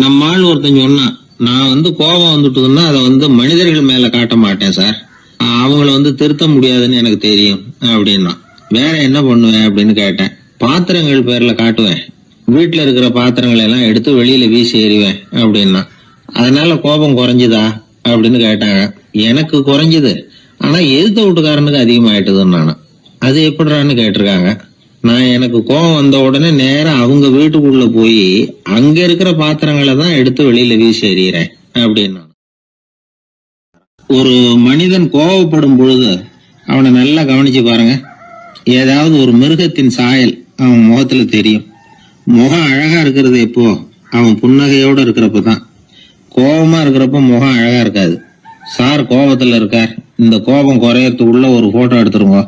நம்ம ஆள் ஒருத்தன் சொன்னான், நான் கோபம் வந்துட்டுதுன்னா அதை மனிதர்கள் மேல காட்ட மாட்டேன் சார், அவங்கள திருத்த முடியாதுன்னு எனக்கு தெரியும் அப்படின்னா. வேற என்ன பண்ணுவேன் அப்படின்னு கேட்டேன். பாத்திரங்கள் பேர்ல காட்டுவேன், வீட்டுல இருக்கிற பாத்திரங்களை எல்லாம் எடுத்து வெளியில வீசி எறிவேன் அப்படின்னா. அதனால கோபம் குறைஞ்சுதா அப்படின்னு கேட்டாங்க. எனக்கு குறைஞ்சுது, ஆனா எதிர்த்த வீட்டுக்காரனுக்கு அதிகமாயிட்டுதுன்னு நானும். அது எப்படிறான்னு கேட்டிருக்காங்க. நான் எனக்கு கோபம் வந்த உடனே நேரம் அவங்க வீட்டுக்குள்ள போய் அங்க இருக்கிற பாத்திரங்களை தான் எடுத்து வெளியில வீசி எறிகிறேன் அப்படின்னா. ஒரு மனிதன் கோபப்படும் பொழுது அவனை நல்லா கவனிச்சு பாருங்க. ஏதாவது ஒரு மிருகத்தின் சாயல் அவன் முகத்துல தெரியும். முகம் அழகா இருக்கிறது எப்போ? அவன் புன்னகையோட இருக்கிறப்பதான். கோபமா இருக்கிறப்ப முகம் அழகா இருக்காது. சார் கோபத்துல இருக்கார், இந்த கோபம் குறையறதுக்குள்ள ஒரு போட்டோ எடுத்துருங்க,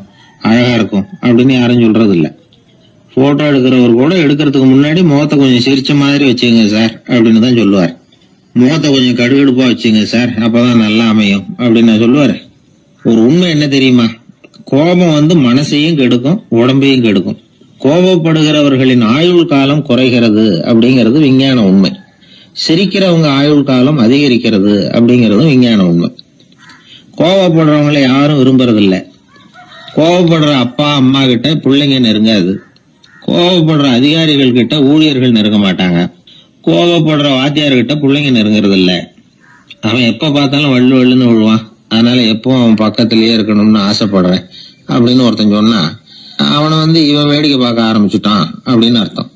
அழகா இருக்கும் அப்படின்னு யாரும் சொல்றது இல்ல. போட்டோ எடுக்கிறவர் கூட எடுக்கிறதுக்கு முன்னாடி முகத்தை கொஞ்சம் சிரிச்ச மாதிரி வச்சுங்க சார் அப்படின்னு தான் சொல்லுவார். முகத்தை கொஞ்சம் கடுகடுப்பா வச்சுங்க சார், அப்பதான் நல்லா அமையும் அப்படின்னு சொல்லுவாரு. ஒரு உண்மை என்ன தெரியுமா? கோபம் மனசையும் கெடுக்கும், உடம்பையும் கெடுக்கும். கோபப்படுகிறவர்களின் ஆயுள் காலம் குறைகிறது அப்படிங்கிறது விஞ்ஞான உண்மை. சிரிக்கிறவங்க ஆயுள் காலம் அதிகரிக்கிறது அப்படிங்கறதும் விஞ்ஞான உண்மை. கோபப்படுறவங்களை யாரும் விரும்புறதில்ல. கோபப்படுற அப்பா அம்மா கிட்ட பிள்ளைங்க நெருங்காது. கோபப்படுற அதிகாரிகள் கிட்ட ஊழியர்கள் நெருங்க மாட்டாங்க. கோபப்படுற வாத்தியார்கிட்ட பிள்ளைங்க நெருங்குறது இல்ல. அவன் எப்ப பார்த்தாலும் வள்ளு வள்ளுன்னு விழுவான். அதனால எப்போ அவன் பக்கத்திலேயே இருக்கணும்னு ஆசைப்படுறேன் அப்படின்னு ஒருத்தன் சொன்னா அவனை இவன் வேடிக்கை பார்க்க ஆரம்பிச்சுட்டான் அப்படின்னு அர்த்தம்.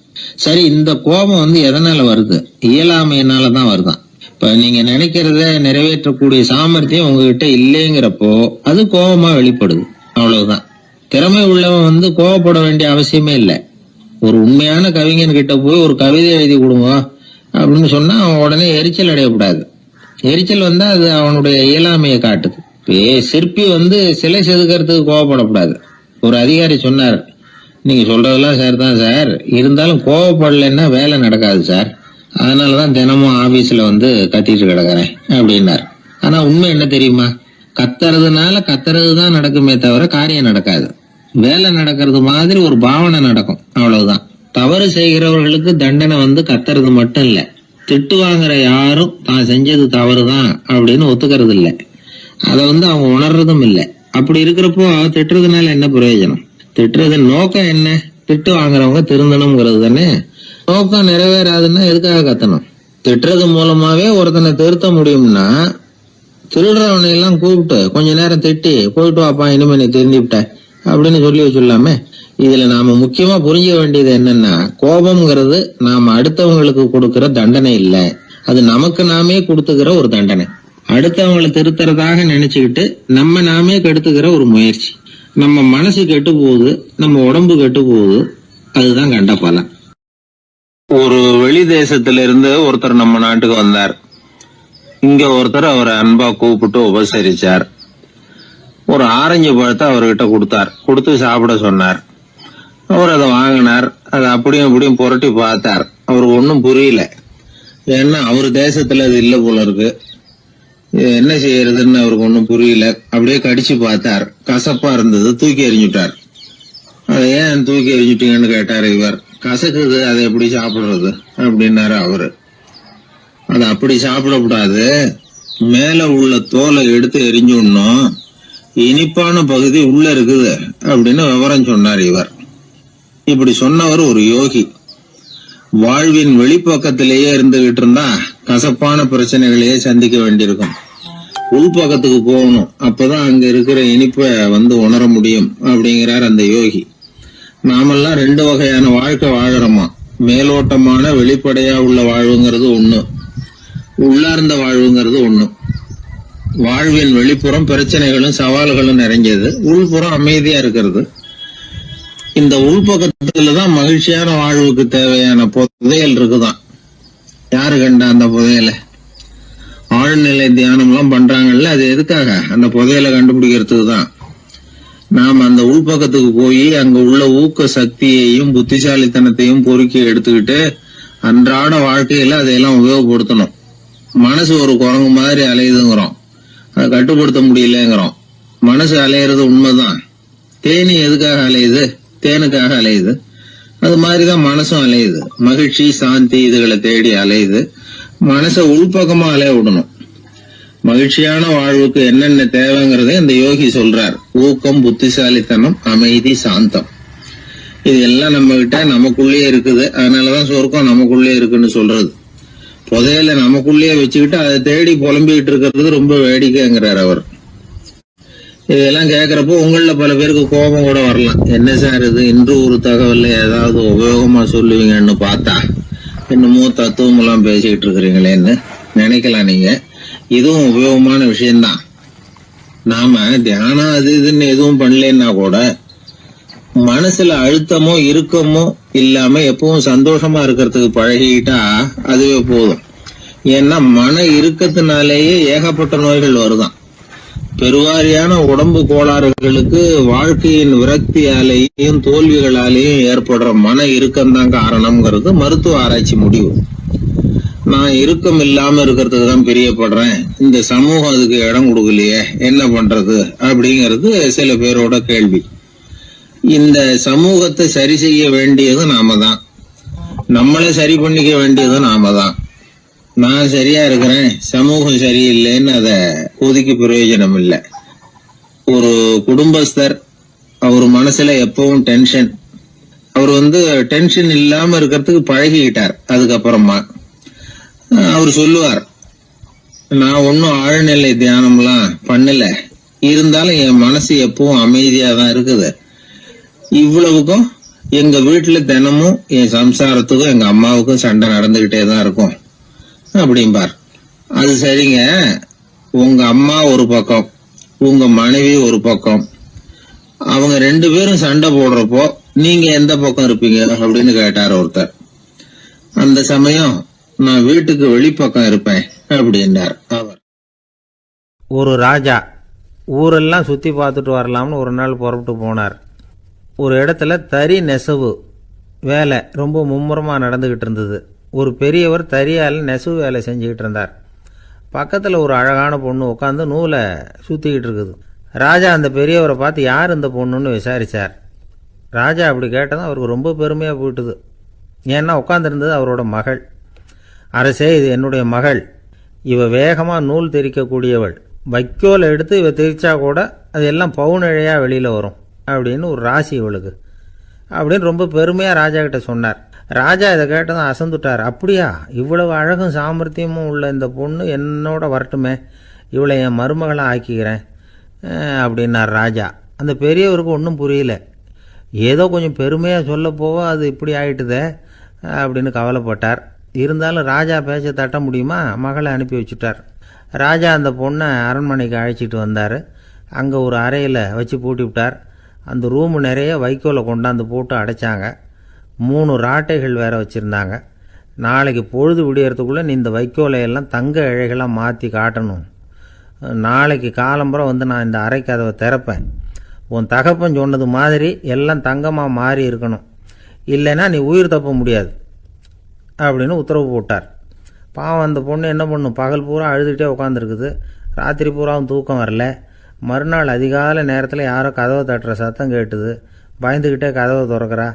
சரி, இந்த கோபம் எதனால வருது? இயலாமையினாலதான் வருதான். இப்ப நீங்க நினைக்கிறத நிறைவேற்றக்கூடிய சாமர்த்தியம் உங்ககிட்ட இல்லைங்கிறப்போ அது கோபமா வெளிப்படுது, அவ்வளவுதான். திறமை உள்ளவன் கோபப்பட வேண்டிய அவசியமே இல்லை. ஒரு உண்மையான கவிஞன் கிட்ட போய் ஒரு கவிதை எழுதி கொடுங்க அப்படின்னு சொன்னா அவன் உடனே எரிச்சல் அடையக்கூடாது. எரிச்சல் வந்தா அது அவனுடைய இயலாமையை காட்டுது. சிற்பி சிலை செதுக்கிறதுக்கு கோவப்படக்கூடாது. ஒரு அதிகாரி சொன்னார், நீங்க சொல்றதெல்லாம் சார் தான் சார், இருந்தாலும் கோவப்படலைன்னா வேலை நடக்காது சார், அதனாலதான் தினமும் ஆபீஸ்ல கத்திட்டு கிடக்குறேன் அப்படின்னார். ஆனா உண்மை என்ன தெரியுமா? கத்துறதுனால கத்துறதுதான் நடக்குமே தவிர காரியம் நடக்காது. வேலை நடக்கிறது மாதிரி ஒரு பாவனை நடக்கும், அவ்வளவுதான். தவறு செய்கிறவர்களுக்கு தண்டனை கத்துறது மட்டும் இல்ல, திட்டு வாங்குற யாரும் தான் செஞ்சது தவறுதான் அப்படின்னு ஒத்துக்கிறது இல்ல. அத அவங்க உணர்றதும் இல்ல. அப்படி இருக்கிறப்போ திட்டுறதுனால என்ன பிரயோஜனம்? திட்டுறது நோக்கம் என்ன? திட்டு வாங்குறவங்க திருந்தணும்ங்கிறது தானே. நோக்கம் நிறைவேறாதுன்னா எதுக்காக கத்தணும்? திட்டுறது மூலமாவே ஒருத்தனை திருத்த முடியும்னா திருடுறவனை எல்லாம் கூப்பிட்டு கொஞ்ச நேரம் திட்டி போயிட்டு வாப்பா, இனிமே நீ திருந்திவிட்ட அப்படின்னு சொல்லி வச்சுடலாமே. இதுல நாம முக்கியமா புரிஞ்ச வேண்டியது என்னன்னா, கோபம்ங்கிறது நாம அடுத்தவங்களுக்கு கொடுக்கிற தண்டனை இல்ல, அது நமக்கு நாமே கொடுத்துக்கிற ஒரு தண்டனை. அடுத்தவங்களை திருத்துறதாக நினைச்சுக்கிட்டு நம்ம நாமே கெடுத்துக்கிற ஒரு முயற்சி. நம்ம மனசு கெட்டு போகுது, நம்ம உடம்பு கெட்டு போகுது, அதுதான் கண்ட பலன். ஒரு வெளி தேசத்துல இருந்து ஒருத்தர் நம்ம நாட்டுக்கு வந்தார். இங்க ஒருத்தர் அவரை அன்பா கூப்பிட்டு உபசரிச்சார். ஒரு ஆரஞ்சு பழத்தை அவர்கிட்ட கொடுத்தார். கொடுத்து சாப்பிட சொன்னார். அவர் அதை வாங்கினார். அதை அப்படியும் புரட்டி பார்த்தார். அவருக்கு ஒன்னும் புரியல. ஏன்னா அவர் தேசத்துல அது இல்ல போல இருக்கு. என்ன செய்யறதுன்னு அவருக்கு ஒன்னும் புரியல. அப்படியே கடிச்சு பார்த்தார். கசப்பா இருந்தது. தூக்கி எறிஞ்சுட்டார். அதை ஏன் தூக்கி எறிஞ்சுட்டீங்கன்னு கேட்டாரு இவர். கசக்குது, அதை எப்படி சாப்பிடுறது அப்படின்னாரு அவரு. அது அப்படி சாப்பிடக்கூடாது, மேல உள்ள தோலை எடுத்து எரிஞ்சுடணும், இனிப்பான பகுதி உள்ள இருக்குது அப்படின்னு விவரம் சொன்னார் இவர். இப்படி சொன்னவர் ஒரு யோகி. வாழ்வின் வெளிப்பக்கத்திலேயே இருந்துகிட்டு இருந்தா கசப்பான பிரச்சனைகளையே சந்திக்க வேண்டியிருக்கும். உள்பக்கத்துக்கு போகணும், அப்பதான் அங்க இருக்கிற இனிப்பை உணர முடியும் அப்படிங்கிறார் அந்த யோகி. நாமெல்லாம் ரெண்டு வகையான வாழ்க்கை வாழறோமா. மேலோட்டமான வெளிப்படையா உள்ள வாழ்வுங்கிறது ஒண்ணு, உள்ளார்ந்த வாழ்வுங்கிறது ஒண்ணு. வாழ்வின் வெளிப்புறம் பிரச்சனைகளும் சவால்களும் நிறைஞ்சது, உள்புறம் அமைதியா இருக்கிறது. இந்த உள்பக்கத்துலதான் மகிழ்ச்சியான வாழ்வுக்கு தேவையான புதையல் இருக்குதான். யாரு கண்டா அந்த புதையலை? ஆழ்நிலை தியானம் எல்லாம் பண்றாங்கல்ல, அது எதுக்காக? அந்த புதையலை கண்டுபிடிக்கிறதுக்கு தான். நாம் அந்த உள்பக்கத்துக்கு போய் அங்க உள்ள ஊக்க சக்தியையும் புத்திசாலித்தனத்தையும் பொறுக்கி எடுத்துக்கிட்டு அன்றாட வாழ்க்கையில அதையெல்லாம் உபயோகப்படுத்தணும். மனசு ஒரு குரங்கு மாதிரி அலையுதுங்கிறோம், அதை கட்டுப்படுத்த முடியலங்கிறோம். மனசு அலையிறது உண்மைதான். தேனி எதுக்காக அலையுது? தேனுக்காக அலையுது. அது மாதிரிதான் மனசும் அலையுது. மகிழ்ச்சி, சாந்தி இதுகளை தேடி அலையுது. மனசை உள்பக்கமா அலைய விடணும். மகிழ்ச்சியான வாழ்வுக்கு என்னென்ன தேவைங்கிறத இந்த யோகி சொல்றார். ஊக்கம், புத்திசாலித்தனம், அமைதி, சாந்தம். இது எல்லாம் நம்ம கிட்ட நமக்குள்ளேயே இருக்குது. அதனாலதான் சொர்க்கம் நமக்குள்ளே இருக்குன்னு சொல்றது. புதையல நமக்குள்ளேயே வச்சுக்கிட்டு அதை தேடி புலம்பிக்கிட்டு இருக்கிறது ரொம்ப வேடிக்கைங்கிறார் அவர். இதெல்லாம் கேட்கறப்போ உங்கள பல பேருக்கு கோபம் கூட வரலாம். என்ன சார் இது, இன்று ஒரு தகவல்ல ஏதாவது உபயோகமா சொல்லுவீங்கன்னு பார்த்தா என்னமோ தத்துவம் எல்லாம் பேசிக்கிட்டு இருக்கிறீங்களேன்னு நினைக்கலாம் நீங்க. இதுவும் உபயோகமான விஷயம்தான். நாம தியானம் அது இதுன்னு எதுவும் பண்ணலன்னா கூட மனசுல அழுத்தமோ இறுக்கமோ இல்லாம எப்பவும் சந்தோஷமா இருக்கிறதுக்கு பழகிட்டா அதுவே போதும். ஏன்னா மன இறுக்கத்தினாலேயே ஏகப்பட்ட நோய்கள் வருதான். பெருவாரியான உடம்பு கோளாறுகளுக்கு வாழ்க்கையின் விரக்தியாலேயும் தோல்விகளாலேயும் ஏற்படுற மன இறுக்கம்தான் காரணம்ங்கிறது மருத்துவ ஆராய்ச்சி முடிவு. நான் இறுக்கம் இல்லாம இருக்கிறதுக்கு தான் பிரியப்படுறேன், இந்த சமூகம் அதுக்கு இடம் கொடுக்கலையே, என்ன பண்றது அப்படிங்கிறது சில பேரோட கேள்வி. இந்த சமூகத்தை சரி செய்ய வேண்டியது நாம தான். நம்மளை சரி பண்ணிக்க வேண்டியது நாம தான். நான் சரியா இருக்கிறேன், சமூகம் சரியில்லைன்னு அத ஒதுக்கி பிரயோஜனம் இல்லை. ஒரு குடும்பஸ்தர், அவர் மனசுல எப்பவும் டென்ஷன். அவர் டென்ஷன் இல்லாம இருக்கிறதுக்கு பழகிக்கிட்டார். அதுக்கப்புறமா அவர் சொல்லுவார், நான் ஒன்னும் ஆழ்நிலை தியானம்லாம் பண்ணல, இருந்தாலும் என் மனசு எப்பவும் அமைதியா தான் இருக்குது. இவ்வளவுக்கும் எங்க வீட்டுல தினமும் என் சம்சாரத்துக்கும் எங்க அம்மாவுக்கும் சண்டை நடந்துகிட்டே தான் இருக்கும் அப்படிம்பார். அது சரிங்க, உங்க அம்மா ஒரு பக்கம், உங்க மனைவி ஒரு பக்கம், அவங்க ரெண்டு பேரும் சண்டை போடுறப்போ நீங்க எந்த பக்கம் இருப்பீங்க அப்படின்னு கேட்டார் ஒருத்தர். அந்த சமயம் நான் வீட்டுக்கு வெளிப்பக்கம் இருப்பேன் அப்படின்னார் அவர். ஒரு ராஜா ஊரெல்லாம் சுத்தி பார்த்துட்டு வரலாம்னு ஒரு நாள் புறப்பட்டு போனார். ஒரு இடத்துல தறி நெசவு வேலை ரொம்ப மும்முரமாக நடந்துகிட்டு இருந்தது. ஒரு பெரியவர் தறியால் நெசவு வேலை செஞ்சுக்கிட்டு இருந்தார். பக்கத்தில் ஒரு அழகான பொண்ணு உட்காந்து நூலை சுற்றிக்கிட்டு இருக்குது. ராஜா அந்த பெரியவரை பார்த்து யார் இந்த பொண்ணுன்னு விசாரித்தார். ராஜா அப்படி கேட்டதும் அவருக்கு ரொம்ப பெருமையாக போயிட்டுது. ஏன்னா உட்காந்துருந்தது அவரோட மகள். அரசே, இது என்னுடைய மகள், இவ வேகமாக நூல் தெரிக்கக்கூடியவள், வைக்கோலை எடுத்து இவ தெரிச்சா கூட அது எல்லாம் பவுனிழையாக வெளியில் வரும் அப்படின்னு ஒரு ராசி இவளுக்கு அப்படின்னு ரொம்ப பெருமையாக ராஜா கிட்ட சொன்னார். ராஜா இதை கேட்டதும் அசந்துட்டார். அப்படியா, இவ்வளவு அழகும் சாமர்த்தியமும் உள்ள இந்த பொண்ணு என்னோட வரட்டுமே, இவளை என் மருமகளாக ஆக்கிக்கிறேன் அப்படின்னார் ராஜா. அந்த பெரியவருக்கு ஒன்றும் புரியல. ஏதோ கொஞ்சம் பெருமையாக சொல்ல போவோ அது இப்படி ஆயிட்டுதே அப்படின்னு கவலைப்பட்டார். இருந்தாலும் ராஜா பேச்ச தட்ட முடியுமா, மகளை அனுப்பி வச்சுட்டார். ராஜா அந்த பொண்ணை அரண்மனைக்கு அழைச்சிட்டு வந்தார். அங்கே ஒரு அறையில் வச்சு பூட்டி விட்டார். அந்த ரூமு நிறைய வைக்கோலை கொண்டாந்து போட்டு அடைச்சாங்க. 3 ராட்டைகள் வேற வச்சுருந்தாங்க. நாளைக்கு பொழுது விடியறதுக்குள்ளே நீ இந்த வைக்கோலையெல்லாம் தங்க இழைகளாக மாற்றி காட்டணும். நாளைக்கு காலம்புற நான் இந்த அறை கதவை திறப்பேன். உன் தகப்பன் சொன்னது மாதிரி எல்லாம் தங்கமாக மாறி இருக்கணும், இல்லைன்னா நீ உயிர் தப்ப முடியாது அப்படின்னு உத்தரவு போட்டார். பாவம் அந்த பொண்ணு என்ன பண்ணும், பகல் பூரா அழுதுகிட்டே உட்காந்துருக்குது. ராத்திரி பூராவும் தூக்கம் வரல. மறுநாள் அதிகாலை நேரத்தில் யாரோ கதவை தட்டுற சத்தம் கேட்டுது. பயந்துக்கிட்டே கதவை திறக்கிறா.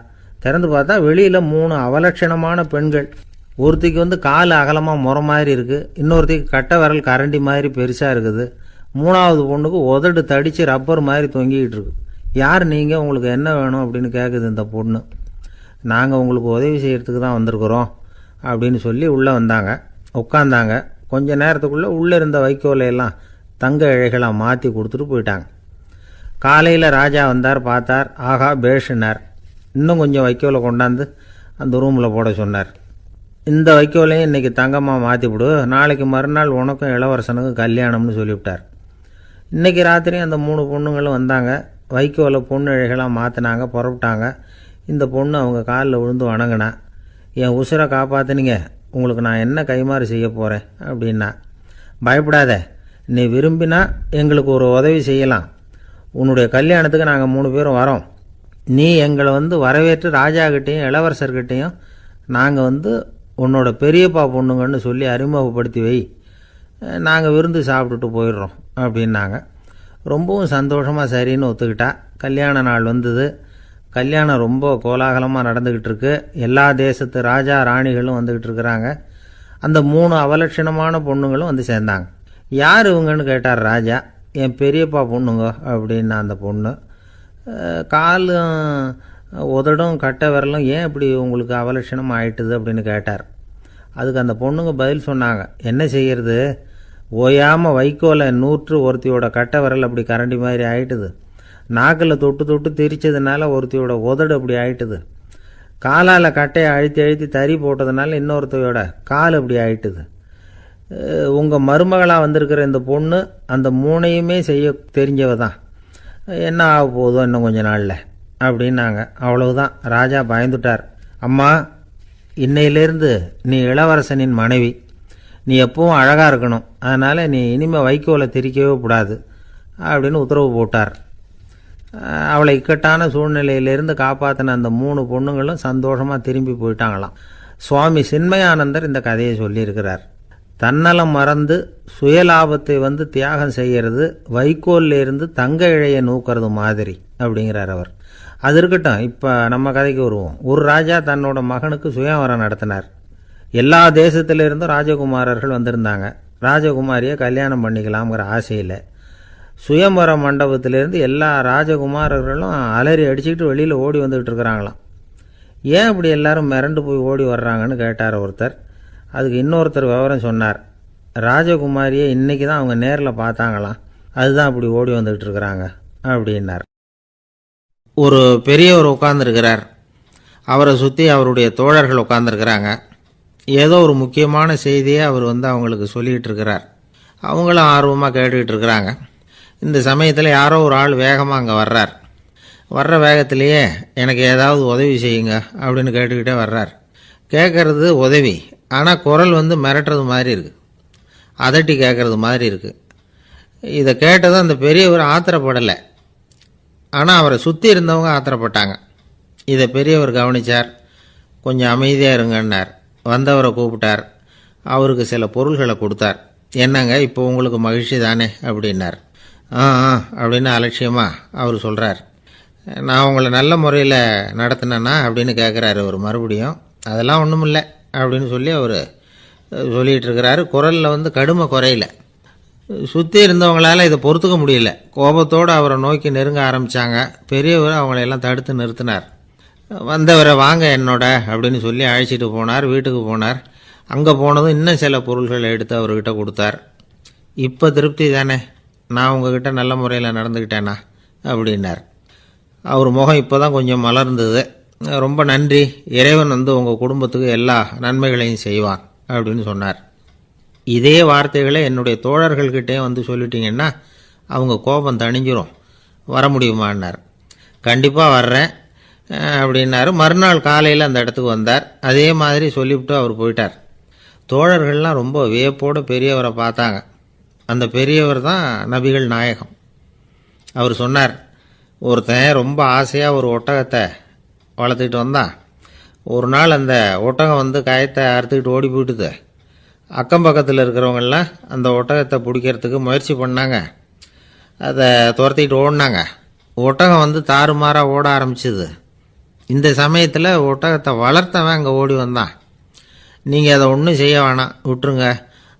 திறந்து பார்த்தா வெளியில் 3 அவலட்சணமான பெண்கள். ஒருத்திக்கு கால் அகலமாக முறை மாதிரி இருக்குது, இன்னொருத்திக்கு கட்டை விரல் கரண்டி மாதிரி பெருசாக இருக்குது, 3ஆவது பொண்ணுக்கு உதடு தடித்து ரப்பர் மாதிரி தொங்கிக்கிட்டு இருக்கு. யார் நீங்கள், உங்களுக்கு என்ன வேணும் அப்படின்னு கேட்குது இந்த பொண்ணு. நாங்கள் உங்களுக்கு உதவி செய்கிறதுக்கு தான் வந்திருக்கிறோம் அப்படின்னு சொல்லி உள்ளே வந்தாங்க. உட்காந்தாங்க. கொஞ்ச நேரத்துக்குள்ளே உள்ளே இருந்த வைக்கோலையெல்லாம் தங்க இழைகளாக மாற்றி கொடுத்துட்டு போயிட்டாங்க. காலையில் ராஜா வந்தார், பார்த்தார். ஆகா பேஷுனார். இன்னும் கொஞ்சம் வைக்கோலை கொண்டாந்து அந்த ரூமில் போட சொன்னார். இந்த வைக்கோலையும் இன்றைக்கி தங்கமாக மாற்றிவிடு, நாளைக்கு மறுநாள் உனக்கும் இளவரசனுக்கும் கல்யாணம்னு சொல்லிவிட்டார். இன்றைக்கி ராத்திரி அந்த 3 பொண்ணுங்களும் வந்தாங்க. வைக்கோலை பொண்ணு இழைகளாக மாற்றினாங்க, புறப்பட்டாங்க. இந்த பொண்ணு அவங்க காலில் விழுந்து வணங்கினா. என் உசுரை காப்பாற்றினீங்க, உங்களுக்கு நான் என்ன கைமாறு செய்ய போகிறேன் அப்படின்னா. பயப்படாத, நீ விரும்பினா எங்களுக்கு ஒரு உதவி செய்யலாம். உன்னுடைய கல்யாணத்துக்கு நாங்கள் 3 பேரும் வரோம். நீ எங்களை வரவேற்று ராஜாக்கிட்டையும் இளவரசர்கிட்டையும் நாங்கள் உன்னோட பெரியப்பா பொண்ணுங்கன்னு சொல்லி அறிமுகப்படுத்தி வை, நாங்கள் விருந்து சாப்பிட்டுட்டு போயிடுறோம் அப்படின்னாங்க. ரொம்பவும் சந்தோஷமாக சரின்னு ஒத்துக்கிட்டா. கல்யாண நாள் வந்தது. கல்யாணம் ரொம்ப கோலாகலமாக நடந்துக்கிட்டு இருக்கு. எல்லா தேசத்து ராஜா ராணிகளும் வந்துக்கிட்டு இருக்கிறாங்க. அந்த 3 அவலட்சணமான பொண்ணுங்களும் வந்து சேர்ந்தாங்க. யார் இவங்கன்னு கேட்டார் ராஜா. என் பெரியப்பா பொண்ணுங்க அப்படின்னா அந்த பொண்ணு. காலும் உதடும் கட்டை விரலும் ஏன் இப்படி உங்களுக்கு அவலட்சணம் ஆயிட்டுது அப்படின்னு கேட்டார். அதுக்கு அந்த பொண்ணுங்க பதில் சொன்னாங்க, என்ன செய்கிறது, ஓயாமல் வைக்கோலை நூற்று ஒருத்தியோட கட்டை விரல் அப்படி கரண்டி மாதிரி ஆயிட்டுது, நாக்கில் தொட்டு தொட்டு திரிச்சதுனால ஒருத்தியோட உதடு அப்படி ஆயிட்டுது, காலால் கட்டையை அழுத்தி அழுத்தி தறி போட்டதுனால இன்னொருத்தையோட கால் அப்படி ஆயிட்டுது. உங்கள் மருமகளாக வந்திருக்கிற இந்த பொண்ணு அந்த 3ஐயுமே செய்ய தெரிஞ்சவ தான், என்ன ஆக போதோ இன்னும் கொஞ்ச நாளில் அப்படின்னாங்க. அவ்வளவுதான். ராஜா பயந்துட்டார். அம்மா, இன்னையிலேருந்து நீ இளவரசனின் மனைவி, நீ எப்பவும் அழகாக இருக்கணும், அதனால் நீ இனிமேல் வைக்கோலை திரிக்கவே கூடாது அப்படின்னு உத்தரவு போட்டார். அவளை இக்கட்டான சூழ்நிலையிலிருந்து காப்பாற்றின அந்த 3 பொண்ணுங்களும் சந்தோஷமாக திரும்பி போயிட்டாங்களாம். சுவாமி சின்மயானந்தர் இந்த கதையை சொல்லியிருக்கிறார். தன்னலம் மறந்து சுயலாபத்தை வந்து தியாகம் செய்கிறது வைக்கோல்ல இருந்து தங்க இழையை நூக்கிறது மாதிரி அப்படிங்கிறார் அவர். அது இருக்கட்டும், இப்போ நம்ம கதைக்கு வருவோம். ஒரு ராஜா தன்னோட மகனுக்கு சுயவரம் நடத்தினார். எல்லா தேசத்திலிருந்தும் ராஜகுமாரர்கள் வந்திருந்தாங்க. ராஜகுமாரியை கல்யாணம் பண்ணிக்கலாம்ங்கிற ஆசையில் சுயம்பர மண்டபத்திலேருந்து எல்லா ராஜகுமாரர்களும் அலறி அடிச்சுக்கிட்டு வெளியில் ஓடி வந்துக்கிட்டு இருக்கிறாங்களாம். ஏன் இப்படி எல்லாரும் மிரண்டு போய் ஓடி வர்றாங்கன்னு கேட்டார் ஒருத்தர். அதுக்கு இன்னொருத்தர் விவரம் சொன்னார். ராஜகுமாரியை இன்றைக்கி தான் அவங்க நேரில் பார்த்தாங்களாம், அதுதான் அப்படி ஓடி வந்துக்கிட்டு இருக்கிறாங்க அப்படின்னார். ஒரு பெரியவர் உட்கார்ந்துருக்கிறார். அவரை சுற்றி அவருடைய தோழர்கள் உட்கார்ந்துருக்கிறாங்க. ஏதோ ஒரு முக்கியமான செய்தியை அவர் அவங்களுக்கு சொல்லிகிட்டு இருக்கிறார். அவங்களும் ஆர்வமாக கேட்டுக்கிட்டு இருக்கிறாங்க. இந்த சமயத்தில் யாரோ ஒரு ஆள் வேகமாக அங்கே வர்றார். வர்ற வேகத்திலேயே எனக்கு ஏதாவது உதவி செய்யுங்க அப்படின்னு கேட்டுக்கிட்டே வர்றார். கேட்குறது உதவி, ஆனால் குரல் மிரட்டுறது மாதிரி இருக்குது, அதட்டி கேட்குறது மாதிரி இருக்குது. இதை கேட்டதும் அந்த பெரியவர் ஆத்திரப்படலை, ஆனால் அவரை சுற்றி இருந்தவங்க ஆத்திரப்பட்டாங்க. இதை பெரியவர் கவனித்தார். கொஞ்சம் அமைதியாக இருங்கன்னார். வந்தவரை கூப்பிட்டார். அவருக்கு சில பொருள்களை கொடுத்தார். என்னங்க, இப்போ உங்களுக்கு மகிழ்ச்சி தானே அப்படின்னார். ஆ அப்படின்னு அலட்சியமாக அவர் சொல்கிறார். நான் உங்களை நல்ல முறையில் நடத்தினேன்னா அப்படின்னு கேட்குறாரு அவர் மறுபடியும். அதெல்லாம் ஒன்றும் இல்லை அப்படின்னு சொல்லி அவர் சொல்லிகிட்டு இருக்கிறாரு. குரலில் கடுமை குறையில. சுற்றி இருந்தவங்களால் இதை பொறுத்துக்க முடியல. கோபத்தோடு அவரை நோக்கி நெருங்க ஆரம்பித்தாங்க. பெரியவர் அவங்களையெல்லாம் தடுத்து நிறுத்தினார். வந்தவரை வாங்க என்னோட அப்படின்னு சொல்லி அழைச்சிட்டு போனார். வீட்டுக்கு போனார். அங்கே போனதும் இன்னும் சில பொருள்களை எடுத்து அவர்கிட்ட கொடுத்தார். இப்போ திருப்தி தானே, நான் உங்ககிட்ட நல்ல முறையில் நடந்துக்கிட்டேனா அப்படின்னார். அவர் முகம் இப்போ தான் கொஞ்சம் மலர்ந்தது. ரொம்ப நன்றி, இறைவன் உங்கள் குடும்பத்துக்கு எல்லா நன்மைகளையும் செய்வான் அப்படின்னு சொன்னார். இதே வார்த்தைகளை என்னுடைய தோழர்கள்கிட்டே சொல்லிட்டீங்கன்னா அவங்க கோபம் தணிஞ்சிரும், வர முடியுமான்னார். கண்டிப்பாக வர்றேன் அப்படின்னாரு. மறுநாள் காலையில் அந்த இடத்துக்கு வந்தார். அதே மாதிரி சொல்லிவிட்டு அவர் போயிட்டார். தோழர்கள்லாம் ரொம்ப வியப்போடு பெரியவரை பார்த்தாங்க. அந்த பெரியவர் தான் நபிகள் நாயகம். அவர் சொன்னார், ஒருத்தன் ரொம்ப ஆசையாக ஒரு ஒட்டகத்தை வளர்த்துக்கிட்டு வந்தான். ஒரு நாள் அந்த ஒட்டகம் கயத்தை அறுத்துக்கிட்டு ஓடி போயிட்டுது. அக்கம் பக்கத்தில் இருக்கிறவங்கெல்லாம் அந்த ஒட்டகத்தை பிடிக்கிறதுக்கு முயற்சி பண்ணாங்க. அதை துரத்திக்கிட்டு ஓடினாங்க. ஒட்டகம் தாறுமாறாக ஓட ஆரம்பிச்சிது. இந்த சமயத்தில் ஒட்டகத்தை வளர்த்தவன் அங்கே ஓடி வந்தான். நீங்கள் அதை ஒன்றும் செய்ய வேணாம், விட்டுருங்க,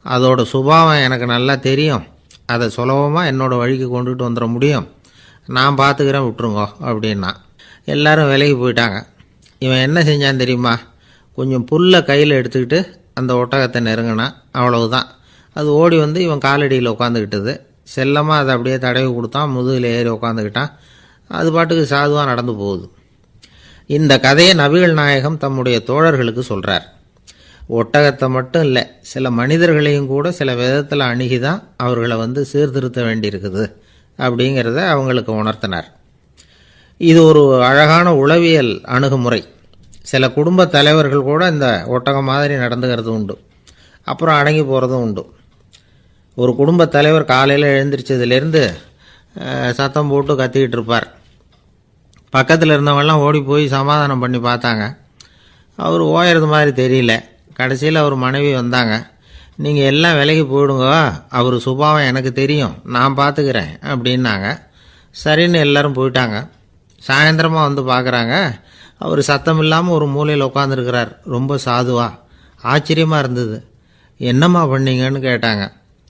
அதோட சுபாவம் எனக்கு நல்லா தெரியும், அதை சுலபமாக என்னோடய வழிக்கு கொண்டுகிட்டு வந்துட முடியும், நான் பார்த்துக்கிறேன், விட்டுருங்கோ அப்படின்னா. எல்லாரும் விலகி போயிட்டாங்க. இவன் என்ன செஞ்சான் தெரியுமா, கொஞ்சம் புல்லை கையில் எடுத்துக்கிட்டு அந்த ஒட்டகத்தை நெருங்கினான். அவ்வளவுதான். அது ஓடி இவன் காலடியில் உட்காந்துக்கிட்டது. செல்லமாக அதை அப்படியே தடவி கொடுத்தான். முதுகில் ஏறி உட்காந்துக்கிட்டான். அது பாட்டுக்கு சாதுவாக நடந்து போகுது. இந்த கதையை நபிகள் நாயகம் தம்முடைய தோழர்களுக்கு சொல்கிறார். ஒட்டகத்தை மட்டும் இல்லை, சில மனிதர்களையும் கூட சில விதத்தில் அணுகி தான் அவர்களை சீர்திருத்த வேண்டியிருக்குது அப்படிங்கிறத அவங்களுக்கு உணர்த்தினார். இது ஒரு அழகான உளவியல் அணுகுமுறை. சில குடும்ப தலைவர்கள் கூட இந்த ஒட்டகம் மாதிரி நடந்துக்கிறது உண்டு, அப்புறம் அடங்கி போகிறதும் உண்டு. ஒரு குடும்ப தலைவர் காலையில் எழுந்திரிச்சதுலேருந்து சத்தம் போட்டு கத்திக்கிட்டு இருப்பார். பக்கத்தில் இருந்தவங்கெல்லாம் ஓடி போய் சமாதானம் பண்ணி பார்த்தாங்க. அவர் ஓயறது மாதிரி தெரியல. கடைசியில் அவர் மனைவி வந்தாங்க. நீங்கள் எல்லாம் விலகி போயிடுங்க, அவர் சுபாவம் எனக்கு தெரியும், நான் பார்த்துக்கிறேன் அப்படின்னாங்க. சரின்னு எல்லோரும் போயிட்டாங்க. சாயந்தரமாக பார்க்குறாங்க, அவர் சத்தம் இல்லாமல் ஒரு மூலையில் உட்காந்துருக்கிறார். ரொம்ப சாதுவா. ஆச்சரியமாக இருந்தது. என்னம்மா பண்ணீங்கன்னு கேட்டாங்க.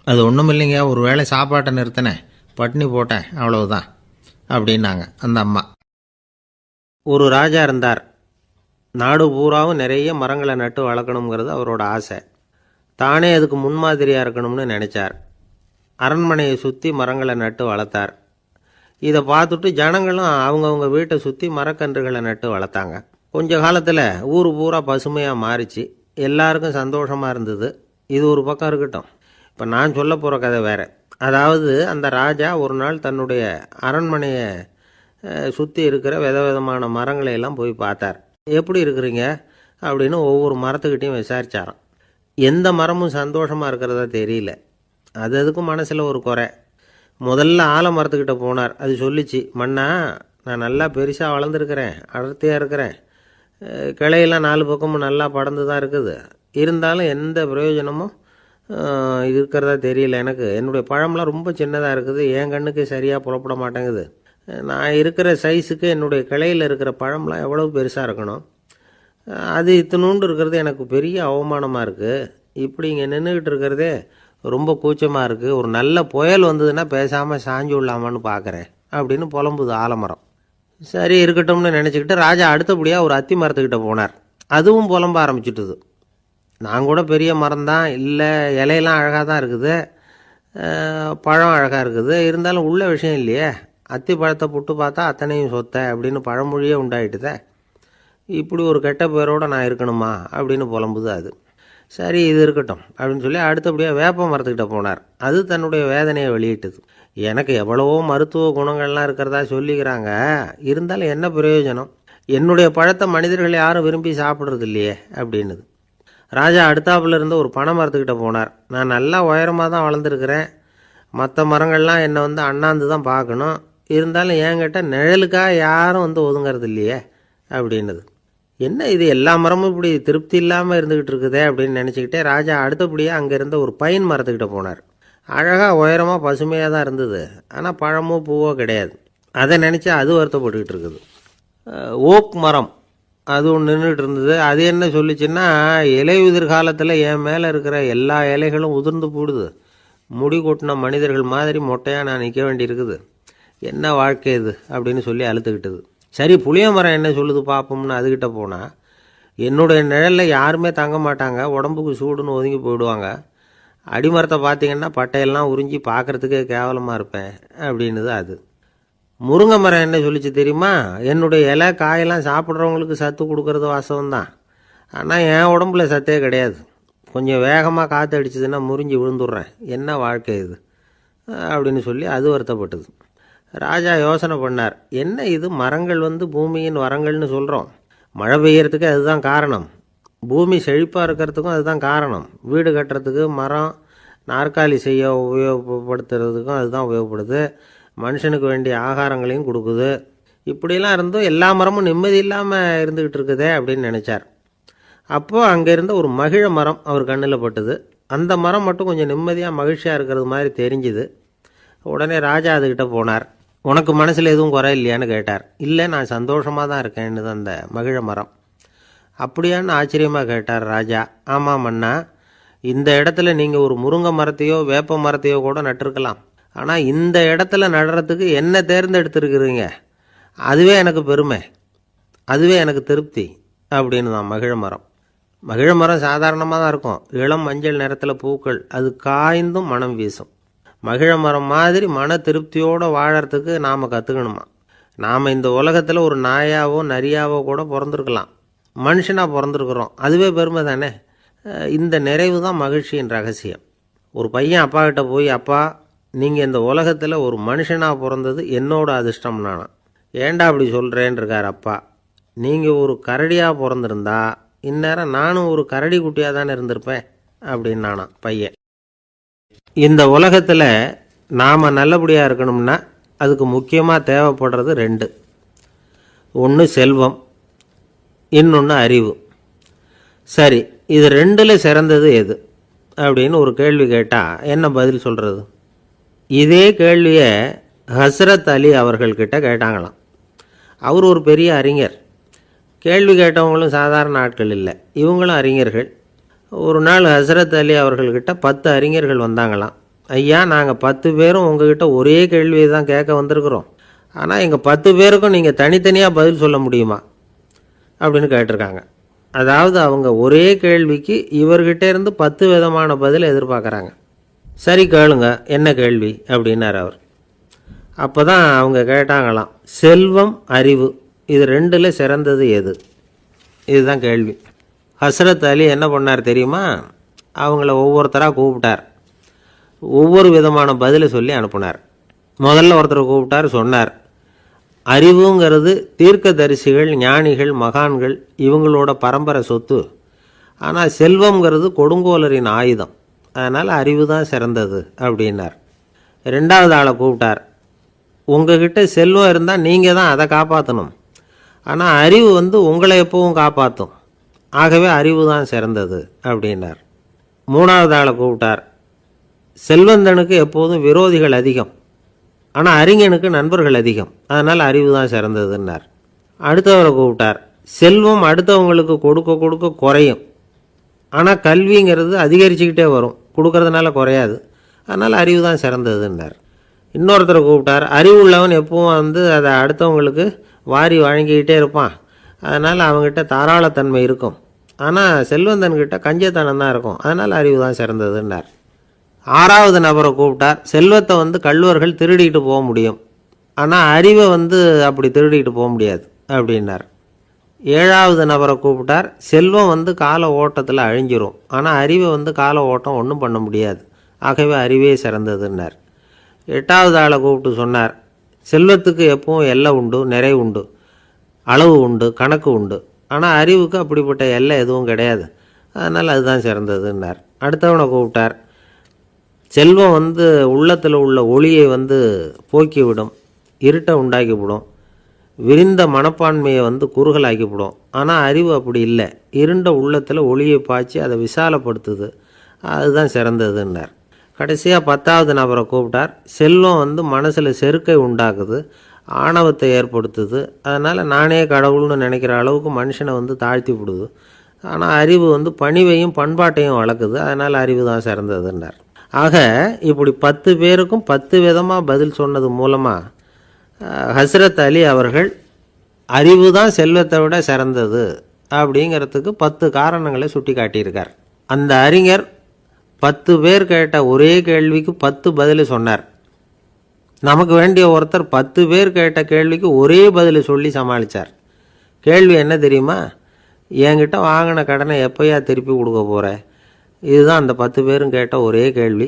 அது ஒன்றும் இல்லைங்க, ஒரு வேளை சாப்பாட்டை நிறுத்தினேன், பட்டினி போட்டேன், அவ்வளவுதான் அப்படின்னாங்க அந்த அம்மா. ஒரு ராஜா இருந்தார். நாடு பூராவும் நிறைய மரங்களை நட்டு வளர்க்கணுங்கிறது அவரோட ஆசை. தானே அதுக்கு முன்மாதிரியாக இருக்கணும்னு நினச்சார். அரண்மனையை சுற்றி மரங்களை நட்டு வளர்த்தார். இதை பார்த்துட்டு ஜனங்களும் அவங்கவுங்க வீட்டை சுற்றி மரக்கன்றுகளை நட்டு வளர்த்தாங்க. கொஞ்ச காலத்தில் ஊர் பூரா பசுமையாக மாறிச்சு. எல்லாருக்கும் சந்தோஷமாக இருந்தது. இது ஒரு பக்கம் இருக்கட்டும். இப்போ நான் சொல்ல போகிற கதை வேறு. அதாவது அந்த ராஜா ஒரு நாள் தன்னுடைய அரண்மனையை சுற்றி இருக்கிற விதவிதமான மரங்களை எல்லாம் போய் பார்த்தார். எப்படி இருக்கிறீங்க அப்படின்னு ஒவ்வொரு மரத்துக்கிட்டையும் விசாரிச்சாராம். எந்த மரமும் சந்தோஷமாக இருக்கிறதா தெரியல. அதுக்கும் மனசில் ஒரு குறை. முதல்ல ஆலமரத்துக்கிட்ட போனார். அது சொல்லிச்சு, மண்ணா, நான் நல்லா பெருசாக வளர்ந்துருக்கிறேன், அடர்த்தியாக இருக்கிறேன், கிளையெல்லாம் 4 பக்கமும் நல்லா படர்ந்து தான் இருக்குது, இருந்தாலும் எந்த பிரயோஜனமும் இருக்கிறதா தெரியல எனக்கு. என்னுடைய பழம்லாம் ரொம்ப சின்னதாக இருக்குது, என் கண்ணுக்கு சரியாக புறப்பட மாட்டேங்குது. நான் இருக்கிற சைஸுக்கு என்னுடைய கிளையில் இருக்கிற பழம்லாம் எவ்வளோ பெருசாக இருக்கணும், அது இத்தினூண்டு இருக்கிறது எனக்கு பெரிய அவமானமாக இருக்குது. இப்படி இங்கே நின்றுக்கிட்டு இருக்கிறதே ரொம்ப கூச்சமாக இருக்குது. ஒரு நல்ல புயல் வந்ததுன்னா பேசாமல் சாஞ்சு விடலாமான்னு பார்க்குறேன் அப்படின்னு புலம்புது ஆலமரம். சரி இருக்கட்டும்னு நினச்சிக்கிட்டு ராஜா அடுத்தபடியாக ஒரு அத்தி மரத்துக்கிட்ட போனார். அதுவும் புலம்ப ஆரம்பிச்சுட்டுது. நான் கூட பெரிய மரம் தான், இல்லை இலையெல்லாம் அழகாக தான் இருக்குது, பழம் அழகாக இருக்குது, இருந்தாலும் உள்ள விஷயம் இல்லையே, அத்தி பழத்தை புட்டு பார்த்தா அத்தனையும் சொத்தை அப்படின்னு பழமொழியே உண்டாயிட்டுதே, இப்படி ஒரு கெட்ட பேரோடு நான் இருக்கணுமா அப்படின்னு புலம்புது அது. சரி இது இருக்கட்டும் அப்படின்னு சொல்லி அடுத்தபடியாக வேப்ப மரத்துக்கிட்ட போனார். அது தன்னுடைய வேதனையை வெளியிட்டது. எனக்கு எவ்வளவோ மருத்துவ குணங்கள்லாம் இருக்கிறதா சொல்லிக்கிறாங்க, இருந்தாலும் என்ன பிரயோஜனம், என்னுடைய பழத்தை மனிதர்கள் யாரும் விரும்பி சாப்பிட்றது இல்லையே அப்படின்னுது. ராஜா அடுத்தாப்புல இருந்து ஒரு பனை மரத்துக்கிட்ட போனார். நான் நல்லா உயரமாக தான் வளர்ந்துருக்கிறேன், மற்ற மரங்கள்லாம் என்னை அண்ணாந்து தான் பார்க்கணும், இருந்தாலும் என்கிட்ட நிழலுக்காக யாரும் ஒதுங்கிறது இல்லையே அப்படின்னுது. என்ன இது எல்லா மரமும் இப்படி திருப்தி இல்லாமல் இருந்துக்கிட்டு இருக்குதே அப்படின்னு நினச்சிக்கிட்டே ராஜா அடுத்தபடியாக அங்கே இருந்த ஒரு பைன் மரத்துக்கிட்ட போனார். அழகாக உயரமாக பசுமையாக தான் இருந்தது, ஆனால் பழமோ பூவோ கிடையாது. அதை நினச்சா அது வருத்தப்பட்டுக்கிட்டு இருக்குது. ஓக் மரம் அது ஒன்று நின்றுட்டு இருந்தது. அது என்ன சொல்லிச்சுன்னா, இலை உதிர் காலத்தில் என் மேலே இருக்கிற எல்லா இலைகளும் உதிர்ந்து போடுது, முடி கொட்டின மனிதர்கள் மாதிரி மொட்டையாக நான் நிற்க வேண்டியிருக்குது, என்ன வாழ்க்கை இது அப்படின்னு சொல்லி அழுத்துக்கிட்டது. சரி புளிய மரம் என்ன சொல்லுது பார்ப்போம்னு அதுக்கிட்ட போனால், என்னுடைய நிழலில் யாருமே தங்க மாட்டாங்க, உடம்புக்கு சூடுன்னு ஒதுங்கி போயிடுவாங்க, அடிமரத்தை பார்த்தீங்கன்னா பட்டையெல்லாம் உறிஞ்சி பார்க்குறதுக்கே கேவலமாக இருப்பேன் அப்படின்னுது அது. முருங்கை மரம் என்ன சொல்லிச்சு தெரியுமா, என்னுடைய இலை காயெல்லாம் சாப்பிட்றவங்களுக்கு சத்து கொடுக்கறது வாசவம்தான், ஆனால் என் உடம்புல சத்தே கிடையாது, கொஞ்சம் வேகமாக காற்று அடிச்சதுன்னா முறிஞ்சி விழுந்துடுறேன், என்ன வாழ்க்கை இது அப்படின்னு சொல்லி அது வருத்தப்பட்டது. ராஜா யோசனை பண்ணார், என்ன இது மரங்கள் பூமியின் வரங்கள்னு சொல்கிறோம், மழை பெய்யறதுக்கு அதுதான் காரணம், பூமி செழிப்பாக இருக்கிறதுக்கும் அதுதான் காரணம், வீடு கட்டுறதுக்கு மரம், நாற்காலி செய்ய உபயோகப்படுத்துறதுக்கும் அதுதான் உபயோகப்படுது, மனுஷனுக்கு வேண்டிய ஆகாரங்களையும் கொடுக்குது, இப்படிலாம் இருந்தும் எல்லா மரமும் நிம்மதி இல்லாமல் இருந்துக்கிட்டு இருக்குதே அப்படின்னு நினச்சார். அப்போது அங்கே இருந்த ஒரு மகிழ மரம் அவர் கண்ணில் பட்டுது. அந்த மரம் மட்டும் கொஞ்சம் நிம்மதியாக மகிழ்ச்சியாக இருக்கிறது மாதிரி தெரிஞ்சுது. உடனே ராஜா அதுக்கிட்ட போனார். உனக்கு மனசில் எதுவும் குறை இல்லையான்னு கேட்டார். இல்லை, நான் சந்தோஷமாக தான் இருக்கேன்னு அந்த மகிழ மரம். அப்படியான்னு ஆச்சரியமாக கேட்டார் ராஜா. ஆமாம் மன்னா, இந்த இடத்துல நீங்கள் ஒரு முருங்கை மரத்தையோ வேப்ப மரத்தையோ கூட நட்டிருக்கலாம், ஆனால் இந்த இடத்துல நடுறதுக்கு என்ன தேர்ந்தெடுத்துருக்குறீங்க, அதுவே எனக்கு பெருமை, அதுவே எனக்கு திருப்தி அப்படின்னு தான் மகிழ மரம். மகிழ மரம் சாதாரணமாக தான் இருக்கும், இளம் மஞ்சள் நிறத்தில் பூக்கள், அது காய்ந்தும் மனம் வீசும். மகிழ மரம் மாதிரி மன திருப்தியோடு வாழறதுக்கு நாம் கற்றுக்கணுமா. நாம் இந்த உலகத்தில் ஒரு நாயாவோ நரியாவோ கூட பிறந்திருக்கலாம், மனுஷனாக பிறந்திருக்கிறோம், அதுவே பெருமை தானே. இந்த நிறைவு தான் மகிழ்ச்சியின் ரகசியம். ஒரு பையன் அப்பா கிட்ட போய், அப்பா நீங்கள் இந்த உலகத்தில் ஒரு மனுஷனாக பிறந்தது என்னோட அதிர்ஷ்டம் நானா. ஏண்டா அப்படி சொல்கிறேன்னு இருக்கார் அப்பா. நீங்கள் ஒரு கரடியாக பிறந்திருந்தா இந்நேரம் நானும் ஒரு கரடி குட்டியாக தானே இருந்திருப்பேன் அப்படின்னு நானா பையன். இந்த உலகத்தில் நாம் நல்லபடியாக இருக்கணும்னா அதுக்கு முக்கியமாக தேவைப்படுறது 2. ஒன்று செல்வம், இன்னொன்று அறிவு. சரி, இது 2ல் சிறந்தது எது அப்படின்னு ஒரு கேள்வி கேட்டால் என்ன பதில் சொல்கிறது? இதே கேள்வியை ஹஸ்ரத் அலி அவர்கள்கிட்ட கேட்டாங்களாம். அவர் ஒரு பெரிய அறிஞர். கேள்வி கேட்டவங்களும் சாதாரண ஆட்கள் இல்லை, இவங்களும் அறிஞர்கள். ஒரு நாள் ஹசரத் அலி அவர்கள்கிட்ட 10 அறிஞர்கள் வந்தாங்களாம். ஐயா, நாங்கள் 10 பேரும் உங்ககிட்ட ஒரே கேள்வியை தான் கேட்க வந்திருக்கிறோம். ஆனால் எங்கள் 10 பேருக்கும் நீங்கள் தனித்தனியாக பதில் சொல்ல முடியுமா அப்படின்னு கேட்டிருக்காங்க. அதாவது அவங்க ஒரே கேள்விக்கு இவர்கிட்ட இருந்து 10 விதமான பதில் எதிர்பார்க்குறாங்க. சரி கேளுங்க, என்ன கேள்வி அப்படின்னார் அவர். அப்போ தான் அவங்க கேட்டாங்களாம், செல்வம் அறிவு இது 2ல் சிறந்தது எது? இதுதான் கேள்வி. ஹஸ்ரத் அலி என்ன பண்ணார் தெரியுமா? அவங்கள ஒவ்வொருத்தராக கூப்பிட்டார். ஒவ்வொரு விதமான பதிலை சொல்லி அனுப்புனார். முதல்ல ஒருத்தரை கூப்பிட்டார், சொன்னார், அறிவுங்கிறது தீர்க்கதரிசிகள், ஞானிகள், மகான்கள் இவங்களோட பரம்பரை சொத்து. ஆனால் செல்வங்கிறது கொடுங்கோலரின் ஆயுதம். அதனால் அறிவு தான் சிறந்தது அப்படின்னார். 2வது ஆளை கூப்பிட்டார். உங்ககிட்ட செல்வம் இருந்தால் நீங்கள் தான் அதை காப்பாற்றணும். ஆனால் அறிவு உங்களை எப்பவும் காப்பாற்றும். ஆகவே அறிவு தான் சிறந்தது அப்படின்னார். 3வது ஆளை கூப்பிட்டார். செல்வந்தனுக்கு எப்போதும் விரோதிகள் அதிகம், ஆனால் அறிஞனுக்கு நண்பர்கள் அதிகம். அதனால் அறிவு தான் சிறந்ததுன்னார். அடுத்தவரை கூப்பிட்டார். செல்வம் அடுத்தவங்களுக்கு கொடுக்க கொடுக்க குறையும், ஆனால் கல்விங்கிறது அதிகரிச்சுக்கிட்டே வரும், கொடுக்கறதுனால குறையாது. அதனால் அறிவு தான் சிறந்ததுன்னார். இன்னொருத்தரை கூப்பிட்டார். அறிவு உள்ளவன் எப்பவும் அதை அடுத்தவங்களுக்கு வாரி வழங்கிக்கிட்டே இருப்பான். அதனால் அவங்ககிட்ட தாராளத்தன்மை இருக்கும். ஆனால் செல்வந்தன்கிட்ட கஞ்சத்தனம் தான் இருக்கும். அதனால் அறிவு தான் சிறந்ததுன்னார். 6வது நபரை கூப்பிட்டார். செல்வத்தை கள்வர்கள் திருடிட்டு போக முடியும், ஆனால் அறிவை அப்படி திருடிட்டு போக முடியாது அப்படின்னார். 7வது நபரை கூப்பிட்டார். செல்வம் கால ஓட்டத்தில் அழிஞ்சிரும், ஆனால் அறிவை கால ஓட்டம் ஒன்றும் பண்ண முடியாது. ஆகவே அறிவே சிறந்ததுன்னார். 8வது ஆளை கூப்பிட்டு சொன்னார், செல்வத்துக்கு எப்பவும் எல்லை உண்டு, நிறை உண்டு, அளவு உண்டு, கணக்கு உண்டு. ஆனால் அறிவுக்கு அப்படிப்பட்ட எல்லை எதுவும் கிடையாது. அதனால் அதுதான் சிறந்ததுன்னார். அடுத்தவனை கூப்பிட்டார். செல்வம் உள்ளத்தில் உள்ள ஒளியை போக்கிவிடும், இருட்டை உண்டாக்கிவிடும், விரிந்த மனப்பான்மையை குறுகலாக்கிவிடும். ஆனால் அறிவு அப்படி இல்லை, இருண்ட உள்ளத்தில் ஒளியை பாய்ச்சி அதை விசாலப்படுத்துது. அதுதான் சிறந்ததுன்னார். கடைசியாக 10வது நபரை கூப்பிட்டார். செல்வம் மனசில் செருக்கை உண்டாக்குது, ஆணவத்தை ஏற்படுத்துது. அதனால் நானே கடவுள்னு நினைக்கிற அளவுக்கு மனுஷனை தாழ்த்தி விடுது. ஆனால் அறிவு பணிவையும் பண்பாட்டையும் வளர்க்குது. அதனால் அறிவு தான் சிறந்ததுன்னார். ஆக இப்படி 10 பேருக்கும் 10 விதமாக பதில் சொன்னது மூலமாக ஹஸ்ரத் அலி அவர்கள் அறிவு தான் செல்வத்தை விட சிறந்தது அப்படிங்கிறதுக்கு 10 காரணங்களை சுட்டி காட்டியிருக்கார். அந்த அறிஞர் 10 பேர் கேட்ட ஒரே கேள்விக்கு 10 பதில் சொன்னார். நமக்கு வேண்டிய ஒருத்தர் 10 பேர் கேட்ட கேள்விக்கு ஒரே பதில் சொல்லி சமாளித்தார். கேள்வி என்ன தெரியுமா? என்கிட்ட வாங்கின கடனை எப்போயா திருப்பி கொடுக்க போகிற? இதுதான் அந்த 10 பேரும் கேட்ட ஒரே கேள்வி.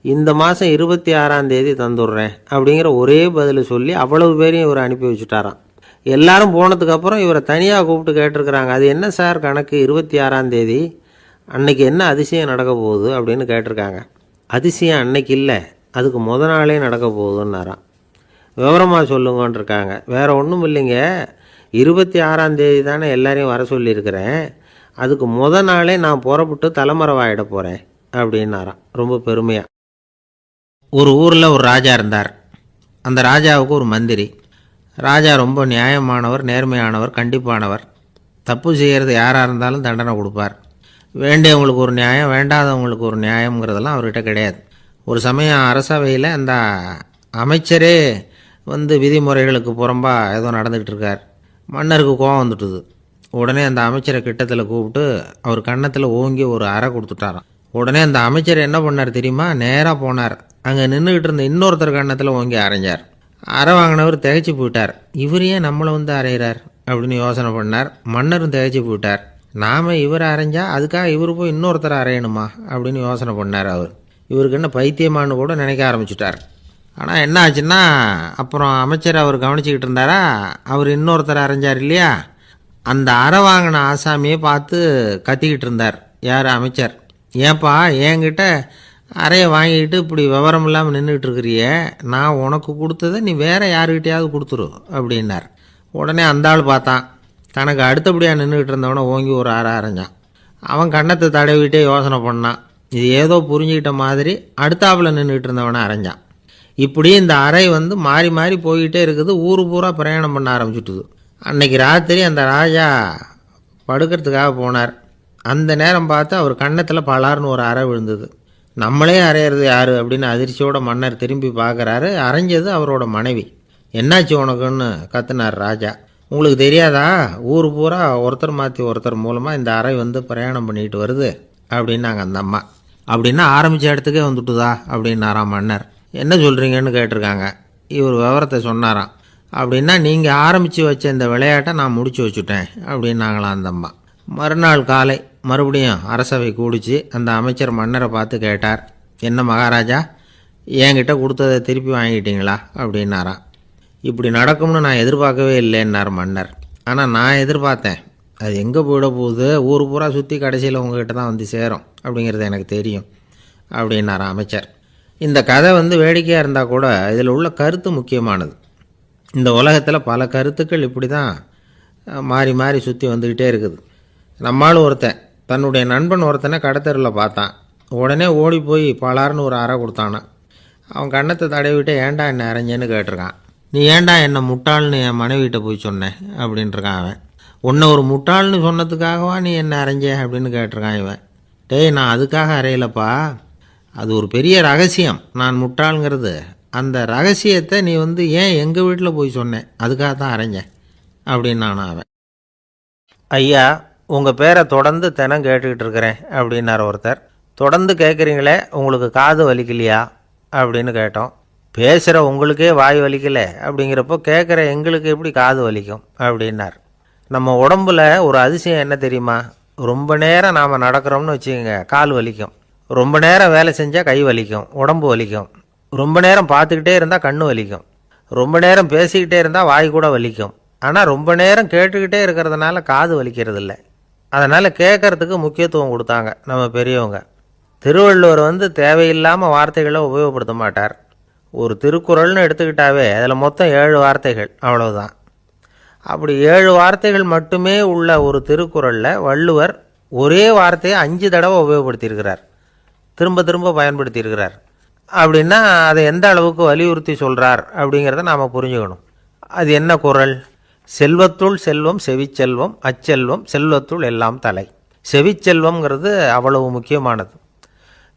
இந்த மாதம் 26ஆம் தேதி தந்துடுறேன் அப்படிங்கிற ஒரே பதில் சொல்லி அவ்வளவு பேரையும் இவர் அனுப்பி வச்சுட்டாராம். எல்லாரும் போனதுக்கப்புறம் இவரை தனியாக கூப்பிட்டு கேட்டிருக்கிறாங்க. அது என்ன சார் கணக்கு, 26ஆம் தேதி அன்னைக்கு என்ன அதிசயம் நடக்க போகுது அப்படின்னு கேட்டிருக்காங்க. அதிசயம் அன்னைக்கு இல்லை, அதுக்கு நாளே நடக்க போகுதுன்னாராம். விவரமாக சொல்லுங்கன்னு இருக்காங்க. வேறு ஒன்றும் இல்லைங்க, 26ஆம் தேதி தானே எல்லாரையும் வர சொல்லியிருக்கிறேன், அதுக்கு நாளே நான் புறப்பட்டு தலைமறைவாயிட போகிறேன் அப்படின்னாராம் ரொம்ப பெருமையாக. ஒரு ஊரில் ஒரு ராஜா இருந்தார். அந்த ராஜாவுக்கு ஒரு மந்திரி. ராஜா ரொம்ப நியாயமானவர், நேர்மையானவர், கண்டிப்பானவர். தப்பு செய்கிறது யாராக இருந்தாலும் தண்டனை கொடுப்பார். வேண்டியவங்களுக்கு ஒரு நியாயம், வேண்டாதவங்களுக்கு ஒரு நியாயங்கிறதெல்லாம் அவர்கிட்ட கிடையாது. ஒரு சமயம் அரசவையில் அந்த அமைச்சரே விதிமுறைகளுக்கு புறம்பாக ஏதோ நடந்துக்கிட்டு இருக்கார். மன்னருக்கு கோபம் வந்துட்டுது. உடனே அந்த அமைச்சரை கிட்டத்தில் கூப்பிட்டு அவர் கன்னத்தில் ஓங்கி ஒரு அறை கொடுத்துட்டாராம். உடனே அந்த அமைச்சர் என்ன பண்ணார் தெரியுமா? நேராக போனார். அங்கே நின்றுக்கிட்டு இருந்த இன்னொருத்தர் கன்னத்தில் ஓங்கி அரைஞ்சார். அறை வாங்கினவர் திகைச்சு போயிட்டார். இவர் ஏன் நம்மளை அரைகிறார் அப்படின்னு யோசனை பண்ணார். மன்னரும் திகைச்சு போயிட்டார். நாம் இவர் அரைஞ்சா அதுக்காக இவர் போய் இன்னொருத்தரை அரையணுமா அப்படின்னு யோசனை பண்ணார். இவருக்கு என்ன பைத்தியமானு கூட நினைக்க ஆரம்பிச்சுட்டார். ஆனால் என்ன ஆச்சுன்னா, அப்புறம் அமைச்சர் அவர் கவனிச்சிக்கிட்டு இருந்தாரா, அவர் இன்னொருத்தரை அரைஞ்சார் இல்லையா, அந்த அறை வாங்கின ஆசாமியை பார்த்து கத்திக்கிட்டு இருந்தார். யார்? அமைச்சர். ஏன்பா என்கிட்ட அறையை வாங்கிக்கிட்டு இப்படி விவரம் இல்லாமல் நின்றுக்கிட்டு இருக்கிறிய, நான் உனக்கு கொடுத்ததை நீ வேற யாருக்கிட்டையாவது கொடுத்துரு அப்படின்னார். உடனே அந்த ஆள் பார்த்தான், தனக்கு அடுத்தபடியாக நின்றுக்கிட்டு இருந்தவனை ஓங்கி ஒரு அறை அரைஞ்சான். அவன் கன்னத்தை தடவிட்டே யோசனை பண்ணான். இது ஏதோ புரிஞ்சுக்கிட்ட மாதிரி அடுத்தாப்பில் நின்றுக்கிட்டு இருந்தவனை அரைஞ்சான். இப்படி இந்த அறை மாறி மாறி போய்கிட்டே இருக்குது. ஊர் பூரா பிரயாணம் பண்ண ஆரம்பிச்சுட்டுது. அன்னைக்கு ராத்திரி அந்த ராஜா படுக்கிறதுக்காக போனார். அந்த நேரம் பார்த்து அவர் கன்னத்தில் பலார்னு ஒரு அறை விழுந்தது. நம்மளே அறையிறது யார் அப்படின்னு அதிர்ச்சியோட மன்னர் திரும்பி பார்க்குறாரு. அரைஞ்சது அவரோட மனைவி. என்னாச்சு உனக்குன்னு கத்துனார் ராஜா. உங்களுக்கு தெரியாதா, ஊர் பூரா ஒருத்தர் மாற்றி ஒருத்தர் மூலமாக இந்த அறை வந்து பிரயாணம் பண்ணிட்டு வருது அப்படின்னாங்க அந்த அம்மா. அப்படின்னா ஆரம்பித்த இடத்துக்கே வந்துட்டுதா அப்படின்னாராம் மன்னர். என்ன சொல்கிறீங்கன்னு கேட்டிருக்காங்க. இவர் விவரத்தை சொன்னாராம். அப்படின்னா நீங்கள் ஆரம்பித்து வச்ச இந்த விளையாட்டை நான் முடிச்சு வச்சுட்டேன் அப்படின்னாங்களாம் அந்த அம்மா. மறுநாள் காலை மறுபடியும் அரசவை கூடிச்சு அந்த அமைச்சர் மன்னரை பார்த்து கேட்டார், என்ன மகாராஜா, என்கிட்ட கொடுத்ததை திருப்பி வாங்கிட்டீங்களா அப்படின்னாராம். இப்படி நடக்கும்னு நான் எதிர்பார்க்கவே இல்லைன்னார் மன்னர். ஆனால் நான் எதிர்பார்த்தேன். அது எங்கே போயிட போகுது, ஊர் பூரா சுற்றி கடைசியில் உங்ககிட்ட தான் வந்து சேரும் அப்படிங்கிறது எனக்கு தெரியும் அப்படின்னாராம் அமைச்சர். இந்த கதை வந்து வேடிக்கையாக இருந்தால் கூட இதில் உள்ள கருத்து முக்கியமானது. இந்த உலகத்தில் பல கருத்துக்கள் இப்படி தான் மாறி மாறி சுற்றி வந்துக்கிட்டே இருக்குது. நம்மால் ஒருத்தன் தன்னுடைய நண்பன் ஒருத்தனை கடத்தரில் பார்த்தான். உடனே ஓடி போய் பலார்னு ஒரு அறை கொடுத்தானான். அவன் கண்ணத்தை தடவிட்டு ஏன்டா என்ன அரைஞ்சேன்னு கேட்டிருக்கான். நீ ஏன்டா என்னை முட்டாள்னு என் மனைவிட்ட போய் சொன்னேன் அப்படின்ட்டுருக்கான் அவன். உன்னை ஒரு முட்டாள்னு சொன்னதுக்காகவா நீ என்ன அரைஞ்ச அப்படின்னு கேட்டிருக்கான் இவன். டேய், நான் அதுக்காக அறையலப்பா, அது ஒரு பெரிய ரகசியம். நான் முட்டாளுங்கிறது அந்த ரகசியத்தை நீ வந்து ஏன் எங்கள் வீட்டில் போய் சொன்னேன், அதுக்காக தான் அரைஞ்சேன் அப்படின்னு நான் அவன். ஐயா, உங்கள் பேரை தொடர்ந்து தினம் கேட்டுக்கிட்டு இருக்கிறேன் அப்படின்னார் ஒருத்தர். தொடர்ந்து கேட்குறீங்களே, உங்களுக்கு காது வலிக்கலையா அப்படின்னு கேட்டோம். பேசுகிற உங்களுக்கே வாய் வலிக்கலை அப்படிங்கிறப்போ கேட்குற எங்களுக்கு எப்படி காது வலிக்கும் அப்படின்னார். நம்ம உடம்புல ஒரு அதிசயம் என்ன தெரியுமா, ரொம்ப நேரம் நாம் நடக்கிறோம்னு வச்சுக்கோங்க, கால் வலிக்கும். ரொம்ப நேரம் வேலை செஞ்சால் கை வலிக்கும், உடம்பு வலிக்கும். ரொம்ப நேரம் பார்த்துக்கிட்டே இருந்தால் கண்ணு வலிக்கும். ரொம்ப நேரம் பேசிக்கிட்டே இருந்தால் வாய் கூட வலிக்கும். ஆனால் ரொம்ப நேரம் கேட்டுக்கிட்டே இருக்கிறதுனால காது வலிக்கிறது இல்லை. அதனால் கேட்கறதுக்கு முக்கியத்துவம் கொடுத்தாங்க நம்ம பெரியவங்க. திருவள்ளுவர் வந்து தேவையில்லாமல் வார்த்தைகளை உபயோகப்படுத்த மாட்டார். ஒரு திருக்குறள்னு எடுத்துக்கிட்டாவே அதில் மொத்தம் 7 வார்த்தைகள், அவ்வளவுதான். அப்படி 7 வார்த்தைகள் மட்டுமே உள்ள ஒரு திருக்குறளில் வள்ளுவர் ஒரே வார்த்தையை 5 தடவை உபயோகப்படுத்தியிருக்கிறார், திரும்ப திரும்ப பயன்படுத்தியிருக்கிறார். அப்படின்னா அதை எந்த அளவுக்கு வலியுறுத்தி சொல்கிறார் அப்படிங்கிறத நாம் புரிஞ்சுக்கணும். அது என்ன குறள்? செல்வத்துள் செல்வம் செவிச்செல்வம், அச்செல்வம் செல்வத்துள் எல்லாம் தலை. செவிச்செல்வம்ங்கிறது அவ்வளவு முக்கியமானது.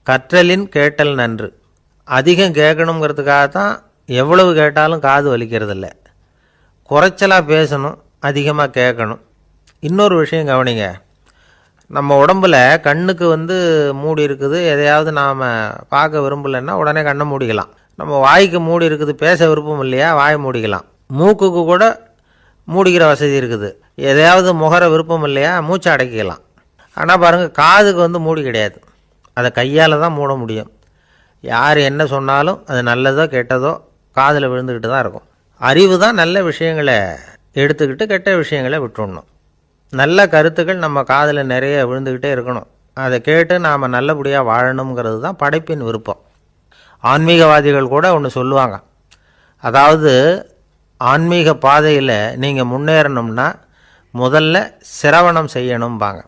கற்றலின் கேட்டல் நன்று. அதிகம் கேட்கணுங்கிறதுக்காக தான் எவ்வளவு கேட்டாலும் காது வலிக்கிறது இல்லை. குறைச்சலாக பேசணும், அதிகமாக கேட்கணும். இன்னொரு விஷயம் கவனிங்க, நம்ம உடம்பில் கண்ணுக்கு வந்து மூடி இருக்குது, எதையாவது நாம் பார்க்க விரும்பலைன்னா உடனே கண்ணை மூடிக்கலாம். நம்ம வாய்க்கு மூடி இருக்குது, பேச விருப்பம் இல்லையா, வாய் மூடிக்கலாம். மூக்குக்கு கூட மூடிக்கிற வசதி இருக்குது, எதையாவது முகர விருப்பம் இல்லையா, மூச்சை அடக்கிக்கலாம். ஆனால் பாருங்கள், காதுக்கு வந்து மூடி கிடையாது, அதை கையால் தான் மூட முடியும். யார் என்ன சொன்னாலும் அது நல்லதோ கெட்டதோ காதில் விழுந்துக்கிட்டு தான் இருக்கும். அறிவு தான் நல்ல விஷயங்களை எடுத்துக்கிட்டு கெட்ட விஷயங்களை விட்டுடணும். நல்ல கருத்துக்கள் நம்ம காதில் நிறைய விழுந்துக்கிட்டே இருக்கணும். அதை கேட்டு நாம் நல்லபடியாக வாழணுங்கிறது தான் படைப்பின் விருப்பம். ஆன்மீகவாதிகள் கூட ஒன்று சொல்லுவாங்க, அதாவது ஆன்மீக பாதையில் நீங்கள் முன்னேறணும்னா முதல்ல சிரவணம் செய்யணும்பாங்க.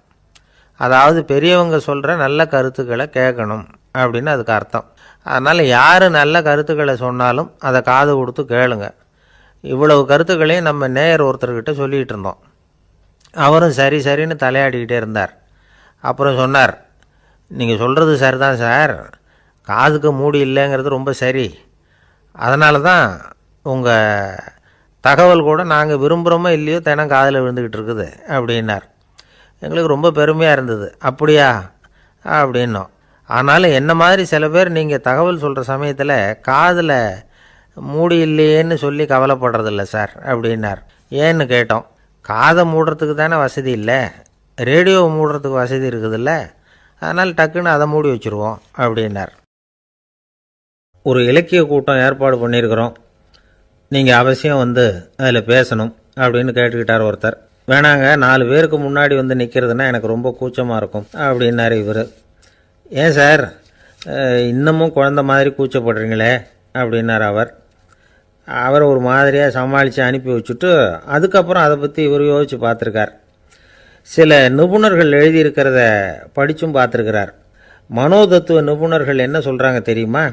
அதாவது பெரியவங்க சொல்கிற நல்ல கருத்துக்களை கேட்கணும் அப்படின்னு அதுக்கு அர்த்தம். அதனால் யார் நல்ல கருத்துக்களை சொன்னாலும் அதை காது கொடுத்து கேளுங்க. இவ்வளவு கருத்துக்களையும் நம்ம நேயர் ஒருத்தர்கிட்ட சொல்லிகிட்டு இருந்தோம். அவரும் சரி சரின்னு தலையாடிக்கிட்டே இருந்தார். அப்புறம் சொன்னார், நீங்கள் சொல்கிறது சரிதான் சார், காதுக்கு மூடி இல்லைங்கிறது ரொம்ப சரி. அதனால தான் உங்கள் தகவல் கூட நாங்கள் விரும்புகிறோமோ இல்லையோ தினம் காதில் விழுந்துக்கிட்டு இருக்குது அப்படின்னார். எங்களுக்கு ரொம்ப பெருமையாக இருந்தது. அப்படியா அப்படின்னோம். ஆனாலும் என்ன மாதிரி சில பேர் நீங்கள் தகவல் சொல்கிற சமயத்தில் காதில் மூடி இல்லையேன்னு சொல்லி கவலைப்படுறதில்ல சார் அப்படின்னார். ஏன்னு கேட்டோம். காதை மூடுறதுக்கு தானே வசதி இல்லை, ரேடியோவை மூடுறதுக்கு வசதி இருக்குதுல்ல, அதனால் டக்குன்னு அதை மூடி வச்சுருவோம் அப்படின்னார். ஒரு இலக்கிய கூட்டம் ஏற்பாடு பண்ணியிருக்கிறோம், நீங்கள் அவசியம் வந்து அதில் பேசணும் அப்படின்னு கேட்டுக்கிட்டார் ஒருத்தர். வேணாங்க, 4 பேருக்கு முன்னாடி வந்து நிற்கிறதுனா எனக்கு ரொம்ப கூச்சமாக இருக்கும் அப்படின்னாரு இவர். ஏன் சார் இன்னமும் குழந்த மாதிரி கூச்சப்படுறீங்களே அப்படின்னார் அவர். அவரை ஒரு மாதிரியாக சமாளித்து அனுப்பி வச்சுட்டு அதுக்கப்புறம் அதை பற்றி இவர் யோசித்து பார்த்துருக்கார். சில நிபுணர்கள் எழுதியிருக்கிறத படித்தும் பார்த்துருக்கிறார். மனோதத்துவ நிபுணர்கள் என்ன சொல்கிறாங்க தெரியுமா?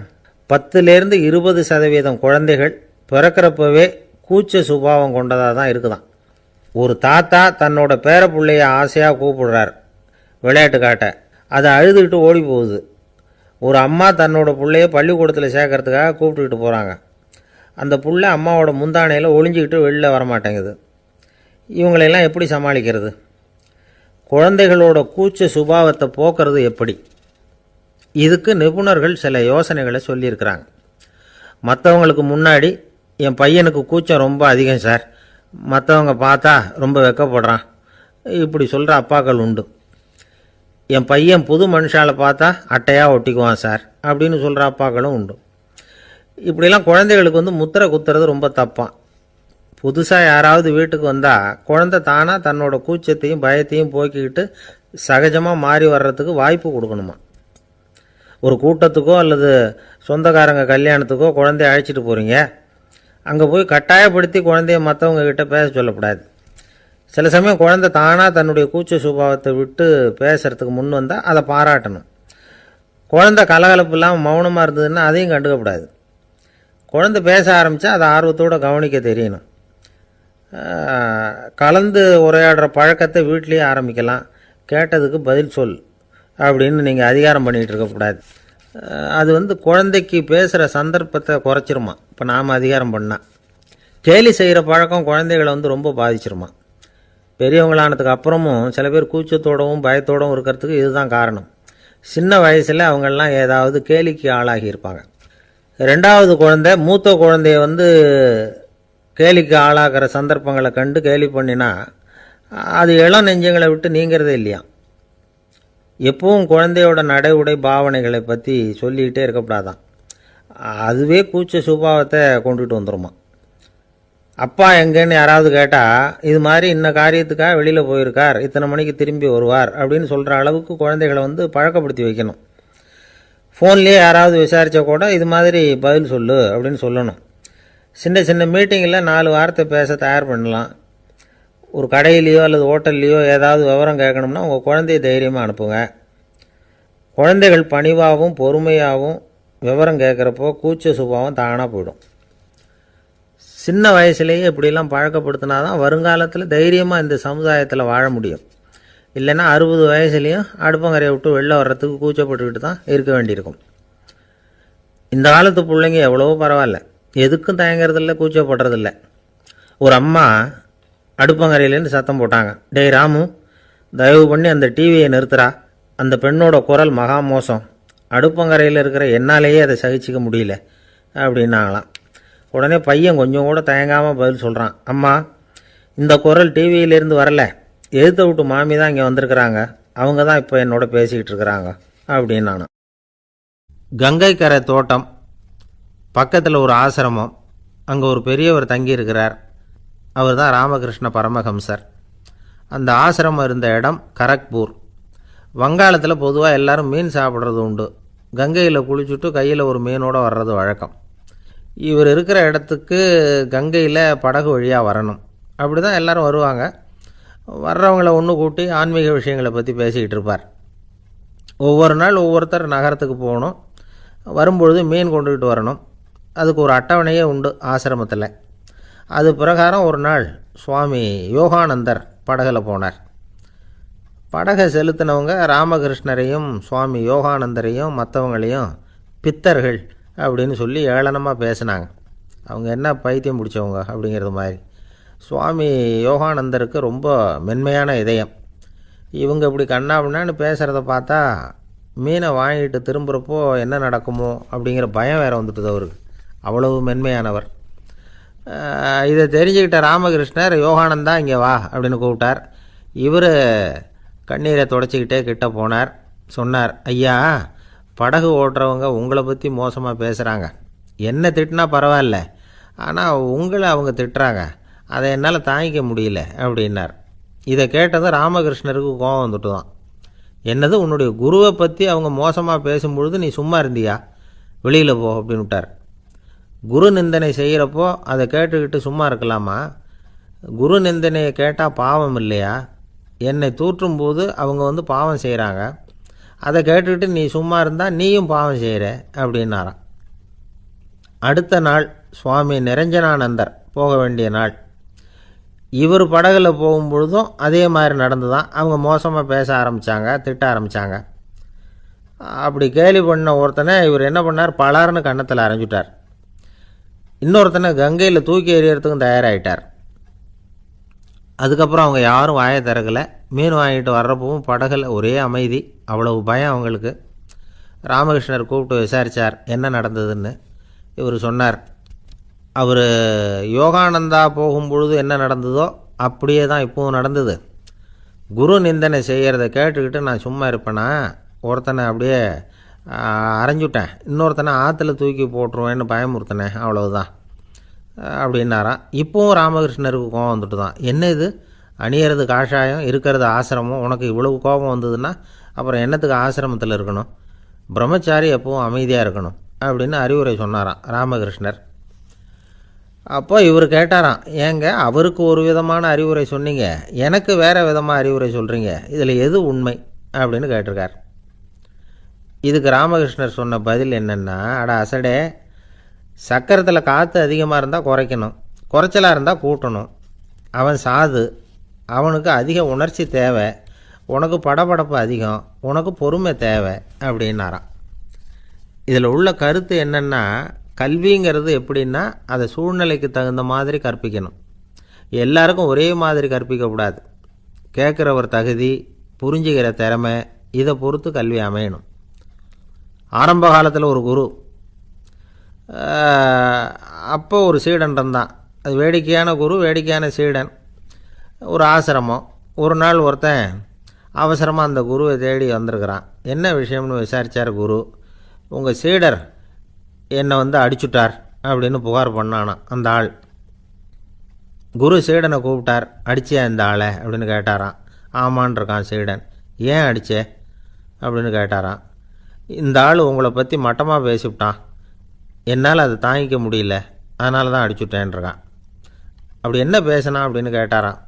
10லேருந்து 20% குழந்தைகள் பிறக்கிறப்பவே கூச்ச சுபாவம் கொண்டதாக தான் இருக்குதாம். ஒரு தாத்தா தன்னோட பேர பிள்ளைய ஆசையாக கூப்பிடுறார். விளையாட்டு காட்ட. அதை அழுதுகிட்டு ஓடி போகுது. ஒரு அம்மா தன்னோட பிள்ளைய பள்ளிக்கூடத்தில் சேர்க்கறதுக்காக கூப்பிட்டுக்கிட்டு போகிறாங்க. அந்த புள்ள அம்மாவோட முந்தானையில் ஒளிஞ்சிக்கிட்டு வெளில வரமாட்டேங்குது. இவங்களெல்லாம் எப்படி சமாளிக்கிறது? குழந்தைகளோட கூச்ச சுபாவத்தை போக்குறது எப்படி? இதுக்கு நிபுணர்கள் சில யோசனைகளை சொல்லியிருக்கிறாங்க. மற்றவங்களுக்கு முன்னாடி என் பையனுக்கு கூச்சம் ரொம்ப அதிகம் சார், மற்றவங்க பார்த்தா ரொம்ப வெக்கப்படுறான், இப்படி சொல்கிற அப்பாக்கள் உண்டு. என் பையன் புது மனுஷால பார்த்தா அட்டையாக ஒட்டிக்குவான் சார் அப்படின்னு சொல்கிற அப்பாக்களும் உண்டு. இப்படிலாம் குழந்தைகளுக்கு முத்திரை குத்துறது ரொம்ப தப்பான். புதுசாக யாராவது வீட்டுக்கு வந்தால் குழந்தை தானாக தன்னோட கூச்சத்தையும் பயத்தையும் போக்கிக்கிட்டு சகஜமாக மாறி வர்றதுக்கு வாய்ப்பு கொடுக்கணுமா. ஒரு கூட்டத்துக்கோ அல்லது சொந்தக்காரங்க கல்யாணத்துக்கோ குழந்தைய அழைச்சிட்டு போகிறீங்க, அங்கே போய் கட்டாயப்படுத்தி குழந்தைய மற்றவங்க கிட்ட பேச சொல்லக்கூடாது. சில சமயம் குழந்தை தானாக தன்னுடைய கூச்ச சுபாவத்தை விட்டு பேசுறதுக்கு முன் வந்தால் அதை பாராட்டணும். குழந்தை கலகலப்பு இல்லாமல் மௌனமாக இருந்ததுன்னா அதையும் கண்டுக்கக்கூடாது. குழந்தை பேச ஆரம்பித்தா அதை ஆர்வத்தோடு கவனிக்க தெரியணும். கலந்து உரையாடுற பழக்கத்தை வீட்லேயே ஆரம்பிக்கலாம். கேட்டதுக்கு பதில் சொல் அப்படின்னு நீங்கள் அதிகாரம் பண்ணிகிட்டு இருக்கக்கூடாது. அது குழந்தைக்கு பேசுகிற சந்தர்ப்பத்தை குறைச்சிருமா. இப்போ நாம் அதிகாரம் பண்ணால் கேலி செய்கிற பழக்கம் குழந்தைகளை ரொம்ப பாதிச்சிருமா. பெரியவங்களானதுக்கு அப்புறமும் சில பேர் கூச்சத்தோடவும் பயத்தோடவும் இருக்கிறதுக்கு இதுதான் காரணம். சின்ன வயசில் அவங்கெல்லாம் ஏதாவது கேலிக்கு ஆளாகி இருப்பாங்க. ரெண்டாவது குழந்தை மூத்த குழந்தைய கேலிக்கு ஆளாகிற சந்தர்ப்பங்களை கண்டு கேலி பண்ணினா அது இளம் நெஞ்சங்களை விட்டு நீங்கிறதே இல்லையா. எப்பவும் குழந்தையோட நடை உடை பாவனைகளை பற்றி சொல்லிக்கிட்டே இருக்கக்கூடாதான். அதுவே கூச்ச சுபாவத்தை கொண்டுட்டு வந்துடுமா. அப்பா எங்கேன்னு யாராவது கேட்டால் இது மாதிரி இன்ன காரியத்துக்காக வெளியில் போயிருக்கார், இத்தனை மணிக்கு திரும்பி வருவார் அப்படின்னு சொல்கிற அளவுக்கு குழந்தைகளை பழக்கப்படுத்தி வைக்கணும். ஃபோன்லேயே யாராவது விசாரித்தா கூட இது மாதிரி பதில் சொல்லு அப்படின்னு சொல்லணும். சின்ன சின்ன மீட்டிங்கில் 4 வார்த்தை பேச தயார் பண்ணலாம். ஒரு கடையிலையோ அல்லது ஹோட்டல்லையோ ஏதாவது விவரம் கேட்கணும்னா உங்கள் குழந்தைய தைரியமாக அனுப்புங்க. குழந்தைகள் பணிவாகவும் பொறுமையாகவும் விவரம் கேட்குறப்போ கூச்ச சுபாவம் தானாக போயிடும். சின்ன வயசுலேயே இப்படிலாம் பழக்கப்படுத்தினா தான் வருங்காலத்தில் தைரியமாக இந்த சமுதாயத்தில் வாழ முடியும். இல்லைன்னா 60 வயசுலேயும் அடுப்பங்கரையை விட்டு வெளில வர்றதுக்கு கூச்சப்பட்டுக்கிட்டு தான் இருக்க வேண்டியிருக்கும். இந்த காலத்து பிள்ளைங்க எவ்வளவோ பரவாயில்ல, எதுக்கும் தயங்குறதில்ல, கூச்சப்படுறதில்ல. ஒரு அம்மா அடுப்பங்கரையிலேருந்து சத்தம் போட்டாங்க, டேய் ராமு, தயவு பண்ணி அந்த டிவியை நிறுத்துறா, அந்த பெண்ணோட குரல் மகா மோசம், அடுப்பங்கரையில் இருக்கிற என்னாலேயே அதை சகிச்சிக்க முடியல அப்படின்னாங்களாம். உடனே பையன் கொஞ்சம் கூட தயங்காமல் பதில் சொல்கிறான், அம்மா இந்த குரல் டிவியிலேருந்து வரல, எதிர்த்த விட்டு மாமி தான் இங்கே வந்திருக்கிறாங்க, அவங்க தான் இப்போ என்னோட பேசிக்கிட்டு இருக்கிறாங்க அப்படின்னு நான். கங்கைக்கரை தோட்டம் பக்கத்தில் ஒரு ஆசிரமம், அங்கே ஒரு பெரியவர் தங்கியிருக்கிறார். அவர் தான் ராமகிருஷ்ண பரமஹம்சர். அந்த ஆசிரமம் இருந்த இடம் கரக்பூர். வங்காளத்தில் பொதுவாக எல்லாரும் மீன் சாப்பிட்றது உண்டு. கங்கையில் குளிச்சுட்டு கையில் ஒரு மீனோடு வர்றது வழக்கம். இவர் இருக்கிற இடத்துக்கு கங்கையில் படகு வழியாக வரணும். அப்படி தான் எல்லோரும் வருவாங்க. வர்றவங்களை ஒன்று கூட்டி ஆன்மீக விஷயங்களை பற்றி பேசிக்கிட்டு இருப்பார். ஒவ்வொரு நாள் ஒவ்வொருத்தர் நகரத்துக்கு போகணும், வரும்பொழுது மீன் கொண்டுக்கிட்டு வரணும். அதுக்கு ஒரு அட்டவணையே உண்டு ஆசிரமத்தில். அது பிரகாரம் ஒரு நாள் சுவாமி யோகானந்தர் படகில் போனார். படகை செலுத்தினவங்க ராமகிருஷ்ணரையும் சுவாமி யோகானந்தரையும் மற்றவங்களையும் பித்தர்கள் அப்படின்னு சொல்லி ஏளனமாக பேசினாங்க. அவங்க என்ன பைத்தியம் பிடிச்சவங்க அப்படிங்கிறது மாதிரி. சுவாமி யோகானந்தருக்கு ரொம்ப மென்மையான இதயம். இவங்க இப்படி கண்ணாபின்னான்னு பேசுகிறத பார்த்தா மீனை வாங்கிட்டு திரும்புகிறப்போ என்ன நடக்குமோ அப்படிங்கிற பயம் வேறு வந்துட்டுது அவருக்கு. அவ்வளவு மென்மையானவர். இதை தெரிஞ்சுக்கிட்ட ராமகிருஷ்ணர் யோகானந்தா இங்கே வா அப்படின்னு கூப்பிட்டார். இவர் கண்ணீரை தொடச்சிக்கிட்டே கிட்ட போனார். சொன்னார், ஐயா, படகு ஓட்டுறவங்க உங்களை பற்றி மோசமாக பேசுகிறாங்க. என்ன திட்டினா பரவாயில்ல, ஆனால் உங்களை அவங்க திட்டுறாங்க, அதை என்னால் தாங்கிக்க முடியல அப்படின்னார். இதை கேட்டதும் ராமகிருஷ்ணருக்கு கோபம் வந்துட்டு தான். என்னது, உன்னுடைய குருவை பற்றி அவங்க மோசமாக பேசும்பொழுது நீ சும்மா இருந்தியா, வெளியில் போ அப்படின்னு விட்டார். குரு நிந்தனை செய்கிறப்போ அதை கேட்டுக்கிட்டு சும்மா இருக்கலாமா? குரு நிந்தனையை கேட்டால் பாவம் இல்லையா? என்னை தூற்றும்போது அவங்க பாவம் செய்கிறாங்க, அதை கேட்டுக்கிட்டு நீ சும்மா இருந்தால் நீயும் பாவம் செய்கிற அப்படின்னாராம். அடுத்த நாள் சுவாமி நிரஞ்சனானந்தர் போக வேண்டிய நாள். இவர் படகுல போகும்பொழுதும் அதே மாதிரி நடந்து தான். அவங்க மோசமாக பேச ஆரம்பித்தாங்க, திட்ட ஆரம்பித்தாங்க. அப்படி கேலி பண்ண ஒருத்தனை இவர் என்ன பண்ணார், பலார்னு கன்னத்தில் அரைஞ்சிட்டார். இன்னொருத்தனை கங்கையில் தூக்கி எறியறதுக்கும் தயாராகிட்டார். அதுக்கப்புறம் அவங்க யாரும் வாயை திறக்கலை. மீன் வாங்கிட்டு வர்றப்பவும் படகுல ஒரே அமைதி, அவ்வளவு பயம் அவங்களுக்கு. ராமகிருஷ்ணர் கூப்பிட்டு விசாரித்தார் என்ன நடந்ததுன்னு. இவர் சொன்னார், அவர் யோகானந்தா போகும்பொழுது என்ன நடந்ததோ அப்படியே தான் இப்போவும் நடந்தது. குரு நிந்தனை செய்கிறத கேட்டுக்கிட்டு நான் சும்மா இருப்பேனா, ஒருத்தனை அப்படியே அரைஞ்சுட்டேன், இன்னொருத்தனை ஆற்றுல தூக்கி போட்டுருவேன்னு பயமுறுத்தினேன், அவ்வளவுதான் அப்படின்னாராம். இப்போவும் ராமகிருஷ்ணருக்கு கோபம் வந்துட்டு தான். என்ன இது, அணியறது காஷாயம், இருக்கிறது ஆசிரமம், உனக்கு இவ்வளவு கோபம் வந்ததுன்னா அப்புறம் என்னத்துக்கு ஆசிரமத்தில் இருக்கணும், பிரம்மச்சாரி எப்பவும் அமைதியாக இருக்கணும் அப்படின்னு அறிவுரை சொன்னாராம் ராமகிருஷ்ணர். அப்போ இவர் கேட்டாராம், ஏங்க அவருக்கு ஒரு விதமான அறிவுரை சொன்னீங்க, எனக்கு வேறு விதமாக அறிவுரை சொல்கிறீங்க, இதில் எது உண்மை அப்படின்னு கேட்டிருக்கார். இதுக்கு ராமகிருஷ்ணர் சொன்ன பதில் என்னென்னா, அட அசடே, சக்கரத்தில் காற்று அதிகமாக இருந்தால் குறைக்கணும், குறைச்சலாக இருந்தால் கூட்டணும். அவன் சாது, அவனுக்கு அதிக உணர்ச்சி தேவை, உனக்கு படபடப்பு அதிகம், உனக்கு பொறுமை தேவை அப்படின்னாராம். இதில் உள்ள கருத்து என்னென்னா, கல்விங்கிறது எப்படின்னா அதை சூழ்நிலைக்கு தகுந்த மாதிரி கற்பிக்கணும். எல்லாருக்கும் ஒரே மாதிரி கற்பிக்கக்கூடாது. கேட்குறவர் தகுதி, புரிஞ்சுக்கிற திறமை, இதை பொறுத்து கல்வி அமையணும். ஆரம்ப காலத்தில் ஒரு குரு, அப்போ ஒரு சீடன் இருந்தான். அது வேடிக்கையான குரு, வேடிக்கையான சீடன். ஒரு ஆசிரமம். ஒரு நாள் ஒருத்தன் அவசரமாக அந்த குருவை தேடி வந்திருக்கிறான். என்ன விஷயம்னு விசாரித்தார் குரு. உங்கள் சீடர் என்னை அடிச்சுட்டார் அப்படின்னு புகார் பண்ணானான் அந்த ஆள். குரு சீடனை கூப்பிட்டார். அடிச்சியா இந்த ஆளை அப்படின்னு கேட்டாரான். ஆமான் இருக்கான் சீடன். ஏன் அடிச்சே அப்படின்னு கேட்டாரான். இந்த ஆள் உங்களை பற்றி மட்டமாக பேசிவிட்டான், என்னால் அதை தாங்கிக்க முடியல, அதனால தான் அடிச்சுட்டேன்ருக்கான். அப்படி என்ன பேசினா அப்படின்னு கேட்டாரான்.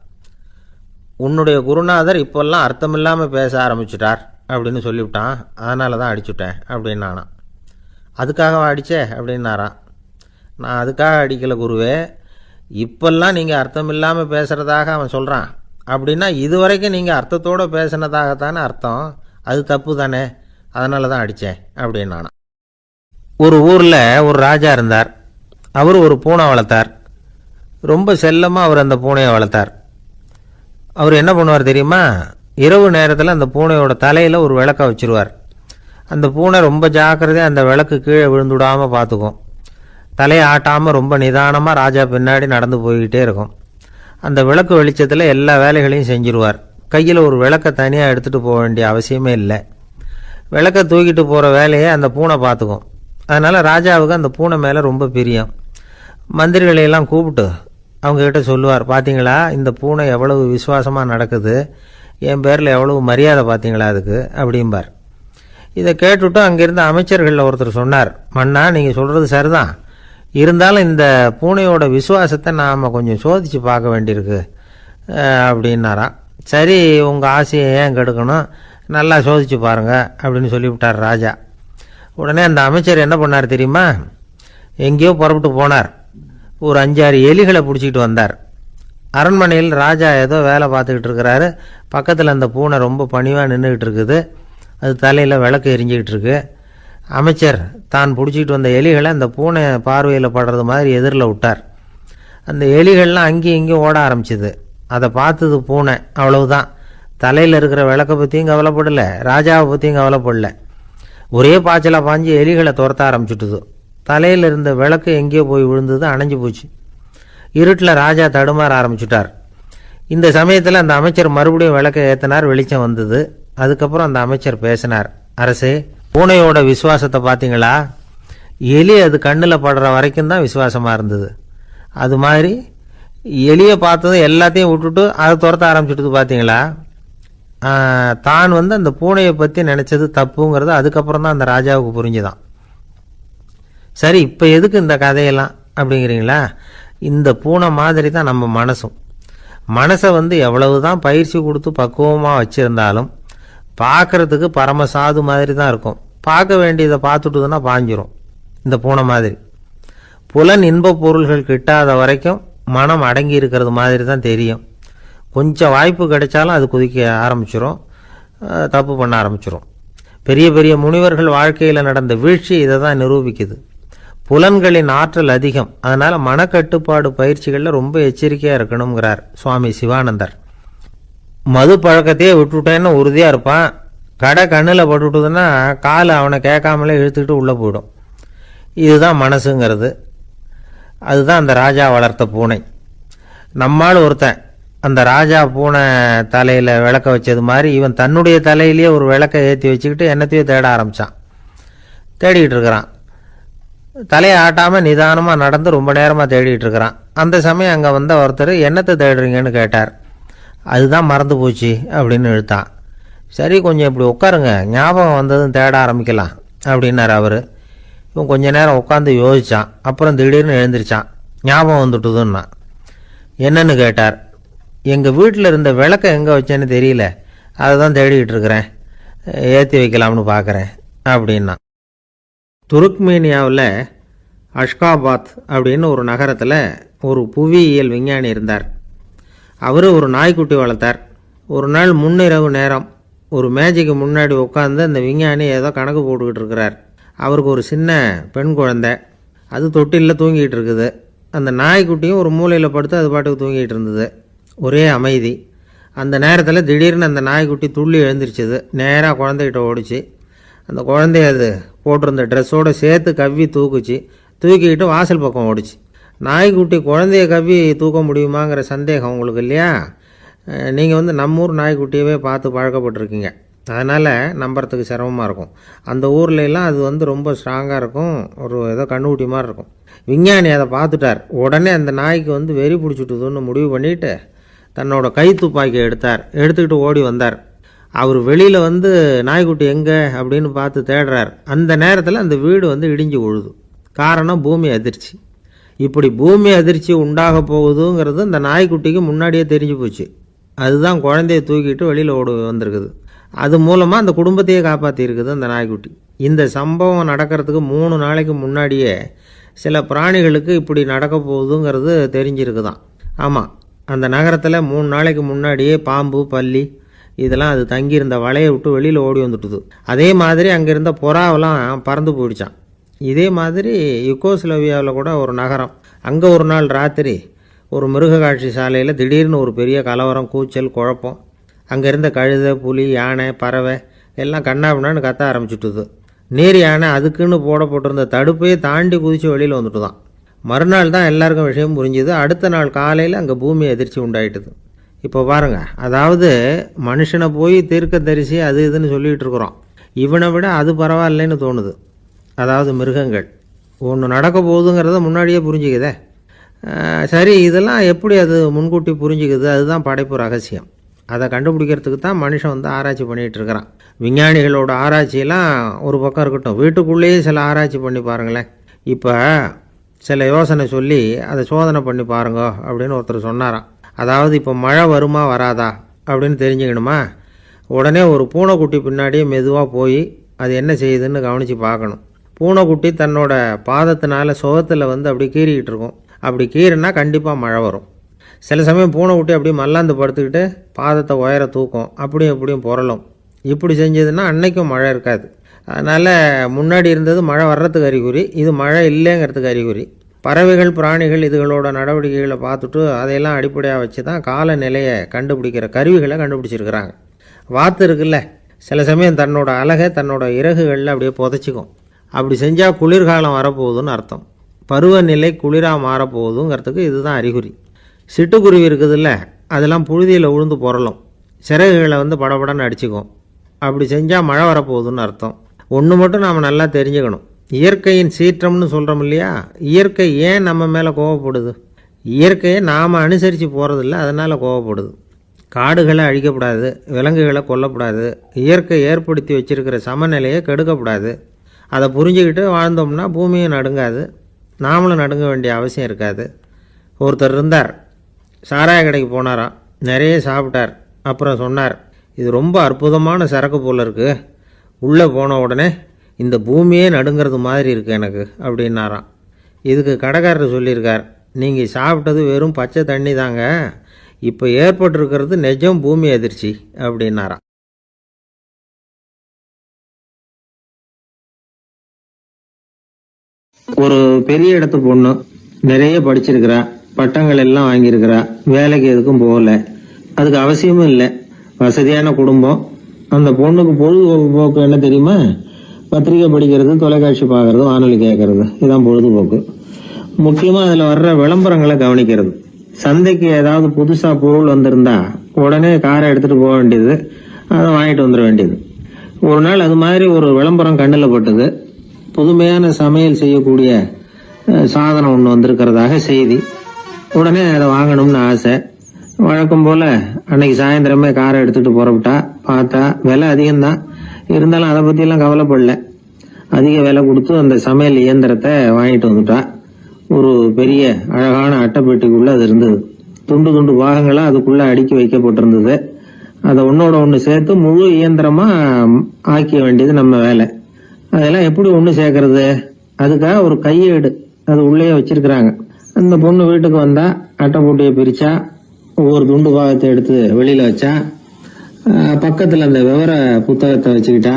உன்னுடைய குருநாதர் இப்போல்லாம் அர்த்தமில்லாமல் பேச ஆரம்பிச்சுட்டார் அப்படின்னு சொல்லிவிட்டான், அதனால தான் அடிச்சுட்டேன் அப்படின்னானான். அதுக்காக அடித்தே அப்படின்னாரான். நான் அதுக்காக அடிக்கலை குருவே, இப்போல்லாம் நீங்கள் அர்த்தம் இல்லாமல் பேசுகிறதாக அவன் சொல்கிறான், அப்படின்னா இதுவரைக்கும் நீங்கள் அர்த்தத்தோடு பேசினதாகத்தானே அர்த்தம், அது தப்பு தானே, அதனால தான் அடித்தேன் அப்படின்னானா. ஒரு ஊரில் ஒரு ராஜா இருந்தார். அவர் ஒரு பூனை வளர்த்தார். ரொம்ப செல்லமாக அவர் அந்த பூனையை வளர்த்தார். அவர் என்ன பண்ணுவார் தெரியுமா, இரவு நேரத்தில் அந்த பூனையோட தலையில் ஒரு விளக்கை வச்சுருவார். அந்த பூனை ரொம்ப ஜாக்கிரதையாக அந்த விளக்கு கீழே விழுந்துடாமல் பார்த்துக்கும். தலையை ஆட்டாமல் ரொம்ப நிதானமாக ராஜா பின்னாடி நடந்து போய்கிட்டே இருக்கும். அந்த விளக்கு வெளிச்சத்தில் எல்லா வேலைகளையும் செஞ்சுருவார். கையில் ஒரு விளக்கை தனியாக எடுத்துகிட்டு போக வேண்டிய அவசியமே இல்லை. விளக்கை தூக்கிட்டு போகிற வேலையை அந்த பூனை பார்த்துக்கும். அதனால் ராஜாவுக்கு அந்த பூனை மேலே ரொம்ப பிரியம். மந்திரிகளையெல்லாம் கூப்பிட்டு அவங்கக்கிட்ட சொல்லுவார், பார்த்தீங்களா இந்த பூனை எவ்வளவு விசுவாசமாக நடக்குது, என் பேரில் எவ்வளவு மரியாதை பார்த்தீங்களா அதுக்கு அப்படிம்பார். இதை கேட்டுவிட்டு அங்கேருந்து அமைச்சர்களில் ஒருத்தர் சொன்னார், மன்னா நீங்கள் சொல்கிறது சரிதான், இருந்தாலும் இந்த பூனையோட விசுவாசத்தை நாம் கொஞ்சம் சோதித்து பார்க்க வேண்டியிருக்கு அப்படின்னாராம். சரி, உங்கள் ஆசையை ஏன் கெடுக்கணும், நல்லா சோதித்து பாருங்கள் அப்படின்னு சொல்லிவிட்டார் ராஜா. உடனே அந்த அமைச்சர் என்ன பண்ணார் தெரியுமா, எங்கேயோ புறப்பட்டு போனார். ஒரு 5-6 எலிகளை பிடிச்சிக்கிட்டு வந்தார். அரண்மனையில் ராஜா ஏதோ வேலை பார்த்துக்கிட்டு இருக்கிறாரு. பக்கத்தில் அந்த பூனை ரொம்ப பணிவாக நின்றுக்கிட்டு இருக்குது. அது தலையில் விளக்கு எரிஞ்சிக்கிட்டு இருக்கு. அமைச்சர் தான் பிடிச்சிக்கிட்டு வந்த எலிகளை அந்த பூனை பார்வையில் படுறது மாதிரி எதிரில் விட்டார். அந்த எலிகள்லாம் அங்கேயும் இங்கேயும் ஓட ஆரம்பிச்சிது. அதை பார்த்தது பூனை, அவ்வளவுதான். தலையில் இருக்கிற விளக்கை பற்றியும் கவலைப்படலை, ராஜாவை பற்றியும் கவலைப்படல. ஒரே பாய்ச்சலாக பாஞ்சு எலிகளை துரத்த ஆரம்பிச்சுட்டுது. தலையில் இருந்த விளக்கு எங்கேயோ போய் விழுந்தது, அணைஞ்சு போச்சு. இருட்டில் ராஜா தடுமாற ஆரம்பிச்சுட்டார். இந்த சமயத்தில் அந்த அமைச்சர் மறுபடியும் விளக்கை ஏற்றினார். வெளிச்சம் வந்தது. அதுக்கப்புறம் அந்த அமைச்சர் பேசினார், அரசே, பூனையோட விசுவாசத்தை பார்த்தீங்களா, எலி அது கண்ணில் படுற வரைக்கும் தான் விசுவாசமாக இருந்தது. அது மாதிரி எலியை பார்த்ததும் எல்லாத்தையும் விட்டுட்டு அதை துரத்த ஆரம்பிச்சுட்டு பார்த்தீங்களா. தான் அந்த பூனையை பற்றி நினச்சது தப்புங்கிறது அதுக்கப்புறம் தான் அந்த ராஜாவுக்கு புரிஞ்சுதான். சரி, இப்போ எதுக்கு இந்த கதையெல்லாம் அப்படிங்கிறீங்களா, இந்த பூனை மாதிரி தான் நம்ம மனசும். மனசை எவ்வளவு தான் பயிற்சி கொடுத்து பக்குவமாக வச்சுருந்தாலும் பார்க்குறதுக்கு பரமசாது மாதிரி தான் இருக்கும். பார்க்க வேண்டியதை பார்த்துட்டுதுன்னா பாஞ்சிரும். இந்த பூனை மாதிரி புலன் இன்ப பொருள்கள் கிட்டாத வரைக்கும் மனம் அடங்கி இருக்கிறது மாதிரி தான் தெரியும். கொஞ்சம் வாய்ப்பு கிடைச்சாலும் அது குதிக்க ஆரம்பிச்சிடும், தப்பு பண்ண ஆரம்பிச்சிடும். பெரிய பெரிய முனிவர்கள் வாழ்க்கையில் நடந்த வீழ்ச்சி இதை தான் நிரூபிக்குது. புலன்களின் ஆற்றல் அதிகம், அதனால் மனக்கட்டுப்பாடு பயிற்சிகளில் ரொம்ப எச்சரிக்கையாக இருக்கணுங்கிறார் சுவாமி சிவானந்தர். மது பழக்கத்தையே விட்டுவிட்டேன்னு உறுதியாக இருப்பான். கடை கண்ணில் பட்டுவிட்டதுன்னா கால் அவனை கேட்காமலே இழுத்துக்கிட்டு உள்ளே போயிடும். இதுதான் மனசுங்கிறது. அதுதான் அந்த ராஜா வளர்த்த பூனை. நம்மால் ஒருத்தன் அந்த ராஜா பூனை தலையில் விளக்க வச்சது மாதிரி இவன் தன்னுடைய தலையிலேயே ஒரு விளக்கை ஏற்றி வச்சுக்கிட்டு என்னத்தையும் தேட ஆரம்பித்தான். தேடிக்கிட்டு இருக்கிறான். தலையை ஆட்டாமல் நிதானமாக நடந்து ரொம்ப நேரமாக தேடிட்டு இருக்கிறான். அந்த சமயம் அங்கே வந்த ஒருத்தர் என்னத்தை தேடுறீங்கன்னு கேட்டார். அதுதான் மறந்து போச்சு அப்படின்னு இழுத்தான். சரி, கொஞ்சம் இப்படி உட்காருங்க, ஞாபகம் வந்ததும் தேட ஆரம்பிக்கலாம் அப்படின்னார் அவர். இவன் கொஞ்ச நேரம் உட்காந்து யோசித்தான். அப்புறம் திடீர்னு எழுந்திரிச்சான். ஞாபகம் வந்துட்டுதுன்னா. என்னன்னு கேட்டார். எங்கள் வீட்டில் இருந்த விளக்கை எங்கே வச்சேன்னு தெரியல, அதை தான் தேடிக்கிட்டு இருக்கிறேன், ஏற்றி வைக்கலாம்னு பார்க்குறேன் அப்படின்னா. துருக்மேனியாவில் அஷ்காபாத் அப்படின்னு ஒரு நகரத்தில் ஒரு புவியியல் விஞ்ஞானி இருந்தார். அவர் ஒரு நாய்க்குட்டி வளர்த்தார். ஒரு நாள் முன்னிரவு நேரம் ஒரு மேஜைக்கு முன்னாடி உட்காந்து அந்த விஞ்ஞானி ஏதோ கணக்கு போட்டுக்கிட்டு இருக்கிறார். அவருக்கு ஒரு சின்ன பெண் குழந்தை, அது தொட்டிலில் தூங்கிட்டு இருக்குது. அந்த நாய்க்குட்டியும் ஒரு மூலையில் படுத்து அது பாட்டுக்கு தூங்கிட்டு இருந்தது. ஒரே அமைதி. அந்த நேரத்தில் திடீர்னு அந்த நாய்க்குட்டி துள்ளி எழுந்திரிச்சது. நேராக குழந்தைகிட்ட ஓடிச்சு. அந்த குழந்தைய அது போட்டிருந்த ட்ரெஸ்ஸோடு சேர்த்து கவ்வி தூக்குச்சு. தூக்கிக்கிட்டு வாசல் பக்கம் ஓடிச்சு. நாய்க்குட்டி குழந்தைய கவ்வி தூக்க முடியுமாங்கிற சந்தேகம் உங்களுக்கு இல்லையா? நீங்கள் நம்மூர் நாய்க்குட்டியவே பார்த்து பழக்கப்பட்டிருக்கீங்க, அதனால் நம்புறதுக்கு சிரமமாக இருக்கும். அந்த ஊர்லெலாம் அது ரொம்ப ஸ்ட்ராங்காக இருக்கும், ஒரு ஏதோ கண்ணுக்குட்டி மாதிரி இருக்கும். விஞ்ஞானி அதை பார்த்துட்டார். உடனே அந்த நாய்க்கு வெறி பிடிச்சிட்டுதுன்னு முடிவு பண்ணிவிட்டு தன்னோட கை துப்பாக்கி எடுத்துக்கிட்டு ஓடி வந்தார். அவர் வெளியில் நாய்க்குட்டி எங்கே அப்படின்னு பார்த்து தேடுறார். அந்த நேரத்தில் அந்த வீடு இடிஞ்சு விழுது. காரணம் பூமி அதிர்ச்சி. இப்படி பூமி அதிர்ச்சி உண்டாக போகுதுங்கிறது அந்த நாய்க்குட்டிக்கு முன்னாடியே தெரிஞ்சு போச்சு. அதுதான் குழந்தைய தூக்கிட்டு வெளியில் ஓடி வந்திருக்குது. அது மூலமாக அந்த குடும்பத்தையே காப்பாற்றிருக்குது அந்த நாய்க்குட்டி. இந்த சம்பவம் நடக்கிறதுக்கு 3 நாளைக்கு முன்னாடியே சில பிராணிகளுக்கு இப்படி நடக்க போகுதுங்கிறது தெரிஞ்சிருக்குதான். ஆமாம், அந்த நகரத்தில் 3 நாளைக்கு முன்னாடியே பாம்பு, பல்லி இதெல்லாம் அது தங்கியிருந்த வலையை விட்டு வெளியில் ஓடி வந்துட்டுது. அதே மாதிரி அங்கே இருந்த புறாவெல்லாம் பறந்து போயிடுச்சான். இதே மாதிரி யுகோஸ்லோவியாவில் கூட ஒரு நகரம், அங்கே ஒரு நாள் ராத்திரி ஒரு மிருக காட்சி சாலையில் திடீர்னு ஒரு பெரிய கலவரம், கூச்சல், குழப்பம். அங்கே இருந்த கழுதை, புலி, யானை, பறவை எல்லாம் கண்ணாபின்னான்னு கத்த ஆரம்பிச்சுட்டுது. நீர் யானை அதுக்குன்னு போடப்பட்டிருந்த தடுப்பையே தாண்டி குதித்து வெளியில் வந்துட்டு தான். மறுநாள் தான் எல்லாருக்கும் விஷயம் புரிஞ்சுது. அடுத்த நாள் காலையில் அங்கே பூமி அதிர்ச்சி உண்டாயிட்டுது. இப்போ பாருங்கள், அதாவது மனுஷனை போய் தீர்க்க தரிசி அது இதுன்னு சொல்லிகிட்டு இருக்கிறோம். இவனை விட அது பரவாயில்லைன்னு தோணுது. அதாவது மிருகங்கள் ஒன்று நடக்க போகுதுங்கிறத முன்னாடியே புரிஞ்சுக்குதே. சரி, இதெல்லாம் எப்படி அது முன்கூட்டி புரிஞ்சுக்குது? அதுதான் படைப்பு ரகசியம். அதை கண்டுபிடிக்கிறதுக்கு தான் மனுஷன் ஆராய்ச்சி பண்ணிகிட்டு இருக்கிறான். விஞ்ஞானிகளோட ஆராய்ச்சியெல்லாம் ஒரு பக்கம் இருக்கட்டும், வீட்டுக்குள்ளேயே சில ஆராய்ச்சி பண்ணி பாருங்களேன். இப்போ சில யோசனை சொல்லி அதை சோதனை பண்ணி பாருங்க அப்படின்னு ஒருத்தர் சொன்னாராம். அதாவது இப்போ மழை வருமா வராதா அப்படின்னு தெரிஞ்சுக்கணுமா, உடனே ஒரு பூனைக்குட்டி பின்னாடியே மெதுவாக போய் அது என்ன செய்யுதுன்னு கவனித்து பார்க்கணும். பூனைக்குட்டி தன்னோட பாதத்தினால சுகத்தில் அப்படி கீறிக்கிட்டு இருக்கும். அப்படி கீறினா கண்டிப்பாக மழை வரும். சில சமயம் பூனைக்குட்டி அப்படியே மல்லாந்து படுத்துக்கிட்டு பாதத்தை உயர தூக்கும், அப்படியும் இப்படியும் புரளும். இப்படி செஞ்சதுன்னா அன்னைக்கும் மழை இருக்காது. அதனால் முன்னாடி இருந்தது மழை வர்றதுக்கு அறிகுறி, இது மழை இல்லைங்கிறதுக்கு அறிகுறி. பறவைகள், பிராணிகள் இதுகளோட நடவடிக்கைகளை பார்த்துட்டு அதையெல்லாம் அடிப்படையாக வச்சு தான் காலநிலையை கண்டுபிடிக்கிற கருவிகளை கண்டுபிடிச்சிருக்கிறாங்க. வாத்து இருக்குல்ல, சில சமயம் தன்னோட அழகை தன்னோட இறகுகளில் அப்படியே புதைச்சிக்கும். அப்படி செஞ்சால் குளிர்காலம் வரப்போகுதுன்னு அர்த்தம். பருவநிலை குளிராக மாறப்போகுதுங்கிறதுக்கு இதுதான் அறிகுறி. சிட்டுக்குருவி இருக்குதுல்ல, அதெல்லாம் புழுதியில் உழுந்து புரளும், சிறகுகளை படபடன்னு அடிச்சுக்கும். அப்படி செஞ்சால் மழை வரப்போகுதுன்னு அர்த்தம். ஒன்று மட்டும் நாம் நல்லா தெரிஞ்சுக்கணும், இயற்கையின் சீற்றம்னு சொல்கிறோம் இல்லையா, இயற்கை ஏன் நம்ம மேலே கோவப்படுது? இயற்கையை நாம் அனுசரித்து போகிறதில்ல, அதனால் கோவப்படுது. காடுகளை அழிக்கப்படாது, விலங்குகளை கொல்லக்கூடாது, இயற்கை ஏற்படுத்தி வச்சிருக்கிற சமநிலையை கெடுக்கக்கூடாது. அதை புரிஞ்சுக்கிட்டு வாழ்ந்தோம்னா பூமியும் நடுங்காது, நாமளும் நடுங்க வேண்டிய அவசியம் இருக்காது. ஒருத்தர் இருந்தார், சாராய கடைக்கு போனாராம், நிறைய சாப்பிட்டார். அப்புறம் சொன்னார், இது ரொம்ப அற்புதமான சரக்கு போல் இருக்குது, உள்ளே போன உடனே இந்த பூமியே நடுங்கிறது மாதிரி இருக்குது எனக்கு அப்படின்னாராம். இதுக்கு கடைக்காரர் சொல்லியிருக்கார், நீங்கள் சாப்பிட்டது வெறும் பச்சை தண்ணி தாங்க, இப்போ ஏற்பட்டிருக்கிறது நிஜம் பூமி அதிர்ச்சி அப்படின்னாராம். ஒரு பெரிய இடத்து பொண்ணு நிறைய படிச்சிருக்கிறா, பட்டங்கள் எல்லாம் வாங்கியிருக்கிறா, வேலைக்கு எதுக்கும் போகல, அதுக்கு அவசியமும் இல்லை, வசதியான குடும்பம். அந்த பொண்ணுக்கு பொழுதுபோக்கு என்ன தெரியுமா? பத்திரிகை படிக்கிறது, தொலைக்காட்சி பார்க்கறது, வானொலி கேட்கறது, இதுதான் பொழுதுபோக்கு. முக்கியமா அதுல வர்ற விளம்பரங்களை கவனிக்கிறது. சந்தைக்கு ஏதாவது புதுசா பொருள் வந்திருந்தா உடனே காரை எடுத்துட்டு போக வேண்டியது, அதை வாங்கிட்டு வந்துட வேண்டியது. ஒரு நாள் அது மாதிரி ஒரு விளம்பரம் கண்ணில் பட்டது. புதுமையான சமையல் செய்யக்கூடிய சாதனம் ஒன்று வந்திருக்கிறதாக செய்தி. உடனே அதை வாங்கணும்னு ஆசை. வழக்கம் போல அன்னைக்கு சாயந்தரமே காரை எடுத்துட்டு புறப்பட்டா. பார்த்தா விலை அதிகம்தான், இருந்தாலும் அதை பத்தியெல்லாம் கவலைப்படல. அதிக விலை கொடுத்து அந்த சமையல் இயந்திரத்தை வாங்கிட்டு வந்துட்டா. ஒரு பெரிய அழகான அட்டைப்பெட்டிக்குள்ள அது இருந்தது. துண்டு துண்டு பாகங்களா அதுக்குள்ள அடுக்கி வைக்கப்பட்டிருந்தது. அதை ஒன்னோட ஒன்று சேர்த்து முழு இயந்திரமா ஆக்கிய வேண்டியது நம்ம வேலை. அதெல்லாம் எப்படி ஒன்று சேர்க்கறது? அதுக்காக ஒரு கையேடு அது உள்ளேயே வச்சிருக்கிறாங்க. அந்த பொண்ணு வீட்டுக்கு வந்தா அட்டைப்பூட்டியை பிரிச்சா, ஒவ்வொரு துண்டு பாகத்தை எடுத்து வெளியில வச்சா, பக்கத்துல அந்த விவர புத்தகத்தை வச்சுக்கிட்டா.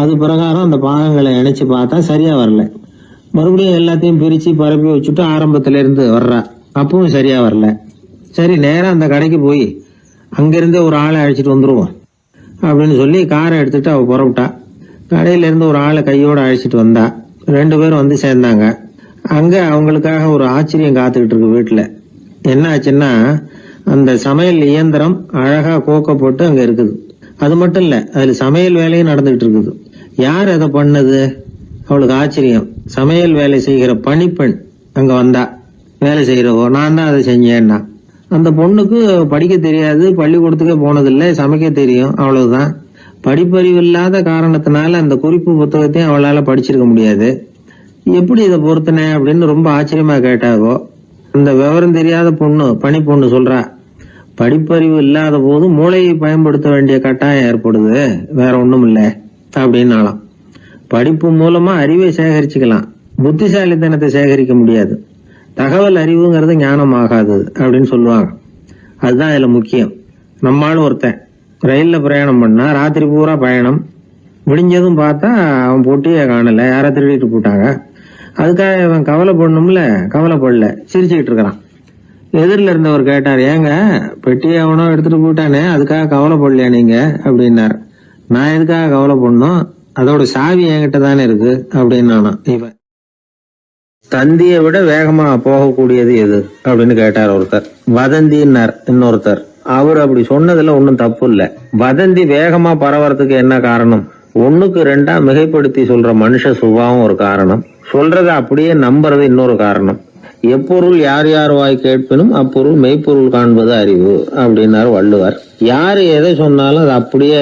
அது பிரகாரம் அந்த பாகங்களை இணைச்சு பார்த்தா சரியா வரல. மறுபடியும் எல்லாத்தையும் பிரிச்சு பரப்பி வச்சுட்டு ஆரம்பத்துல இருந்து வர்றா. அப்பவும் சரியா வரல. சரி, நேரம் அந்த கடைக்கு போய் அங்கிருந்தே ஒரு ஆளை அழைச்சிட்டு வந்துருவோம் அப்படின்னு சொல்லி காரை எடுத்துட்டு அவ புறப்பட்டா. கடையில இருந்து ஒரு ஆளை கையோட அழைச்சிட்டு வந்தா. 2 பேரும் வந்து சேர்ந்தாங்க. அங்க அவங்களுக்காக ஒரு ஆச்சரியம் காத்துக்கிட்டு இருக்கு வீட்டுல. என்ன ஆச்சுன்னா, அந்த சமையல் இயந்திரம் அழகா கோக்கப்பட்டு அங்க இருக்குது. அது மட்டும் இல்ல, அதுல சமையல் வேலையும் நடந்துகிட்டு இருக்குது. யார் அதை பண்ணது? அவளுக்கு ஆச்சரியம். சமையல் வேலை செய்கிற பணிப்பெண் அங்க வந்தா. வேலை செய்யறவோ, நான் தான் அதை செஞ்சேன்னா. அந்த பொண்ணுக்கு படிக்க தெரியாது, பள்ளிக்கூடத்துக்கே போனதில்லை, சமைக்க தெரியும், அவ்வளவுதான். படிப்பறிவு இல்லாத காரணத்தினால அந்த குறிப்பு புத்தகத்தையும் அவளால படிச்சிருக்க முடியாது. எப்படி இதை பொறுத்தனே அப்படின்னு ரொம்ப ஆச்சரியமா கேட்டாவோ. அந்த விவரம் தெரியாத பொண்ணு, பணி பொண்ணு சொல்றா, படிப்பறிவு இல்லாத போது மூளையை பயன்படுத்த வேண்டிய கட்டாயம் ஏற்படுது, வேற ஒண்ணும் இல்லை அப்படின்னாலாம். படிப்பு மூலமா அறிவை சேகரிச்சுக்கலாம், புத்திசாலித்தனத்தை சேகரிக்க முடியாது. தகவல் அறிவுங்கிறது ஞானம் ஆகாது அப்படின்னு சொல்லுவாங்க. அதுதான் இதுல முக்கியம். நம்மளும் ஒருத்தன் ரயில்ல பிரயாணம் பண்ணா, ராத்திரி பூரா பயணம், விடிஞ்சதும் பார்த்தா அவன் பொட்டியே காணல, யாரை திருடிட்டு போட்டாங்க. அதுக்காக அவன் கவலைப்படணும்ல, கவலைப்படல, சிரிச்சுக்கிட்டு இருக்கிறான். எதிரில் இருந்தவர் கேட்டார், ஏங்க பெட்டியை அவனோ எடுத்துட்டு போட்டானே, அதுக்காக கவலைப்படலையா நீங்க அப்படின்னாரு. நான் எதுக்காக கவலைப்படணும், அதோட சாவி என்கிட்ட தானே இருக்கு அப்படின்னு இவன். தந்தியை விட வேகமா போகக்கூடியது எது அப்படின்னு கேட்டார் ஒருத்தர். வதந்தின்னார் இன்னொருத்தர். அவர் அப்படி சொன்னதுல ஒன்னும் தப்பு இல்ல. வதந்தி வேகமா பரவறதுக்கு என்ன காரணம்? 1க்கு 2 மிகைப்படுத்தி சொல்ற மனுஷ சுபாவம் ஒரு காரணம், சொல்றதை அப்படியே நம்புறது இன்னொரு காரணம். எப்பொருள் யார் யார் வாய் கேட்பினும் அப்பொருள் மெய்ப்பொருள் காண்பது அறிவு அப்படின்னாரு வள்ளுவர். யாரு எதை சொன்னாலும் அதை அப்படியே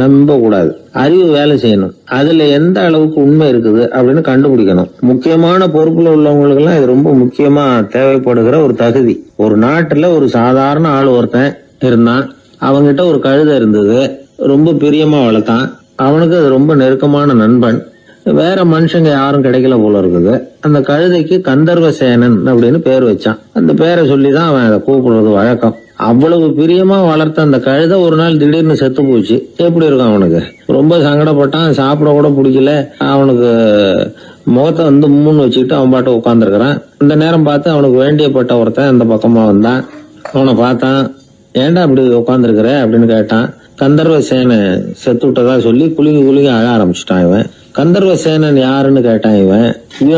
நம்ப கூடாது. அறிவு வேலை செய்யணும். அதுல எந்த அளவுக்கு உண்மை இருக்குது அப்படின்னு கண்டுபிடிக்கணும். முக்கியமான பொறுப்புல உள்ளவங்களுக்கு எல்லாம் இது ரொம்ப முக்கியமா தேவைப்படுகிற ஒரு தகுதி. ஒரு நாட்டுல ஒரு சாதாரண ஆள் ஒருத்தன் இருந்தான். அவங்கிட்ட ஒரு கழுதை இருந்தது. ரொம்ப பிரியமா வளர்த்தான். அவனுக்கு அது ரொம்ப நெருக்கமான நண்பன். வேற மனுஷங்க யாரும் கிடைக்கல போல இருக்குது. அந்த கழுதைக்கு கந்தர்வசேனன் அப்படின்னு பேர் வச்சான். அந்த பேரை சொல்லிதான் அவன் அதை கூப்பிடுறது வழக்கம். அவ்வளவு பிரியமா வளர்த்த அந்த கழுதை ஒரு நாள் திடீர்னு செத்து போச்சு. எப்படி இருக்கும் அவனுக்கு? ரொம்ப சங்கடப்பட்டான். சாப்பிட கூட பிடிக்கல. அவனுக்கு முகத்தை வந்து மூணு வச்சுக்கிட்டு அவன் பாட்டு உட்காந்துருக்கிறான். இந்த நேரம் பார்த்து அவனுக்கு வேண்டியப்பட்ட ஒருத்தன் அந்த பக்கமா வந்தான். அவனை பார்த்தான். ஏன்டா அப்படி உட்காந்துருக்கிற அப்படின்னு கேட்டான். கந்தர்வசேனை செத்து விட்டதா சொல்லி குலுங்கி அழ ஆரம்பிச்சுட்டான் இவன். கந்தர்வசேனன் யாருன்னு கேட்டான் இவன்.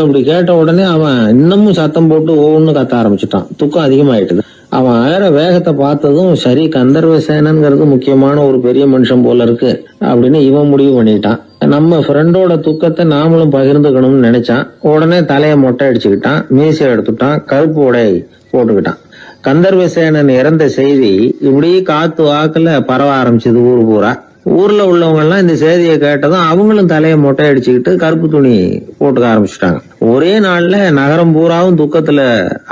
அப்படி கேட்ட உடனே அவன் இன்னமும் சத்தம் போட்டு ஒவ்வொன்னு கத்த ஆரம்பிச்சுட்டான். துக்கம் அதிகமாயிட்டுது. அவன் அழற வேகத்தை பார்த்ததும் சரி, கந்தர்வசேனன்கிறது முக்கியமான ஒரு பெரிய மனுஷன் போல இருக்கு அப்படின்னு இவன் முடிவு பண்ணிட்டான். நம்ம ஃப்ரெண்டோட துக்கத்தை நாமளும் பகிர்ந்துக்கணும்னு நினைச்சான். உடனே தலையை மொட்டை அடிச்சுக்கிட்டான், மீசை எடுத்துட்டான், கருப்பு உடை போட்டுக்கிட்டான். கந்தர்வசேனன் இறந்த செய்தி இப்படி காத்து வாக்குல பரவ ஆரம்பிச்சது ஊர் பூரா. ஊர்ல உள்ளவங்க எல்லாம் இந்த செய்தியை கேட்டதும் அவங்களும் தலையை மொட்டை அடிச்சுக்கிட்டு கருப்பு துணி போட்டுக்க ஆரம்பிச்சுட்டாங்க. ஒரே நாள்ல நகரம் பூராவும் துக்கத்துல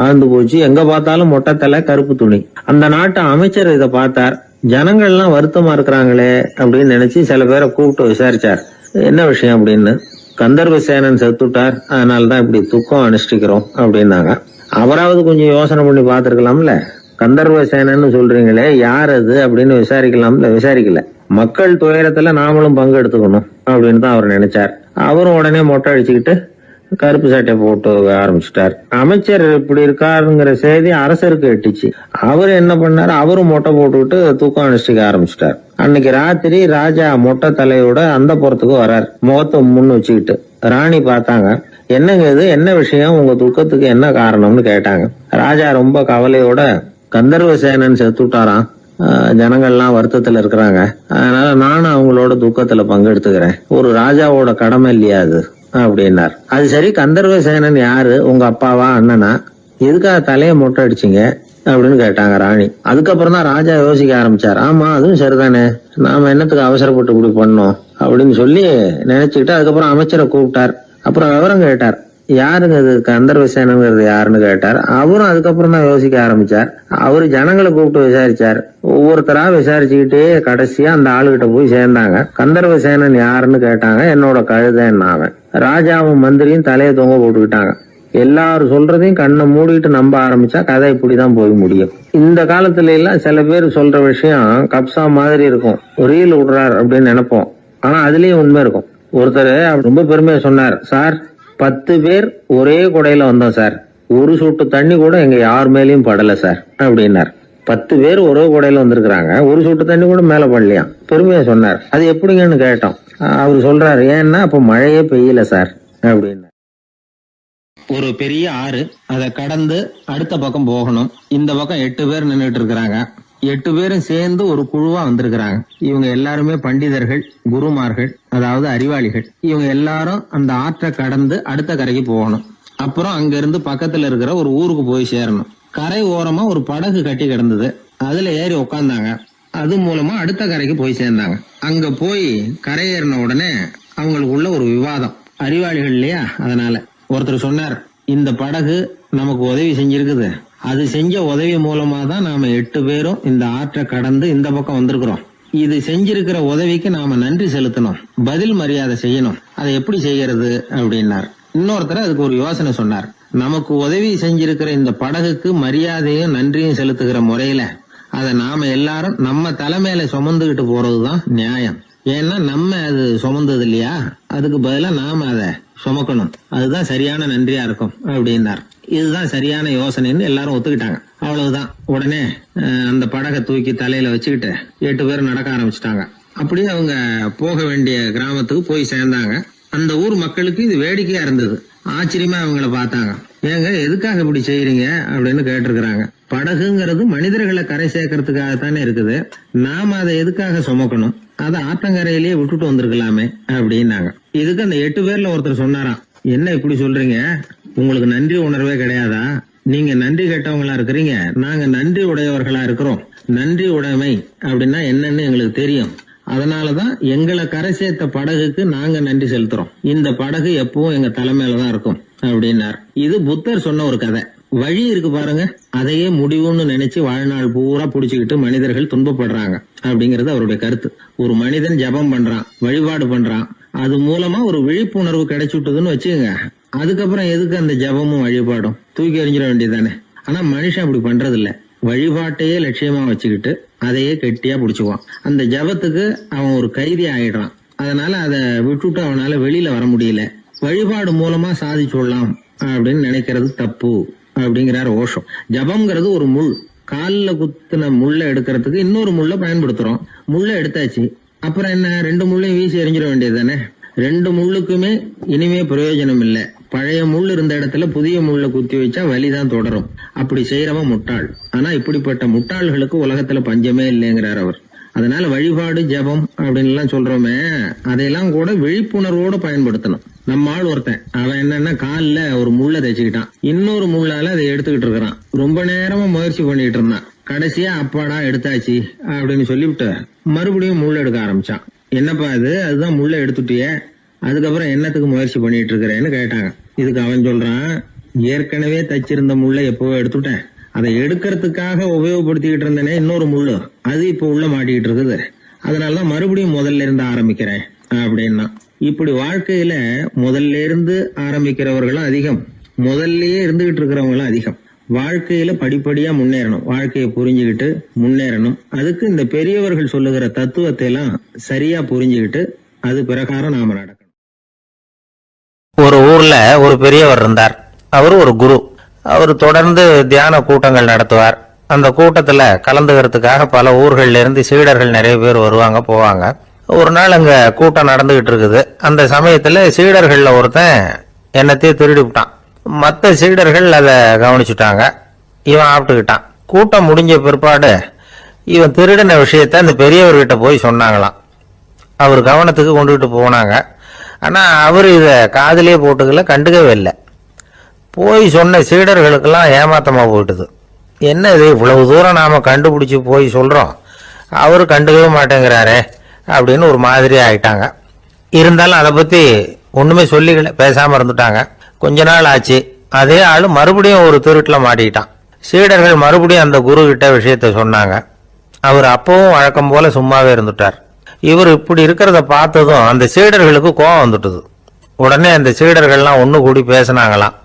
ஆழ்ந்து போச்சு. எங்க பார்த்தாலும் மொட்டை தலை, கருப்பு துணி. அந்த நாட்டு அமைச்சர் இதை பார்த்தார். ஜனங்கள்லாம் வருத்தமா இருக்கிறாங்களே அப்படின்னு நினைச்சு சில பேரை கூப்பிட்டு விசாரிச்சார். என்ன விஷயம் அப்படின்னு. கந்தர்வசேனன் செத்துட்டார், அதனாலதான் இப்படி துக்கம் அனுஷ்டிக்கிறோம் அப்படின்னாங்க. அவராவது கொஞ்சம் யோசனை பண்ணி பார்த்துருக்கலாம்ல. கந்தர்வ சேனன்னு சொல்றீங்களே, யார் அது அப்படின்னு விசாரிக்கலாம்ல. விசாரிக்கல. மக்கள் துயரத்துல நாமளும் பங்கு எடுத்துக்கணும் அப்படின்னு தான் அவர் நினைச்சார். அவரும் உடனே மொட்டை அடிச்சுக்கிட்டு கருப்பு சட்டை போட்டு ஆரம்பிச்சிட்டார். அமைச்சர் இப்படி இருக்காருங்கிற செய்தி அரசருக்கு எட்டுச்சு. அவர் என்ன பண்ணாரு, அவரும் மொட்டை போட்டுக்கிட்டு தூக்கம் அனுஷ்டிக்க ஆரம்பிச்சிட்டார். அன்னைக்கு ராத்திரி ராஜா மொட்டை தலையோட அந்த புறத்துக்கு வரார், முகத்தை முன்னு வச்சுக்கிட்டு. ராணி பார்த்தாங்க. என்னங்க இது, என்ன விஷயம், உங்க துக்கத்துக்கு என்ன காரணம்னு கேட்டாங்க. ராஜா ரொம்ப கவலையோட, கந்தர்வ சேனன் செத்துட்டாராம், ஜனங்கள்லாம் வருத்தத்துல இருக்கிறாங்க, அதனால நானும் அவங்களோட துக்கத்துல பங்கெடுத்துக்கிறேன், ஒரு ராஜாவோட கடமை இல்லையா அது அப்படின்னார். அது சரி, கந்தர்வ சேனன் யாரு, உங்க அப்பாவா அண்ணனா, எதுக்காக தலைய மொட்டை அடிச்சிங்க அப்படின்னு கேட்டாங்க ராணி. அதுக்கப்புறம் தான் ராஜா யோசிக்க ஆரம்பிச்சார். ஆமா, அதுவும் சரிதானே, நாம என்னத்துக்கு அவசரப்பட்டு இப்படி பண்ணோம் அப்படின்னு சொல்லி நினைச்சுக்கிட்டு அதுக்கப்புறம் அமைச்சரை கூப்பிட்டார். அப்புறம் விவரம் கேட்டார். யாருங்க இது கந்தர்வ சேனங்கிறது யாருன்னு கேட்டார். அவரும் அதுக்கப்புறம் தான் யோசிக்க ஆரம்பிச்சார். அவரு ஜனங்களை கூப்பிட்டு விசாரிச்சார். ஒவ்வொருத்தரா விசாரிச்சுக்கிட்டே கடைசியா அந்த ஆளுகிட்ட போய் சேர்ந்தாங்க. கந்தர்வ சேனன் யாருன்னு கேட்டாங்க. என்னோட கழுதைன்னு அவன். ராஜாவும் மந்திரியும் தலையை தொங்க போட்டுக்கிட்டாங்க. எல்லாரும் சொல்றதையும் கண்ணை மூடிட்டு நம்ப ஆரம்பிச்சா கதை இப்படிதான் போய் முடியும். இந்த காலத்துல எல்லாம் சில பேர் சொல்ற விஷயம் கப்சா மாதிரி இருக்கும், ரீல் விடுறார் அப்படின்னு நினைப்போம். ஆனா அதுலயும் உண்மை இருக்கும். ஒருத்தர் ரொம்ப பெருமையா சொன்னார், சார் 10 பேர் ஒரே குடையில வந்தோம் சார், ஒரு சொட்டு தண்ணி கூட எங்க யார் மேலயும் படல சார் அப்படின்னார். 10 பேர் ஒரே குடையில வந்திருக்கிறாங்க, ஒரு சொட்டு தண்ணி கூட மேல படலையாம். பெருமையா சொன்னார். அது எப்படிங்கன்னு கேட்டோம். அவரு சொல்றாரு, ஏன்னா அப்ப மழையே பெய்யல சார் அப்படின்னார். ஒரு பெரிய ஆறு, அதை கடந்து அடுத்த பக்கம் போகணும். இந்த பக்கம் 8 பேர் நின்றுட்டு இருக்கிறாங்க. 8 பேரும் சேர்ந்து ஒரு குழுவா வந்திருக்கிறாங்க. இவங்க எல்லாருமே பண்டிதர்கள், குருமார்கள், அதாவது அறிவாளிகள். இவங்க எல்லாரும் அந்த ஆற்றை கடந்து அடுத்த கரைக்கு போகணும். அப்புறம் அங்க இருந்து பக்கத்துல இருக்கிற ஒரு ஊருக்கு போய் சேரணும். கரை ஓரமா ஒரு படகு கட்டி கிடந்தது, அதுல ஏறி உக்காந்தாங்க. அது மூலமா அடுத்த கரைக்கு போய் சேர்ந்தாங்க. அங்க போய் கரையேறின உடனே அவங்களுக்குள்ள ஒரு விவாதம். அறிவாளிகள் இல்லையா, அதனால ஒருத்தர் சொன்னார், இந்த படகு நமக்கு உதவி செஞ்சிருக்குது, அது செஞ்ச உதவி மூலமா தான் நாம 8 பேரும் இந்த ஆற்றை கடந்து இந்த பக்கம் வந்திருக்கிறோம். இது செஞ்சிருக்கிற உதவிக்கு நாம நன்றி செலுத்தணும், பதில் மரியாதை செய்யணும். அதை எப்படி செய்யறது அப்படின்னார். இன்னொருத்தர் அதுக்கு ஒரு யோசனை சொன்னார். நமக்கு உதவி செஞ்சிருக்கிற இந்த படகுக்கு மரியாதையும் நன்றியும் செலுத்துகிற முறையில அதை நாம எல்லாரும் நம்ம தலைமையில சுமந்துகிட்டு போறதுதான் நியாயம். ஏன்னா நம்ம அது சுமந்தது இல்லையா, அதுக்கு பதிலா நாம அதை சுமக்கணும், அதுதான் சரியான நன்றியா இருக்கும் அப்படின்னார். இதுதான் சரியான யோசனைன்னு எல்லாரும் ஒத்துக்கிட்டாங்க. அவ்வளவுதான். உடனே அந்த படகை தூக்கி தலையில வச்சுக்கிட்டு 8 பேர் நடக்க ஆரம்பிச்சிட்டாங்க. அப்படியே அவங்க போக வேண்டிய கிராமத்துக்கு போய் சேர்ந்தாங்க. அந்த ஊர் மக்களுக்கு இது வேடிக்கையா இருந்தது. ஆச்சரியமா அவங்கள பார்த்தாங்க. ஏங்க எதுக்காக இப்படி செய்யறீங்க அப்படின்னு கேட்டிருக்கிறாங்க. படகுங்கிறது மனிதர்களை கரை சேர்க்கறதுக்காகத்தானே இருக்குது, நாம அதை எதுக்காக சுமக்கணும், அதை ஆற்றங்கரையிலேயே விட்டுட்டு வந்திருக்கலாமே அப்படின்னாங்க. இதுக்கு அந்த 8 பேர்ல ஒருத்தர் சொன்னாராம், என்ன இப்படி சொல்றீங்க, உங்களுக்கு நன்றி உணர்வே கிடையாதா, நீங்க நன்றி கெட்டவங்களா இருக்கிறீங்க, நாங்க நன்றி உடையவர்களா இருக்கிறோம். நன்றி உடைமை அப்படின்னா என்னன்னு எங்களுக்கு தெரியும், அதனாலதான் எங்களை கரை சேர்த்த படகுக்கு நாங்க நன்றி செலுத்துறோம். இந்த படகு எப்பவும் எங்க தலைமையிலதான் இருக்கும் அப்படின்னார். இது புத்தர் சொன்ன ஒரு கதை. வழி இருக்கு பாருங்க, அதையே முடிவுன்னு நினைச்சு வாழ்நாள் பூரா புடிச்சுக்கிட்டு மனிதர்கள் துன்பப்படுறாங்க அப்படிங்கறது அவருடைய கருத்து. ஒரு மனிதன் ஜபம் பண்றான், வழிபாடு பண்றான், அது மூலமா ஒரு விழிப்புணர்வு கிடைச்சுட்டுதுன்னு வச்சுக்கோங்க. அதுக்கப்புறம் எதுக்கு அந்த ஜபமும் வழிபாடும், தூக்கி எறிஞ்சிட வேண்டியதானே. ஆனா மனுஷன் அப்படி பண்றது இல்ல. வழிபாட்டையே லட்சியமா வச்சுக்கிட்டு அதையே கெட்டியா புடிச்சுக்குவான். அந்த ஜபத்துக்கு அவன் ஒரு கைதி ஆயிடுறான். அதனால அதை விட்டுட்டு அவனால வெளியில வர முடியல. வழிபாடு மூலமா சாதிச்சுடலாம் அப்படின்னு நினைக்கிறது தப்பு அப்படிங்கிறார் ஓஷோ. ஜபம்ங்கிறது ஒரு முள். காலில் குத்துன முள்ள எடுக்கிறதுக்கு இன்னொரு முள்ள பயன்படுத்துறோம். முள்ள எடுத்தாச்சு, அப்புறம் என்ன, 2 முள்ளையும் வீசி எறிஞ்சிட வேண்டியது தானே. 2 முள்ளுக்குமே இனிமே பிரயோஜனம் இல்லை. பழைய முள் இருந்த இடத்துல புதிய முள்ள குத்தி வச்சா வலிதான் தொடரும். அப்படி செய்யறவன் முட்டாள். ஆனா இப்படிப்பட்ட முட்டாள்களுக்கு உலகத்துல பஞ்சமே இல்லைங்கிறார் அவர். அதனால வழிபாடு ஜபம் அப்படின்னு எல்லாம் சொல்றோமே, அதையெல்லாம் கூட விழிப்புணர்வோட பயன்படுத்தணும். நம்ம ஆள் ஒருத்தன், அவன் என்னன்னா காலில் ஒரு முள்ள தைச்சுக்கிட்டான், இன்னொரு முள்ளால அதை எடுத்துக்கிட்டு இருக்கிறான். ரொம்ப நேரமா முயற்சி பண்ணிட்டு இருந்தான். கடைசியா அப்பாடா எடுத்தாச்சு அப்படின்னு சொல்லிவிட்டு மறுபடியும் முள்ள எடுக்க ஆரம்பிச்சான். என்னப்பா இது, அதுதான் முள்ள எடுத்துட்டிய, அதுக்கப்புறம் என்னத்துக்கு முயற்சி பண்ணிட்டு இருக்கிறேன்னு கேட்டாங்க. இதுக்கு அவன் சொல்றான், ஏற்கனவே தச்சிருந்த முள்ள எப்பவோ எடுத்துட்டேன், அதை எடுக்கிறதுக்காக உபயோகப்படுத்திக்கிட்டு இருந்தேனே இன்னொரு முள்ளு, அது இப்ப உள்ள மாட்டிக்கிட்டு இருக்குது, அதனாலதான் மறுபடியும் முதல்ல இருந்து ஆரம்பிக்கிறேன் அப்படின்னா. இப்படி வாழ்க்கையில முதல்ல இருந்து ஆரம்பிக்கிறவர்களும் அதிகம், முதல்லயே இருந்துகிட்டு இருக்கிறவங்களும் அதிகம். வாழ்க்கையில படிப்படியா முன்னேறணும், வாழ்க்கையை புரிஞ்சுக்கிட்டு முன்னேறணும். அதுக்கு இந்த பெரியவர்கள் சொல்லுகிற தத்துவத்தை எல்லாம் சரியா புரிஞ்சுக்கிட்டு அது பிரகாரம் நாம நடக்கணும். ஒரு ஊர்ல ஒரு பெரியவர் இருந்தார். அவர் ஒரு குரு. அவர் தொடர்ந்து தியான கூட்டங்கள் நடத்துவார். அந்த கூட்டத்துல கலந்துக்கிறதுக்காக பல ஊர்கள்ல இருந்து சீடர்கள் நிறைய பேர் வருவாங்க போவாங்க. ஒரு நாள் அங்க கூட்டம் நடந்துகிட்டு இருக்குது. அந்த சமயத்துல சீடர்கள்ல ஒருத்தன் என்னத்தையும் திருடி விட்டான். மற்ற சீடர்கள் அதை கவனிச்சுட்டாங்க. இவன் ஆப்பிட்டுக்கிட்டான். கூட்டம் முடிஞ்ச பிற்பாடு இவன் திருடின விஷயத்த அந்த பெரியவர்கிட்ட போய் சொன்னாங்களாம். அவர் கவனத்துக்கு கொண்டுகிட்டு போனாங்க. ஆனா அவர் இத காதிலே போட்டுக்கல, கண்டுக்கவே இல்லை. போய் சொன்ன சீடர்களுக்கெல்லாம் ஏமாத்தமா போயிட்டுது. என்ன இது, இவ்வளவு தூரம் நாம கண்டுபிடிச்சு போய் சொல்றோம், அவரு கண்டுக்கவே மாட்டேங்கிறாரே அப்படின்னு ஒரு மாதிரி ஆயிட்டாங்க. இருந்தாலும் அதை பத்தி ஒண்ணுமே சொல்லிக்கல, பேசாம இருந்துட்டாங்க. கொஞ்ச நாள் ஆச்சு. அதே ஆளு மறுபடியும் ஒரு திருட்டுல மாட்டிக்கிட்டான். சீடர்கள் மறுபடியும் அந்த குரு கிட்ட விஷயத்த சொன்னாங்க. அவர் அப்பவும் வழக்கம் போல சும்மாவே இருந்துட்டார். இவர் இப்படி இருக்கிறத பார்த்ததும் அந்த சீடர்களுக்கு கோபம் வந்துட்டுது. உடனே அந்த சீடர்கள்லாம் ஒண்ணு கூடி பேசினாங்களாம்.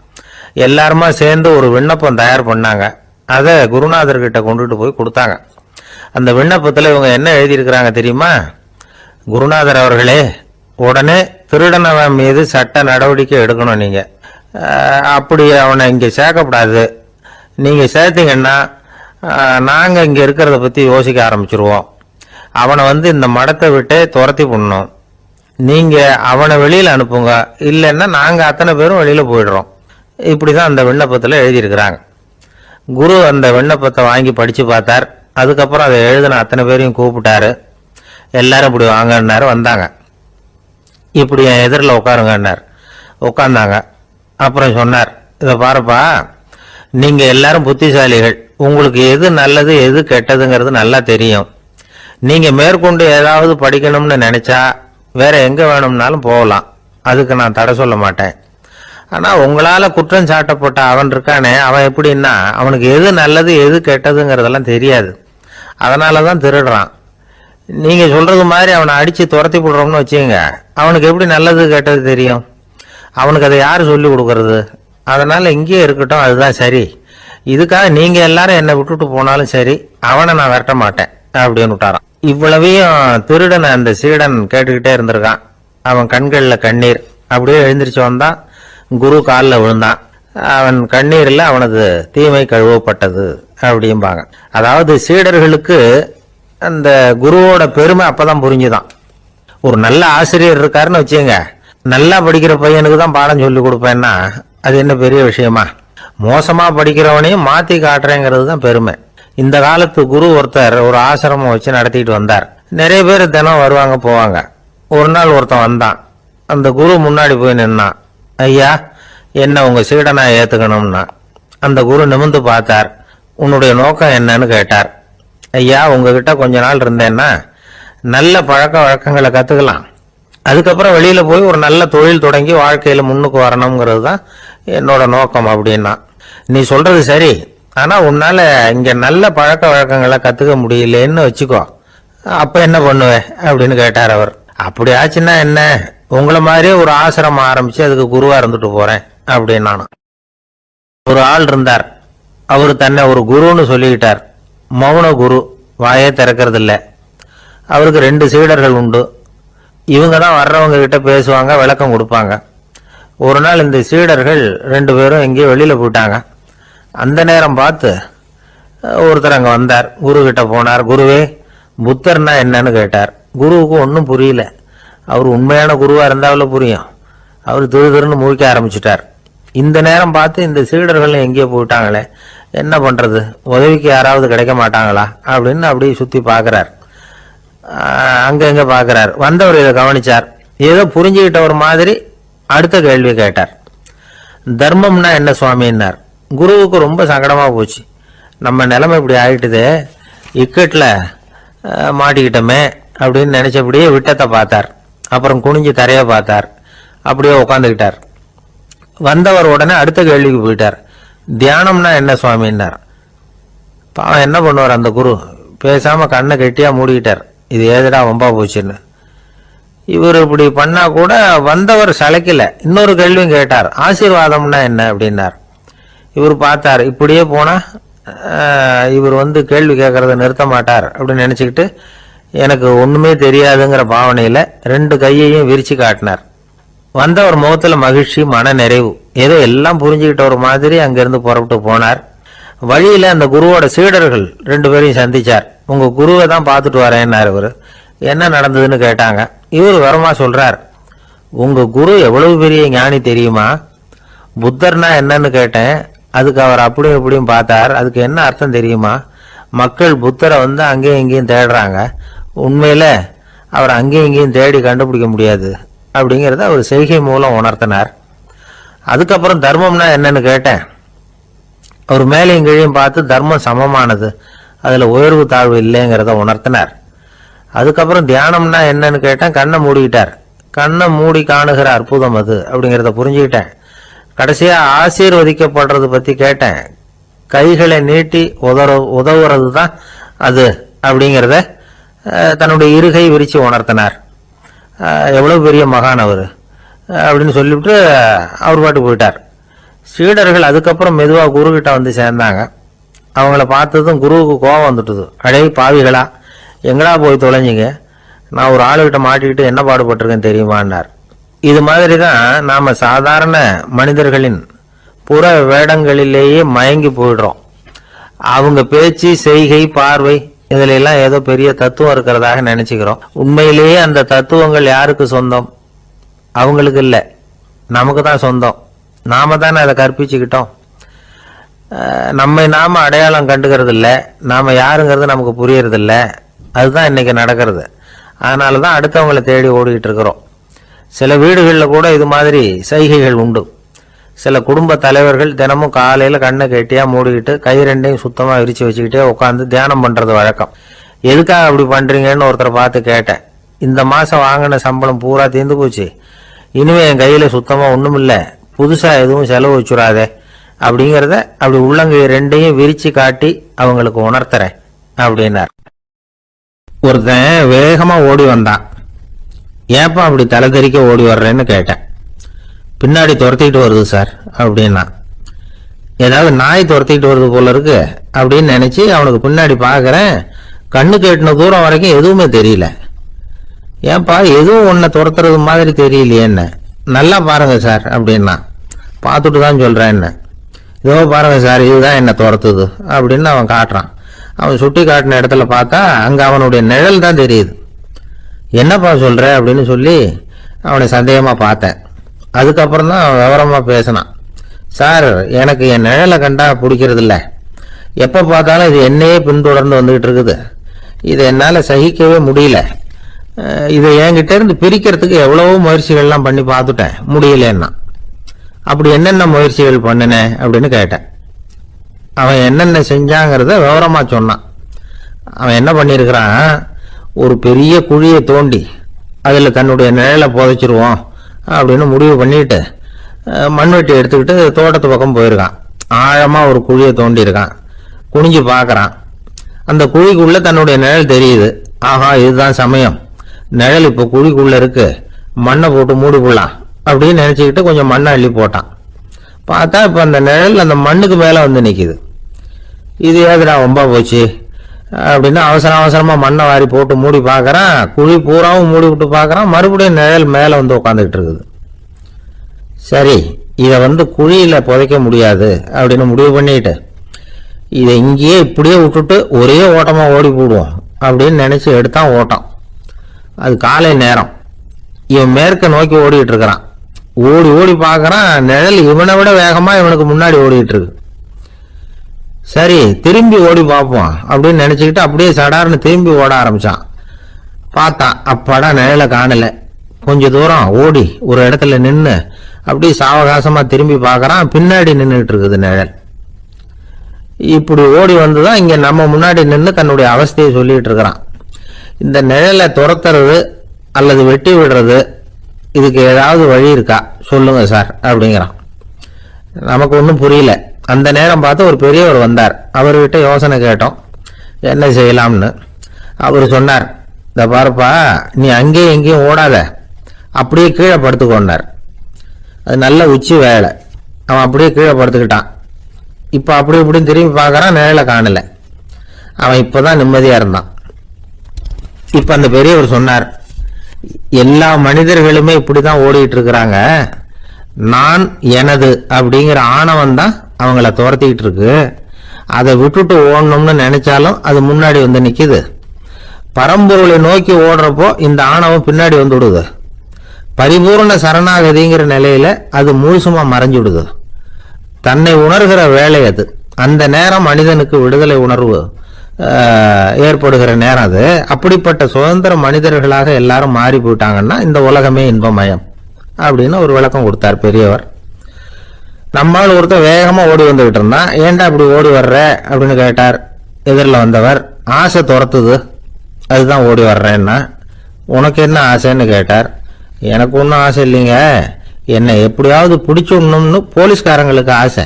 எல்லாருமா சேர்ந்து ஒரு விண்ணப்பம் தயார் பண்ணாங்க. அதை குருநாதர்கிட்ட கொண்டுட்டு போய் கொடுத்தாங்க. அந்த விண்ணப்பத்துல இவங்க என்ன எழுதியிருக்கிறாங்க தெரியுமா? குருநாதர் அவர்களே, உடனே திருடனவன் மீது சட்ட நடவடிக்கை எடுக்கணும். நீங்க அப்படி அவனை இங்க சேர்க்கப்படாது. நீங்க சேர்த்தீங்கன்னா நாங்க இங்க இருக்கிறத பத்தி யோசிக்க ஆரம்பிச்சிருவோம். அவனை இந்த மடத்தை விட்டு துரத்தி பண்ணணும். நீங்க அவனை வெளியில அனுப்புங்க, இல்லைன்னா நாங்க அத்தனை பேரும் வெளியில போயிடுறோம். இப்படிதான் அந்த விண்ணப்பத்துல எழுதியிருக்கிறாங்க. குரு அந்த விண்ணப்பத்தை வாங்கி படிச்சு பார்த்தார். அதுக்கப்புறம் அதை எழுதின அத்தனை பேரையும் கூப்பிட்டாரு. எல்லாரும் இப்படி வாங்கன்னாரு. வந்தாங்க. இப்படி என் எதிரில் உட்காருங்கன்னார். உட்கார்ந்தாங்க. அப்புறம் சொன்னார், இதை பாருப்பா, நீங்க எல்லாரும் புத்திசாலிகள். உங்களுக்கு எது நல்லது எது கெட்டதுங்கிறது நல்லா தெரியும். நீங்க மேற்கொண்டு ஏதாவது படிக்கணும்னு நினைச்சா வேற எங்க வேணும்னாலும் போகலாம். அதுக்கு நான் தடை சொல்ல மாட்டேன். ஆனா உங்களால குற்றம் சாட்டப்பட்ட அவன் இருக்கானே, அவன் எப்படின்னா அவனுக்கு எது நல்லது எது கெட்டதுங்கிறதெல்லாம் தெரியாது. அதனாலதான் திருடுறான். நீங்க சொல்றது மாதிரி அவனை அடிச்சு துரத்தி போடுறோம்னு வச்சுங்க, அவனுக்கு எப்படி நல்லது கெட்டது தெரியும்? அவனுக்கு அதை யாரு சொல்லி கொடுக்கறது? அதனால இங்கேயே இருக்கட்டும், அதுதான் சரி. இதுக்காக நீங்க எல்லாரும் என்னை விட்டுட்டு போனாலும் சரி, அவனை நான் விரட்ட மாட்டேன் அப்படின்னு விட்டாரான். இவ்வளவையும் திருடனை அந்த சீடன் கேட்டுக்கிட்டே இருந்திருக்கான். அவன் கண்கள்ல கண்ணீர். அப்படியே எழுந்திரிச்சு வந்தான். குரு காலில் விழுந்தான். அவன் கண்ணீர்ல அவனது தீமை கழுவப்பட்டது அப்படிம்பாங்க. அதாவது சீடர்களுக்கு அந்த குருவோட பெருமை அப்பதான் புரிஞ்சுதான். ஒரு நல்ல ஆசிரியர் இருக்காருன்னு வச்சுங்க, நல்லா படிக்கிற பையனுக்கு தான் பாடம் சொல்லி கொடுப்பேன்னா அது என்ன பெரிய விஷயமா? மோசமா படிக்கிறவனையும் மாத்தி காட்டுறேங்கிறது தான் பெருமை. இந்த காலத்து குரு ஒருத்தர் ஒரு ஆசிரமம் வச்சு நடத்திட்டு வந்தார். நிறைய பேர் தினம் வருவாங்க போவாங்க. ஒரு நாள் ஒருத்தன் வந்தான். அந்த குரு முன்னாடி போய் நின்னான். ஐயா, என்ன உங்க சீடனா ஏத்துக்கணும்னா. அந்த குரு நிமிர்ந்து பார்த்தார். உன்னுடைய நோக்கம் என்னன்னு கேட்டார். ஐயா, உங்ககிட்ட கொஞ்ச நாள் இருந்தேன்னா நல்ல பழக்க வழக்கங்களை கத்துக்கலாம். அதுக்கப்புறம் வெளியில போய் ஒரு நல்ல தொழில் தொடங்கி வாழ்க்கையில முன்னுக்கு வரணுங்கிறது தான் என்னோட நோக்கம் அப்படின்னா. நீ சொல்றது சரி, ஆனா உன்னால இங்க நல்ல பழக்க வழக்கங்களை கத்துக்க முடியலன்னு வச்சுக்கோ, அப்ப என்ன பண்ணுவேன் அப்படின்னு கேட்டார் அவர். அப்படி ஆச்சுன்னா என்ன, உங்களை மாதிரியே ஒரு ஆசிரமம் ஆரம்பிச்சு அதுக்கு குருவா இருந்துட்டு போறேன் அப்படின்னு. ஒரு ஆள் இருந்தார். அவரு தன்னை ஒரு குருன்னு சொல்லிக்கிட்டார். மௌன குரு, வாயே திறக்கிறது இல்ல. அவருக்கு 2 சீடர்கள் உண்டு. இவங்க தான் வர்றவங்க கிட்ட பேசுவாங்க, விளக்கம் கொடுப்பாங்க. ஒரு நாள் இந்த சீடர்கள் 2 பேரும் எங்கேயோ வெளியில போயிட்டாங்க. அந்த நேரம் பார்த்து ஒருத்தர் அங்க வந்தார். குரு கிட்ட போனார். குருவே, புத்தர்னா என்னன்னு கேட்டார். குருவுக்கு ஒன்னும் புரியல. அவர் உண்மையான குருவா இருந்தாவில புரியும். அவர் திருன்னு முழிக்க ஆரம்பிச்சுட்டார். இந்த நேரம் பார்த்து இந்த சீடர்கள் எங்கேயோ போயிட்டாங்களே, என்ன பண்றது, உதவிக்கு யாராவது கிடைக்க மாட்டாங்களா அப்படின்னு அப்படியே சுத்தி பாக்குறார். அங்க எங்க பாக்குறார். வந்தவர் இதை கவனிச்சார். ஏதோ புரிஞ்சுக்கிட்ட ஒரு மாதிரி அடுத்த கேள்வி கேட்டார். தர்மம்னா என்ன சுவாமின்னார். குருவுக்கு ரொம்ப சங்கடமா போச்சு. நம்ம நிலைமை இப்படி ஆயிட்டுதே, இக்கட்ல மாட்டிக்கிட்டோமே அப்படின்னு நினைச்சபடியே விட்டத்தை பார்த்தார். அப்புறம் குனிஞ்சு தரைய பார்த்தார். அப்படியே உட்காந்துக்கிட்டார். வந்தவர் உடனே அடுத்த கேள்விக்கு போயிட்டார். தியானம்னா என்ன சுவாமின்னார். பாவம் என்ன பண்ணுவார் அந்த குரு, பேசாம கண்ணை கெட்டியா மூடிக்கிட்டார். இது ஏதடா வம்பா போச்சுன்னு. இவர் இப்படி பண்ணா கூட வந்தவர் சளைக்கல. இன்னொரு கேள்வியும் கேட்டார். ஆசீர்வாதம்னா என்ன அப்படின்னார். இவர் பார்த்தார், இப்படியே போனா இவர் கேள்வி கேட்கறத நிறுத்த மாட்டார் அப்படின்னு நினைச்சுக்கிட்டு எனக்கு ஒண்ணுமே தெரியாதுங்கிற பாவனையில 2 கையையும் விரிச்சு காட்டினார். வந்தவர் முகத்துல மகிழ்ச்சி, மன நிறைவு, ஏதோ எல்லாம் புரிஞ்சுக்கிட்ட ஒரு மாதிரி அங்கிருந்து புறப்பட்டு போனார். வழியில அந்த குருவோட சீடர்கள் 2 பேரையும் சந்திச்சார். உங்க குருவை தான் பார்த்துட்டு வரேன்னார். இவர் என்ன நடந்ததுன்னு கேட்டாங்க. இவர் வரமா சொல்றார், உங்க குரு எவ்வளவு பெரிய ஞானி தெரியுமா? புத்தர்னா என்னன்னு கேட்டேன். அதுக்கு அவர் அப்படியும் இப்படியும் பார்த்தார். அதுக்கு என்ன அர்த்தம் தெரியுமா? மக்கள் புத்தரை அங்கேயும் இங்கேயும் தேடுறாங்க, உண்மையில அவர் அங்கேயும் இங்கேயும் தேடி கண்டுபிடிக்க முடியாது அப்படிங்கிறத அவர் செய்கை மூலம் உணர்த்தினார். அதுக்கப்புறம் தர்மம்னா என்னன்னு கேட்டேன். அவர் மேலையும் கீழையும் பார்த்து தர்மம் சமமானது, அதுல உயர்வு தாழ்வு இல்லைங்கிறத உணர்த்தினார். அதுக்கப்புறம் தியானம்னா என்னன்னு கேட்டேன். கண்ணை மூடிக்கிட்டார். கண்ணை மூடி காணுகிற அற்புதம் அது அப்படிங்கிறத புரிஞ்சுக்கிட்டேன். கடைசியா ஆசீர்வதிக்கப்படுறது பத்தி கேட்டேன். கைகளை நீட்டி உதவுறது தான் அது அப்படிங்கிறத தன்னுடைய இருகை விரிச்சு உணர்த்தினார். எவ்வளவு பெரிய மகான் அவர் அப்படின்னு சொல்லிவிட்டு அவர் பாட்டு போயிட்டார். சீடர்கள் அதுக்கப்புறம் மெதுவா குரு கிட்ட சேர்ந்தாங்க. அவங்கள பார்த்ததும் குருவுக்கு கோபம் வந்துட்டுது. அடே பாவிகளா, எங்கடா போய் தொலைஞ்சிங்க? நான் ஒரு ஆளுகிட்ட மாட்டிக்கிட்டு என்ன பாடுபட்டிருக்கேன் தெரியுமான்னார். இது மாதிரி தான் நாம சாதாரண மனிதர்களின் புற வேடங்களிலேயே மயங்கி போயிடுறோம். அவங்க பேச்சு, செய்கை, பார்வை இதுல எல்லாம் ஏதோ பெரிய தத்துவம் இருக்கிறதாக நினைச்சுக்கிறோம். உண்மையிலேயே அந்த தத்துவங்கள் யாருக்கு சொந்தம்? அவங்களுக்கு இல்லை, நமக்கு தான் சொந்தம். நாம தானே அதை கற்பிச்சுக்கிட்டோம். நம்மை நாம அடையாளம் கண்டுக்கிறது இல்லை, நாம யாருங்கிறது நமக்கு புரியறது இல்லை. அதுதான் இன்னைக்கு நடக்கிறது. அதனாலதான் அடுத்தவங்களை தேடி ஓடிக்கிட்டு இருக்கிறோம். சில வீடுகளில் கூட இது மாதிரி சைகைகள் உண்டு. சில குடும்ப தலைவர்கள் தினமும் காலையில கண்ணை கெட்டியா மூடிக்கிட்டு கை 2ஐயும் சுத்தமா விரிச்சு வச்சுக்கிட்டே உட்காந்து தியானம் பண்றது வழக்கம். எதுக்காக அப்படி பண்றீங்கன்னு ஒருத்தரை பார்த்து கேட்டேன். இந்த மாசம் வாங்கின சம்பளம் பூரா தீர்ந்து போச்சு, இனிமே என் கையில சுத்தமா ஒண்ணும் இல்ல, புதுசா எதுவும் செலவு வச்சுடாதே அப்படிங்கிறத அப்படி உள்ளங்கை 2ஐயும் விரிச்சு காட்டி அவங்களுக்கு உணர்த்துறேன் அப்படின்னார். ஒருத்தன் வேகமா ஓடி வந்தான். ஏப்பா அப்படி தலை தெறிக்க ஓடி வர்றேன்னு கேட்டேன். பின்னாடி துரத்திட்டு வருது சார் அப்படின்னா. ஏதாவது நாய் துரத்திட்டு வருது போல இருக்கு அப்படின்னு நினைச்சு அவனுக்கு பின்னாடி பாக்குறேன். கண்ணு கேட்டின தூரம் வரைக்கும் எதுவுமே தெரியல. ஏன்பா எதுவும் உன்னை துரத்துறது மாதிரி தெரியலையே என்ன? நல்லா பாருங்க சார் அப்படின்னா. பார்த்துட்டு தான் சொல்றேன் என்ன. இதோ பாருங்க சார், இதுதான் என்ன துரத்துது அப்படின்னு அவன் காட்டுறான். அவன் சுட்டி காட்டின இடத்துல பார்த்தா அங்க அவனுடைய நிழல் தான் தெரியுது. என்னப்பா சொல்ற அப்படின்னு சொல்லி அவனை சந்தேகமா பார்த்தேன். அதுக்கப்புறம் தான் விவரமா பேசினான். சார், எனக்கு என் நிழலை கண்டா பிடிக்கிறது இல்லை, எப்ப பார்த்தாலும் இது என்னையே பின்தொடர்ந்து வந்துகிட்டு இருக்குது, இதை என்னால சகிக்கவே முடியல, இதை என்கிட்ட இருந்து பிரிக்கிறதுக்கு எவ்வளவோ முயற்சிகள்லாம் பண்ணி பார்த்துட்டேன், முடியலன்னா. அப்படி என்னென்ன முயற்சிகள் பண்ணினேன் அப்படின்னு கேட்டேன். அவன் என்னென்ன செஞ்சாங்கிறத விவரமா சொன்னான். அவன் என்ன பண்ணிருக்கிறான், ஒரு பெரிய குழியை தோண்டி அதுல தன்னுடைய நிழலை புதைச்சிருவோம் அப்படின்னு முடிவு பண்ணிட்டு மண்வெட்டி எடுத்துக்கிட்டு தோட்டத்து பக்கம் போயிருக்கான். ஆழமா ஒரு குழியை தோண்டி இருக்கான். குனிஞ்சு பாக்குறான். அந்த குழிக்குள்ள தன்னுடைய நிழல் தெரியுது. ஆஹா, இதுதான் சமயம், நிழல் இப்ப குழிக்குள்ள இருக்கு, மண்ணை போட்டு மூடிக்கலாம் அப்படின்னு நினைச்சுக்கிட்டு கொஞ்சம் மண்ணை அள்ளி போட்டான். பார்த்தா இப்ப அந்த நிழல் அந்த மண்ணுக்கு மேல நிக்குது. இது ஏதுடா ரொம்ப போச்சு அப்படின்னு அவசரமா மண்ணை வாரி போட்டு மூடி பாக்குறான். குழி பூராவும் மூடி விட்டு பாக்குறான். மறுபடியும் நிழல் மேல உட்காந்துக்கிட்டு இருக்குது. சரி, இதை குழியில புதைக்க முடியாது அப்படின்னு முடிவு பண்ணிட்டு இதை இங்கேயே இப்படியே விட்டுட்டு ஒரே ஓட்டமா ஓடி போடுவோம் அப்படின்னு நினைச்சு எடுத்தான் ஓட்டம். அது காலை நேரம். இவன் மேற்க நோக்கி ஓடிட்டு இருக்கிறான். ஓடி ஓடி பாக்குறான், நிழல் இவனை விட வேகமா இவனுக்கு முன்னாடி ஓடிட்டு இருக்கு. சரி, திரும்பி ஓடி பார்ப்போம் அப்படின்னு நினைச்சுக்கிட்டு அப்படியே சடார்னு திரும்பி ஓட ஆரம்பிச்சான். பார்த்தான், அப்பாடா நிழலை காணல. கொஞ்ச தூரம் ஓடி ஒரு இடத்துல நின்று அப்படியே சாவகாசமா திரும்பி பார்க்கறான். பின்னாடி நின்றுட்டு இருக்குது நிழல். இப்படி ஓடி வந்துதான் இங்க நம்ம முன்னாடி நின்று தன்னுடைய அவஸ்தையை சொல்லிட்டு இருக்கிறான். இந்த நிழலை துரத்துறது அல்லது வெட்டி விடுறது, இதுக்கு ஏதாவது வழி இருக்கா சொல்லுங்க சார் அப்படிங்கிறான். நமக்கு ஒன்றும் புரியல. அந்த நேரம் பார்த்து ஒரு பெரியவர் வந்தார். அவர்கிட்ட யோசனை கேட்டோம், என்ன செய்யலாம்னு. அவர் சொன்னார், இந்த பாருப்பா, நீ அங்கேயும் எங்கேயும் ஓடாத, அப்படியே கீழே படுத்துக்கொண்டார். அது நல்ல உச்சி வேலை. அவன் அப்படியே கீழே படுத்துக்கிட்டான். இப்ப அப்படி இப்படின்னு திரும்பி பார்க்கறான், நிழல காணல. அவன் இப்பதான் நிம்மதியா இருந்தான். இப்ப அந்த பெரியவர் சொன்னார், எல்லா மனிதர்களுமே இப்படிதான் ஓடிட்டு இருக்கிறாங்க. நான் எனது அப்படிங்கிற ஆணவம் தான் அவங்கள துரத்திக்கிட்டு இருக்கு. அதை விட்டுட்டு ஓடணும்னு நினைச்சாலும் அது முன்னாடி வந்து நிக்குது. பரம்பொருளை நோக்கி ஓடுறப்போ இந்த ஆணவம் பின்னாடி வந்து விடுது. பரிபூர்ண சரணாகதிங்கிற நிலையில அது முழுசுமா மறைஞ்சுடுது. தன்னை உணர்கிற வேலை அது. அந்த நேரம் மனிதனுக்கு விடுதலை உணர்வு ஏற்படுகிற நேரம் அது. அப்படிப்பட்ட சுதந்திர மனிதர்களாக எல்லாரும் மாறி போயிட்டாங்கன்னா இந்த உலகமே இன்பமயம் அப்படின்னு ஒரு விளக்கம் கொடுத்தார் பெரியவர். நம்மால் ஒருத்தர் வேகமா ஓடி வந்துகிட்டு இருந்தான். ஏன்டா இப்படி ஓடி வர்ற அப்படின்னு கேட்டார் எதிரில் வந்தவர். ஆசை துரத்துது, அதுதான் ஓடி வர்றேன்னா. உனக்கு என்ன ஆசைன்னு கேட்டார். எனக்கு ஒன்றும் ஆசை இல்லைங்க, என்னை எப்படியாவது பிடிச்சுடணும்னு போலீஸ்காரங்களுக்கு ஆசை.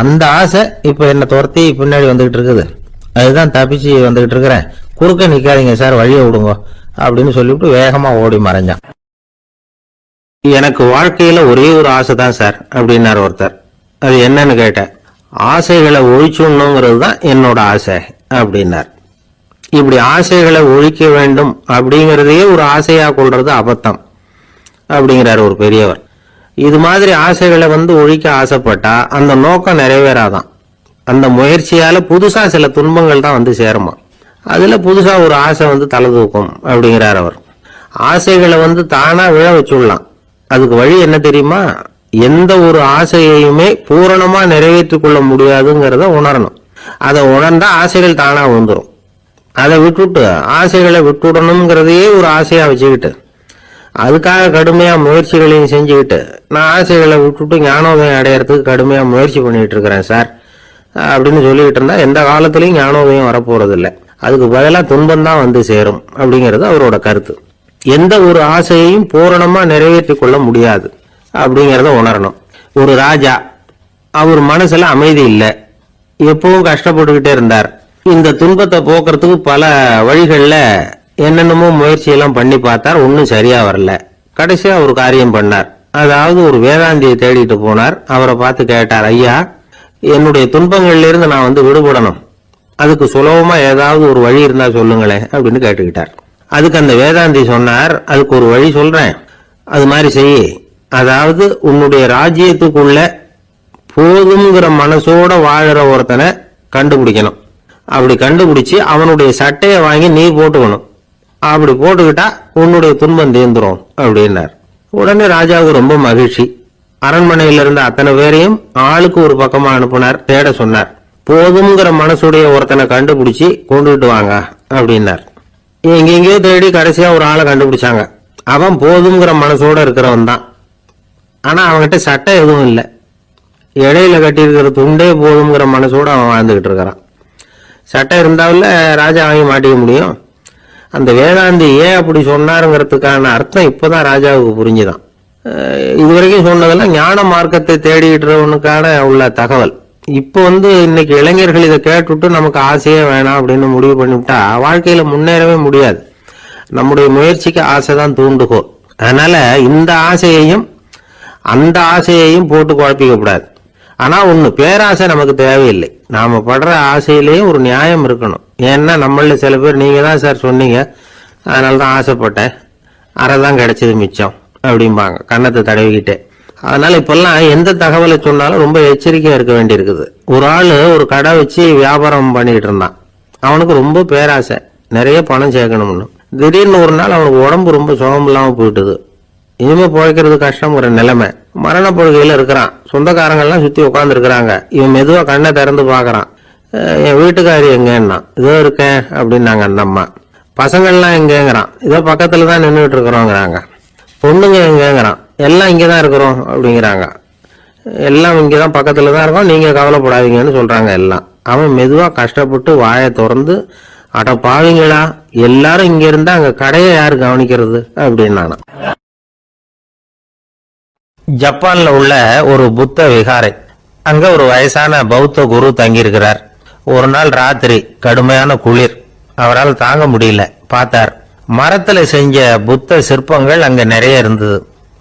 அந்த ஆசை இப்ப என்னை துரத்தி பின்னாடி வந்துகிட்டு இருக்குது. அதுதான் தப்பிச்சு வந்துகிட்டு இருக்கிறேன். குறுக்க நிக்காதீங்க சார், வழியை விடுங்க அப்படின்னு சொல்லிவிட்டு வேகமா ஓடி மறைஞ்சான். எனக்கு வாழ்க்கையில ஒரே ஒரு ஆசை தான் சார் அப்படின்னார் ஒருத்தர். அது என்னன்னு கேட்டேன். ஆசைகளை ஒழிச்சுடணுங்கிறது தான் என்னோட ஆசை அப்படின்னார். இப்படி ஆசைகளை ஒழிக்க வேண்டும் அப்படிங்கறதையே ஒரு ஆசையா கொள்றது அபத்தம் அப்படிங்கிறார் ஒரு பெரியவர். இது மாதிரி ஆசைகளை ஒழிக்க ஆசைப்பட்டா அந்த நோக்கம் நிறைவேறாதான். அந்த முயற்சியால புதுசா சில துன்பங்கள் தான் சேருமா. அதுல புதுசா ஒரு ஆசை தலை தூக்கும் அப்படிங்கிறார் அவர். ஆசைகளை தானா விழ வச்சுடலாம். அதுக்கு வழி என்ன தெரியுமா? எந்த ஒரு ஆசையையுமே பூரணமா நிறைவேற்றிக் கொள்ள முடியாதுங்கிறத உணரணும். அதை உணர்ந்தா ஆசைகள் தானா வந்துடும். அதை விட்டுட்டு ஆசைகளை விட்டுடணுங்கிறதையே ஒரு ஆசையா வச்சுக்கிட்டு அதுக்காக கடுமையா முயற்சிகளையும் செஞ்சுக்கிட்டு நான் ஆசைகளை விட்டுட்டு ஞானோதயம் அடையறதுக்கு கடுமையா முயற்சி பண்ணிட்டு இருக்கிறேன் சார் அப்படின்னு சொல்லிக்கிட்டு இருந்தா எந்த காலத்திலையும் ஞானோதயம் வரப்போறது இல்லை. அதுக்கு பதிலாக துன்பம் தான் சேரும் அப்படிங்கிறது அவரோட கருத்து. எந்த ஒரு ஆசையையும் பூரணமா நிறைவேற்றி கொள்ள முடியாது அப்படிங்கிறத உணரணும். ஒரு ராஜா, அவர் மனசுல அமைதி இல்லை, எப்பவும் கஷ்டப்பட்டுக்கிட்டே இருந்தார். இந்த துன்பத்தை போக்குறதுக்கு பல வழிகள்ல என்னென்னமோ முயற்சியெல்லாம் பண்ணி பார்த்தார். ஒன்னும் சரியா வரல. கடைசியா ஒரு காரியம் பண்ணார். அதாவது ஒரு வேதாந்தியை தேடிட்டு போனார். அவரை பார்த்து கேட்டார், ஐயா, என்னுடைய துன்பங்கள்ல இருந்து நான் விடுபடணும், அதுக்கு சுலபமா ஏதாவது ஒரு வழி இருந்தா சொல்லுங்களேன் அப்படின்னு கேட்டுக்கிட்டார். அதுக்கு அந்த வேதாந்தி சொன்னார், அதுக்கு ஒரு வழி சொல்றேன், அது மாதிரி செய். அதாவது உன்னுடைய ராஜ்யத்துக்குள்ள போதுங்கிற மனசோட வாழற ஒருத்தனை கண்டுபிடிக்கணும். அப்படி கண்டுபிடிச்சு அவனுடைய சட்டையை வாங்கி நீ போட்டுக்கணும். அப்படி போட்டுக்கிட்டா உன்னுடைய துன்பம் தீர்ந்துரும் அப்படின்னார். உடனே ராஜாவுக்கு ரொம்ப மகிழ்ச்சி. அரண்மனையில இருந்த அத்தனை பேரையும் ஆளுக்கு ஒரு பக்கமா அனுப்புனார். தேட சொன்னார். போதுங்கிற மனசுடைய ஒருத்தனை கண்டுபிடிச்சு கொண்டுகிட்டு வாங்க அப்படின்னார். எங்கெங்கயோ தேடி கடைசியா ஒரு ஆளை கண்டுபிடிச்சாங்க. அவன் போதுங்கிற மனசோட இருக்கிறவன் தான். ஆனா அவன்கிட்ட சட்டை எதுவும் இல்லை. இடையில கட்டியிருக்கிற துண்டே போதுங்கிற மனசோட அவன் வாழ்ந்துகிட்டு இருக்கிறான். சட்டை இருந்தாவில் ராஜா வாங்கி மாட்டிக்க முடியும். அந்த வேதாந்தி ஏன் அப்படி சொன்னாருங்கிறதுக்கான அர்த்தம் இப்பதான் ராஜாவுக்கு புரிஞ்சுதான். இதுவரைக்கும் சொன்னதெல்லாம் ஞான மார்க்கத்தை தேடிட்டுறவனுக்கான உள்ள தகவல். இப்போ இன்னைக்கு இளைஞர்கள் இதை கேட்டுட்டு நமக்கு ஆசையே வேணாம் அப்படின்னு முடிவு பண்ணிவிட்டா வாழ்க்கையில முன்னேறவே முடியாது. நம்முடைய முயற்சிக்கு ஆசைதான் தூண்டுகோல். அதனால இந்த ஆசையையும் அந்த ஆசையையும் போட்டு குழப்பிக்க கூடாது. ஆனா ஒண்ணு, பேராசை நமக்கு தேவையில்லை. நாம படுற ஆசையிலேயும் ஒரு நியாயம் இருக்கணும். ஏன்னா நம்மள சில பேர், நீங்க தான் சார் சொன்னீங்க, அதனாலதான் ஆசைப்பட்டேன், அரைதான் கிடைச்சது மிச்சம் அப்படிம்பாங்க கன்னத்தை தடவிக்கிட்டே. அதனால இப்பெல்லாம் எந்த தகவலை சொன்னாலும் ரொம்ப எச்சரிக்கையா இருக்க வேண்டி இருக்குது. ஒரு ஆளு ஒரு கடை வச்சு வியாபாரம் பண்ணிட்டு இருந்தான். அவனுக்கு ரொம்ப பேராசை, நிறைய பணம் சேர்க்கணும்னு. திடீர்னு ஒரு நாள் அவனுக்கு உடம்பு ரொம்ப சுகம் இல்லாம போயிட்டுது. இனிமே பிழைக்கிறது கஷ்டங்கிற நிலைமை. மரணப்படுகையில இருக்கிறான். சொந்தக்காரங்கள்லாம் சுத்தி உட்கார்ந்து இருக்கிறாங்க. இவன் மெதுவா கண்ணை திறந்து பாக்குறான். என் வீட்டுக்காரி எங்கன்னா, இதோ இருக்கேன் அப்படின்னாங்க அந்த அம்மா. பசங்கள்லாம் எங்கேங்கிறான். இதோ பக்கத்துலதான் நின்றுட்டு இருக்கிறோங்கிறாங்க. பொண்ணுங்க எங்கேங்கிறான். எல்லாம் இங்கதான் இருக்கிறோம் அப்படிங்கிறாங்க. எல்லாம் இங்கதான் பக்கத்துலதான் இருக்கோம், நீங்க கவலைப்படாதீங்கன்னு சொல்றாங்க எல்லாம். அவன் மெதுவா கஷ்டப்பட்டு வாயை திறந்து, அட பாவீங்களா, எல்லாரும் இங்க இருந்தா அங்க கடையை யாரு கவனிக்கிறது அப்படின்னானா. ஜப்பான்ல உள்ள ஒரு புத்த விகாரை. அங்க ஒரு வயசான பௌத்த குரு தங்கியிருக்கிறார். ஒரு நாள் ராத்திரி கடுமையான குளிர். அவரால் தாங்க முடியல. பார்த்தார், மரத்துல செஞ்ச புத்த சிற்பங்கள் அங்க நிறைய இருந்தது.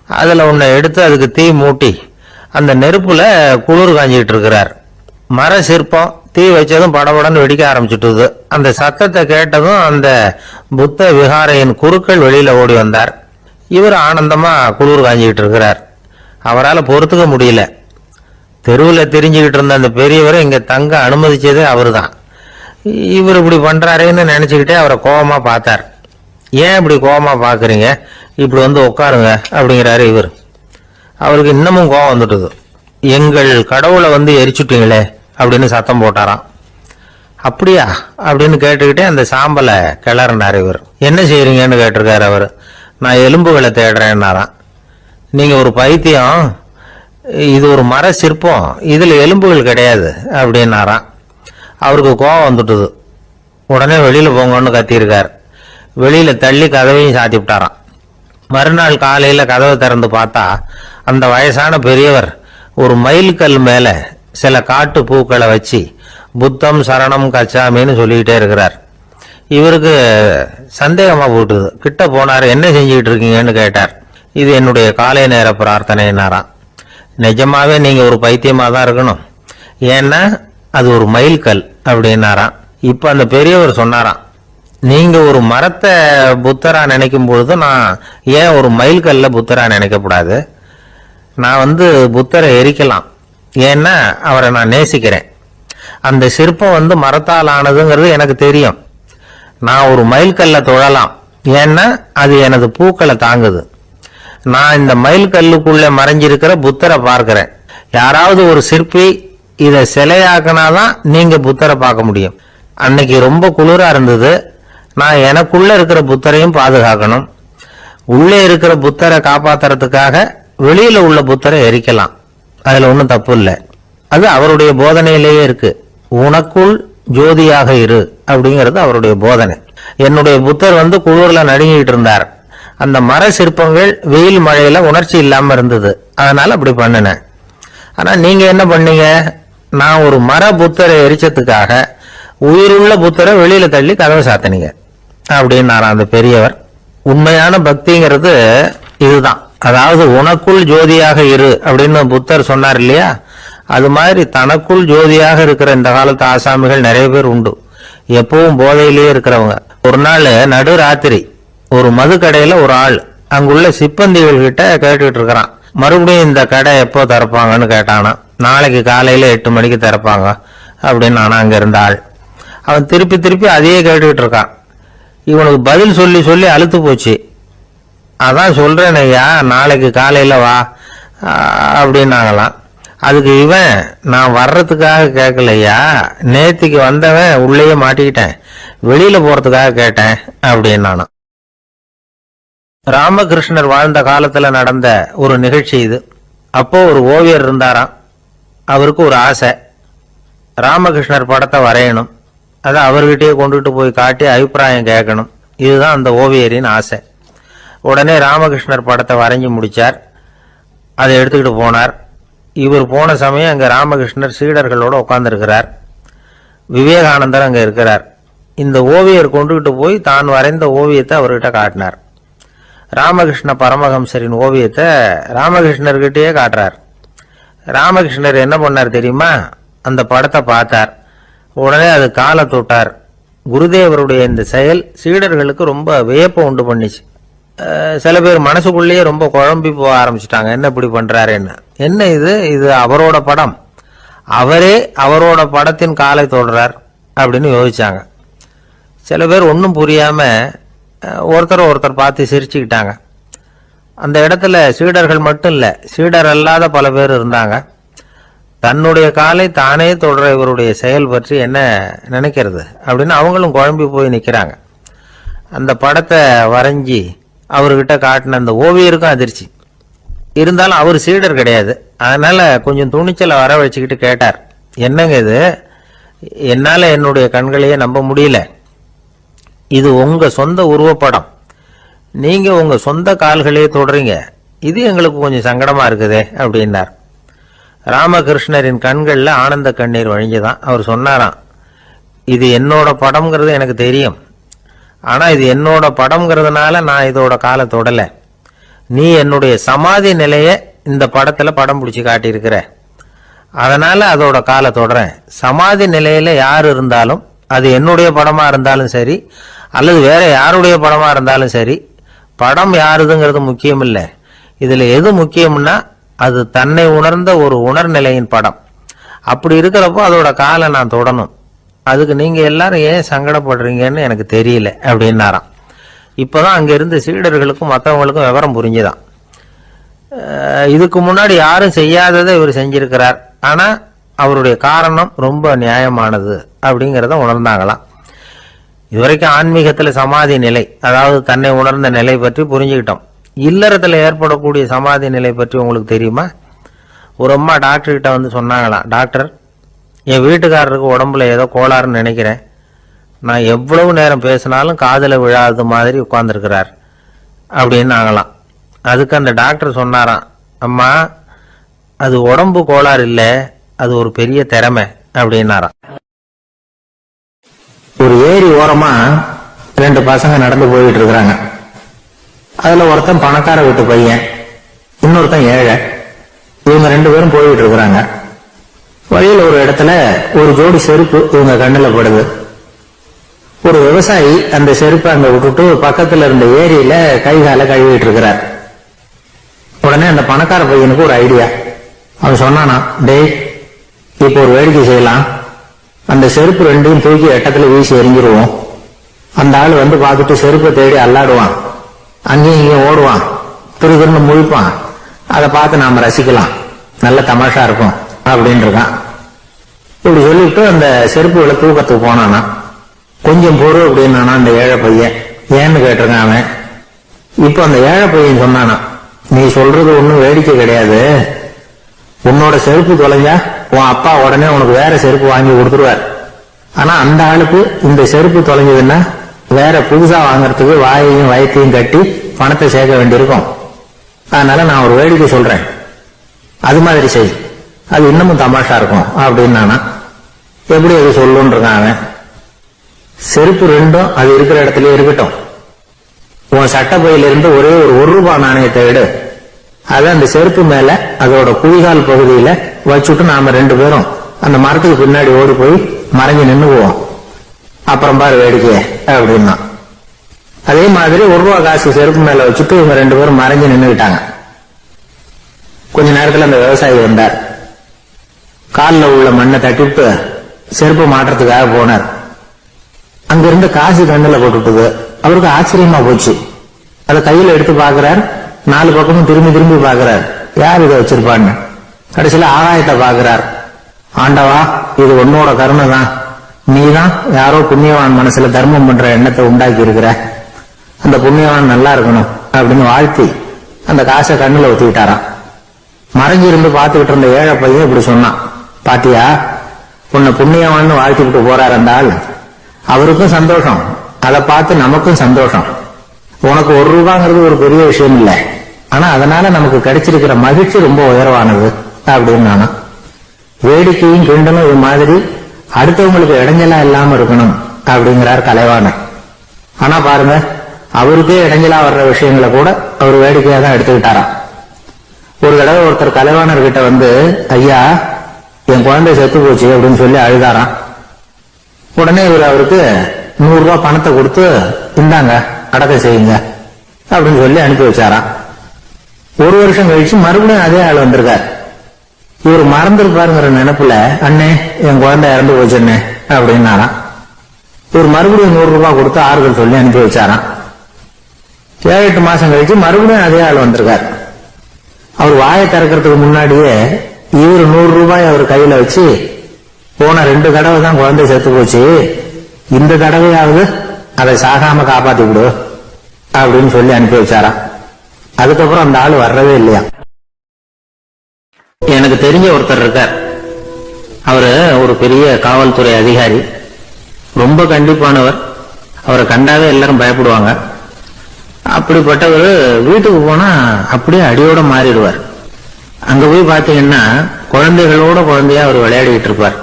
அதுல ஒன்ன எடுத்து அதுக்கு தீ மூட்டி அந்த நெருப்புல குளிர் காஞ்சிட்டு இருக்கிறார். மர சிற்பம் தீ வச்சதும் படபடன்னு வெடிக்க ஆரம்பிச்சுட்டுது. அந்த சத்தத்தை கேட்டதும் அந்த புத்த விகாரையின் குருக்கள் வெளியில ஓடி வந்தார். இவர் ஆனந்தமா குளிர் காஞ்சிக்கிட்டு இருக்கிறார். அவரால் பொறுத்துக்க முடியல. தெருவில் தெரிஞ்சுக்கிட்டு இருந்த அந்த பெரியவரை இங்க தங்க அனுமதிச்சதே அவரு தான். இவர் இப்படி பண்றாருன்னு நினைச்சுக்கிட்டே அவரை கோபமா பார்த்தார். ஏன் இப்படி கோபமா பாக்குறீங்க, இப்படி வந்து உட்காருங்க அப்படிங்கிறாரு இவர். அவருக்கு இன்னமும் கோபம் வந்துட்டுது. எங்கள் கடவுளை வந்து எரிச்சுட்டீங்களே அப்படின்னு சத்தம் போட்டாராம். அப்படியா அப்படின்னு கேட்டுக்கிட்டே அந்த சாம்பலை கிளறினார் இவர். என்ன செய்யறீங்கன்னு கேட்டிருக்காரு அவர். நான் எலும்புகளை தேடுறேன்னாராம். நீங்க ஒரு பைத்தியம், இது ஒரு மர சிற்பம், இதுல எலும்புகள் கிடையாது அப்படின்னாராம். அவருக்கு கோபம் வந்துட்டுது. உடனே வெளியில போங்கன்னு கத்தியிருக்கார். வெளியில தள்ளி கதவையும் சாத்தி விட்டாராம். மறுநாள் காலையில கதவை திறந்து பார்த்தா அந்த வயசான பெரியவர் ஒரு மைல்கல் மேல சில காட்டு பூக்களை வச்சு புத்தம் சரணம் கச்சாமின்னு சொல்லிக்கிட்டே இருக்கிறார். இவருக்கு சந்தேகமா போட்டுது. கிட்ட போனார். என்ன செஞ்சுக்கிட்டு இருக்கீங்கன்னு கேட்டார். இது என்னுடைய காலை நேர பிரார்த்தனைனாராம். நிஜமாவே நீங்க ஒரு பைத்தியமா தான் இருக்கணும், ஏன்னா அது ஒரு மைல்கல் அப்படின்னாராம். இப்ப அந்த பெரியவர் சொன்னாராம், நீங்க ஒரு மரத்தை புத்தரா நினைக்கும் பொழுது நான் ஏன் ஒரு மைல்கல்ல புத்தரா நினைக்கக்கூடாது? நான் வந்து புத்தரை எரிக்கலாம், ஏன்னா அவரை நான் நேசிக்கிறேன். அந்த சிற்பம் வந்து மரத்தால் ஆனதுங்கிறது எனக்கு தெரியும். நான் ஒரு மைல்கல்ல தொழலாம், ஏன்னா அது எனது பூக்களை தாங்குது. நான் இந்த மைல்கல்லுக்குள்ள மறைஞ்சிருக்கிற புத்தரை பார்க்கிறேன். யாராவது ஒரு சிற்பி இதை சிலையாக்கினாதான் நீங்க புத்தரை பார்க்க முடியும். அன்னைக்கு ரொம்ப குளிரா இருந்தது. நான் எனக்குள்ள இருக்கிற புத்தரையும் பாதுகாக்கணும். உள்ளே இருக்கிற புத்தரை காப்பாத்துறதுக்காக வெளியில உள்ள புத்தரை எரிக்கலாம், அதுல ஒன்றும் தப்பு இல்லை. அது அவருடைய போதனையிலேயே இருக்கு. உனக்குள் ஜோதியாக இரு அப்படிங்கிறது அவருடைய போதனை. என்னுடைய புத்தர் வந்து குளிர்ல நடுங்கிட்டு இருந்தார். அந்த மர சிற்பங்கள் வெயில் மழையில உணர்ச்சி இல்லாம இருந்தது, அதனால அப்படி பண்ணினேன். ஆனா நீங்க என்ன பண்ணீங்க? நான் ஒரு மர புத்தரை எரிச்சதுக்காக உயிருள்ள புத்தரை வெளியில தள்ளி கதவை சாத்தினீங்க அப்படின்னாராம் அந்த பெரியவர். உண்மையான பக்திங்கிறது இதுதான். அதாவது உனக்குள் ஜோதியாக இரு அப்படின்னு புத்தர் சொன்னார் இல்லையா, அது மாதிரி தனக்குள் ஜோதியாக இருக்கிற இந்த காலத்து ஆசாமிகள் நிறைய பேர் உண்டு. எப்பவும் போதையிலேயே இருக்கிறவங்க. ஒரு நாள் நடு ராத்திரி ஒரு மது கடையில ஒரு ஆள் அங்குள்ள சிப்பந்திகள் கிட்ட கேட்டுக்கிட்டு இருக்கிறான். மறுபடியும் இந்த கடை எப்போ திறப்பாங்கன்னு கேட்டானா. நாளைக்கு காலையில 8 மணிக்கு திறப்பாங்க அப்படின்னு நானா அங்க இருந்த ஆள். அவன் திருப்பி திருப்பி அதையே கேட்டுக்கிட்டு இருக்கான். இவனுக்கு பதில் சொல்லி சொல்லி அழுத்து போச்சு. அதான் சொல்றேன் ஐயா, நாளைக்கு காலையில வா அப்படின்னாங்களாம். அதுக்கு இவன், நான் வர்றதுக்காக கேட்கலையா, நேத்திக்கு வந்தவன் உள்ளேயே மாட்டிக்கிட்டேன், வெளியில போறதுக்காக கேட்டேன் அப்படின்னு. ராமகிருஷ்ணர் வாழ்ந்த காலத்துல நடந்த ஒரு நிகழ்ச்சி இது. அப்போ ஒரு ஓவியர் இருந்தாராம். அவருக்கு ஒரு ஆசை, ராமகிருஷ்ணர் படத்தை வரையணும். அதை அவர்கிட்டயே கொண்டுட்டு போய் காட்டி அபிப்பிராயம் கேட்கணும். இதுதான் அந்த ஓவியரின் ஆசை. உடனே ராமகிருஷ்ணர் படத்தை வரைஞ்சி முடிச்சார். அதை எடுத்துக்கிட்டு போனார். இவர் போன சமயம் அங்க ராமகிருஷ்ணர் சீடர்களோட உட்கார்ந்துருக்கிறார். விவேகானந்தர் அங்க இருக்கிறார். இந்த ஓவியர் கொண்டுகிட்டு போய் தான் வரைந்த ஓவியத்தை அவர்கிட்ட காட்டினார். ராமகிருஷ்ண பரமஹம்சரின் ஓவியத்தை ராமகிருஷ்ணர்கிட்டயே காட்டுறார். ராமகிருஷ்ணர் என்ன பண்ணார் தெரியுமா? அந்த படத்தை பார்த்தார். உடனே அது காலை தொட்டார். குருதேவருடைய இந்த செயல் சீடர்களுக்கு ரொம்ப வியப்பை உண்டு பண்ணிச்சு. சில பேர் மனசுக்குள்ளேயே ரொம்ப குழம்பி போக ஆரம்பிச்சுட்டாங்க, என்ன இப்படி பண்றாருன்னு. என்ன இது, இது அவரோட படம், அவரே அவரோட படத்தின் காலை தொடுறார் அப்படின்னு யோசிச்சாங்க. சில பேர் ஒன்றும் புரியாம ஒருத்தர் பார்த்து சிரிச்சுக்கிட்டாங்க. அந்த இடத்துல சீடர்கள் மட்டும் இல்ல, சீடர் அல்லாத பல பேர் இருந்தாங்க. தன்னுடைய காலை தானே தொடர இவருடைய செயல் பற்றி என்ன நினைக்கிறது அப்படின்னு அவங்களும் குழம்பி போய் நிக்கிறாங்க. அந்த படத்தை வரைஞ்சி அவர்கிட்ட காட்டின அந்த ஓவியருக்கும் அதிர்ச்சி. இருந்தாலும் அவர் சீடர் கிடையாது, அதனால கொஞ்சம் துணிச்சலை வர வச்சுக்கிட்டு கேட்டார், என்னங்க இது, என்னால என்னுடைய கண்களையே நம்ப முடியல, இது உங்க சொந்த உருவப்படம், நீங்க உங்க சொந்த கால்களையே தொடறீங்க, இது எங்களுக்கு கொஞ்சம் சங்கடமா இருக்குதே அப்படின்னார். ராமகிருஷ்ணரின் கண்கள்ல ஆனந்த கண்ணீர் வழிஞ்சுதான். அவர் சொன்னாராம், இது என்னோட படம்ங்கிறது எனக்கு தெரியும், ஆனா இது என்னோட படம்ங்கிறதுனால நான் இதோட காலை தொடல. நீ என்னுடைய சமாதி நிலைய இந்த படத்துல படம் பிடிச்சி காட்டியிருக்கிற, அதனால அதோட காலை தொடறேன். சமாதி நிலையில யார் இருந்தாலும், அது என்னுடைய படமா இருந்தாலும் சரி அல்லது வேற யாருடைய படமா இருந்தாலும் சரி, படம் யாருதுங்கிறது முக்கியம் இல்லை. இதுல எது முக்கியம்னா அது தன்னை உணர்ந்த ஒரு உணர்நிலையின் படம். அப்படி இருக்கிறப்போ அதோட காலை நான் தொடணும். அதுக்கு நீங்க எல்லாரும் ஏன் சங்கடப்படுறீங்கன்னு எனக்கு தெரியல அப்படின்னாராம். இப்பதான் அங்க இருந்த சீடர்களுக்கும் மற்றவங்களுக்கும் விவரம் புரிஞ்சுதான். இதுக்கு முன்னாடி யாரும் செய்யாததை இவர் செஞ்சிருக்கிறார், ஆனா அவருடைய காரணம் ரொம்ப நியாயமானது அப்படிங்கிறத உணர்ந்தாங்களாம். இதுவரைக்கும் ஆன்மீகத்துல சமாதி நிலை, அதாவது தன்னை உணர்ந்த நிலை பற்றி புரிஞ்சுக்கிட்டோம். இல்லறத்துல ஏற்படக்கூடிய சமாதி நிலை பற்றி உங்களுக்கு தெரியுமா? ஒரு அம்மா டாக்டர் கிட்ட வந்து சொன்னாங்களாம், டாக்டர், என் வீட்டுக்காரருக்கு உடம்புல ஏதோ கோளாறுன்னு நினைக்கிறேன். நான் எவ்வளவு நேரம் பேசினாலும் காதுல விழாத மாதிரி உட்கார்ந்துருக்கிறார் அப்படின்னு ஆகலாம். அதுக்கு அந்த டாக்டர் சொன்னாராம், அம்மா, அது உடம்பு கோளாறு இல்லை, அது ஒரு பெரிய திறமை அப்படின்னாராம். ஒரு ஏரி ஓரமா 2 பசங்க நடந்து போயிட்டு இருக்கிறாங்க. அதுல ஒருத்தன் பணக்கார வீட்டு பையன், இன்னொருத்தன் ஏழை. இவங்க 2 பேரும் போயிட்டு இருக்கிறாங்க. வழியில் ஒரு இடத்துல ஒரு ஜோடி செருப்பு இவங்க கண்ணுல படுது. ஒரு விவசாயி அந்த செருப்பை அங்க விட்டுட்டு பக்கத்துல இருந்த ஏரியில கை கால கழுவிட்டு இருக்கிறார். உடனே அந்த பணக்கார பையனுக்கு ஒரு ஐடியா. அவன் சொன்னானா, டேய், இப்போ ஒரு வேடிக்கை செய்யலாம். அந்த செருப்பு 2ஐயும் தூக்கி எட்டத்துல வீசி எறிஞ்சிருவோம். அந்த ஆள் வந்து பார்த்துட்டு செருப்பை தேடி அல்லாடுவான், அங்கேயும் இங்கேயும் ஓடுவான், திருன்னு முழிப்பான். அதை பார்த்து நாம ரசிக்கலாம், நல்ல தமாஷா இருக்கும் அப்படின்னு இருக்கான். இப்படி சொல்லிட்டு அந்த செருப்புகளை தூக்கத்துக்கு போனானா. கொஞ்சம் பொறு அப்படின்னானா அந்த ஏழை பையன். ஏன்னு கேட்டிருக்கான் அவன். இப்ப அந்த ஏழை பையன் சொன்னானா, நீ சொல்றது ஒண்ணும் வேடிக்கை கிடையாது. உன்னோட செருப்பு தொலைஞ்சா உன் அப்பா உடனே உனக்கு வேற செருப்பு வாங்கி கொடுத்துருவார். ஆனா அந்த ஆளுக்கு இந்த செருப்பு தொலைஞ்சதுன்னா வேற புதுசா வாங்கறதுக்கு வாயையும் வயத்தையும் கட்டி பணத்தை சேர்க்க வேண்டியிருக்கும். அதனால நான் ஒரு வேடிக்கை சொல்றேன், அது மாதிரி செய், அது இன்னமும் தமாஷா இருக்கும் அப்படின்னானா. எப்படி அது சொல்லுன்னு இருக்கான் அவன். செருப்பு 2ம் அது இருக்கிற இடத்துல இருக்கட்டும். உன் சட்ட பையிலிருந்து ஒரே ஒரு ₹1 நாணயத்தை எடு. அதை அந்த செருப்பு மேல அதோட குதிகால் பகுதியில வச்சுட்டு நாம 2 பேரும் அந்த மரத்துக்கு பின்னாடி ஓடி போய் மறைஞ்சு நின்னுக்குவோம். அப்புறம் பாரு வேடிக்கைய அப்படின்னா. அதே மாதிரி ₹1 காசு செருப்பு மேல வச்சுட்டு இவங்க 2 பேரும் மறைஞ்சு நின்னுக்கிட்டாங்க. கொஞ்ச நேரத்துல அந்த விவசாயி வந்தார். காலில் உள்ள மண்ணை தட்டிவிட்டு செருப்பு மாற்றத்துக்காக போனார். அங்கிருந்த காசு கண்ணுல போட்டுட்டுது. அவருக்கு ஆச்சரியமா போச்சு. அதை கையில எடுத்து பாக்குறார். 4 பக்கமும் திரும்பி திரும்பி பாக்குறார், யார் இதை வச்சிருப்பான்னு. கடைசியில ஆகாயத்தை பாக்குறார். ஆண்டவா, இது உன்னோட கருணை தான். நீதான் யாரோ புண்ணியவான் மனசுல தர்மம் பண்ற எண்ணத்தை உண்டாக்கி இருக்கிற. அந்த புண்ணியவான் நல்லா இருக்கணும் அப்படின்னு வாழ்த்தி அந்த காசை கண்ணுல ஒத்திக்கிட்டாராம். மறைஞ்சிருந்து பார்த்துக்கிட்டு இருந்த ஏழை பையன் இப்படி சொன்னான், பாத்தியா, உன்னை புண்ணியவான்னு வாழ்த்திக்கிட்டு போறார் அந்த ஆள். அவருக்கும் சந்தோஷம், அதை பார்த்து நமக்கும் சந்தோஷம். உனக்கு ₹1 ஒரு பெரிய விஷயம் இல்லை, ஆனா அதனால நமக்கு கிடைச்சிருக்கிற மகிழ்ச்சி ரொம்ப உயர்வானது அப்படின்னு நானா. வேடிக்கையும் கிண்டலும் இது மாதிரி அடுத்தவங்களுக்கு இடைஞ்சலா இல்லாம இருக்கணும் அப்படிங்கிறார் கலைவாணன். ஆனா பாருங்க, அவருக்கே இடைஞ்சலா வர்ற விஷயங்களை கூட அவர் வேடிக்கையா தான் எடுத்துக்கிட்டாராம். ஒரு தடவை ஒருத்தர் கலைவாணர் கிட்ட வந்து, ஐயா, என் குழந்தை செத்து போச்சு அப்படின்னு சொல்லி அழுதாராம். உடனே இவர் அவருக்கு ₹100 பணத்தை கொடுத்து, இந்தாங்க அடக்கம் செய்யுங்க அப்படின்னு சொல்லி அனுப்பி வச்சாராம். 1 வருஷம் கழிச்சு மறுபடியும் அதே ஆள் வந்திருக்கார். இவர் மறந்துருப்பாருங்கிற நினைப்புல, அண்ணே, என் குழந்தை இறந்து போச்சுண்ணே அப்படின்னாராம். இவர் மறுபடியும் ₹100 கொடுத்து ஆறுதல் சொல்லி அனுப்பி வச்சாராம். 7-8 மாசம் கழிச்சு மறுபடியும் அதே ஆள் வந்திருக்கார். அவர் வாயை திறக்கிறதுக்கு முன்னாடியே இவர் ₹100 அவர் கையில வச்சு, போன 2 தடவை தான் குழந்தை செத்து போச்சு, இந்த தடவையாவது அதை சாகாம காப்பாத்தி விடு அப்படின்னு சொல்லி அனுப்பி வச்சாராம். அதுக்கப்புறம் அந்த ஆள் வர்றவே இல்லையா. எனக்கு தெரிஞ்ச ஒருத்தர் இருக்கார். அவரு ஒரு பெரிய காவல்துறை அதிகாரி, ரொம்ப கண்டிப்பானவர். அவரை கண்டாவே எல்லாரும் பயப்படுவாங்க. அப்படிப்பட்டவர் வீட்டுக்கு போனா அப்படியே அடியோட மாறிடுவார். அங்க போய் பாத்தீங்கன்னா குழந்தைகளோட குழந்தையா அவர் விளையாடிட்டு இருப்பார்.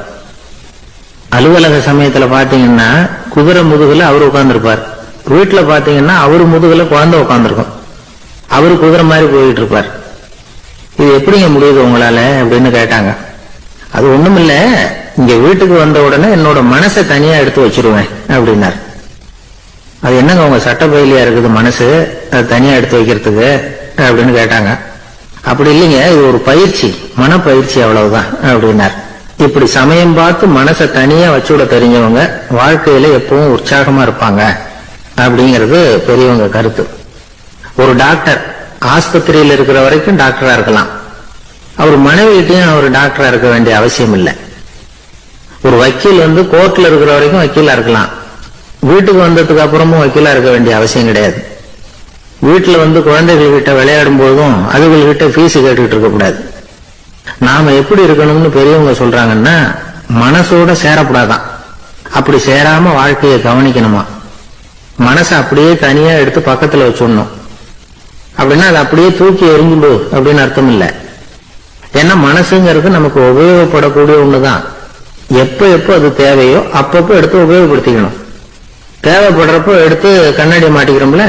அலுவலக சமயத்துல பாத்தீங்கன்னா குதிரை முதுகுல அவர் உட்கார்ந்துருப்பார். வீட்டுல பாத்தீங்கன்னா அவரு முதுகுல குழந்தை உட்கார்ந்துருக்கும். அவரு குதிரை மாதிரி போயிட்டு இருப்பார். இது எப்படிங்க முடியுது உங்களால அப்படின்னு கேட்டாங்க. அது ஒண்ணுமில்ல, இங்க வீட்டுக்கு வந்த உடனே என்னோட மனசை தனியா எடுத்து வச்சிருவேன் அப்படின்னார். அது என்னங்க உங்க சட்டப்பயிலியா இருக்குது மனசு, அது தனியா எடுத்து வைக்கிறதுக்கு அப்படின்னு கேட்டாங்க. அப்படி இல்லைங்க, இது ஒரு பயிற்சி, மனப்பயிற்சி, அவ்வளவுதான் அப்படின்னார். இப்படி சமயம் பார்த்து மனசை தனியா வச்சுவிட தெரிஞ்சவங்க வாழ்க்கையில எப்பவும் உற்சாகமா இருப்பாங்க அப்படிங்கிறது பெரியவங்க கருத்து. ஒரு டாக்டர் ஆஸ்பத்திரியில் இருக்கிற வரைக்கும் டாக்டரா இருக்கலாம், அவர் மனைவிட்டையும் அவர் டாக்டரா இருக்க வேண்டிய அவசியம் இல்லை. ஒரு வக்கீல் கோர்ட்ல இருக்கிற வரைக்கும் வக்கீலா இருக்கலாம், வீட்டுக்கு வந்ததுக்கு அப்புறமும் வக்கீலா இருக்க வேண்டிய அவசியம் கிடையாது. வீட்டுல குழந்தைகள் கிட்ட விளையாடும் போதும் அதுகள் கிட்ட ஃபீஸ் கேட்டுக்கிட்டு இருக்க கூடாது. நாம எப்படி இருக்கணும்னு பெரியவங்க சொல்றாங்கன்னா, மனசோட சேரக்கூடாதான். அப்படி சேராம வாழ்க்கையை கவனிக்கணுமா. மனசை அப்படியே தனியா எடுத்து பக்கத்துல வச்சுடணும். அப்படின்னா அது அப்படியே தூக்கி எறிஞ்சுடு அப்படின்னு அர்த்தம் இல்லை. ஏன்னா மனசுங்கிறது நமக்கு உபயோகப்படக்கூடிய ஒண்ணுதான். எப்ப எப்போ அது தேவையோ அப்பப்போ எடுத்து உபயோகப்படுத்திக்கணும். தேவைப்படுறப்போ எடுத்து கண்ணாடி மாட்டிக்கிறோம்ல,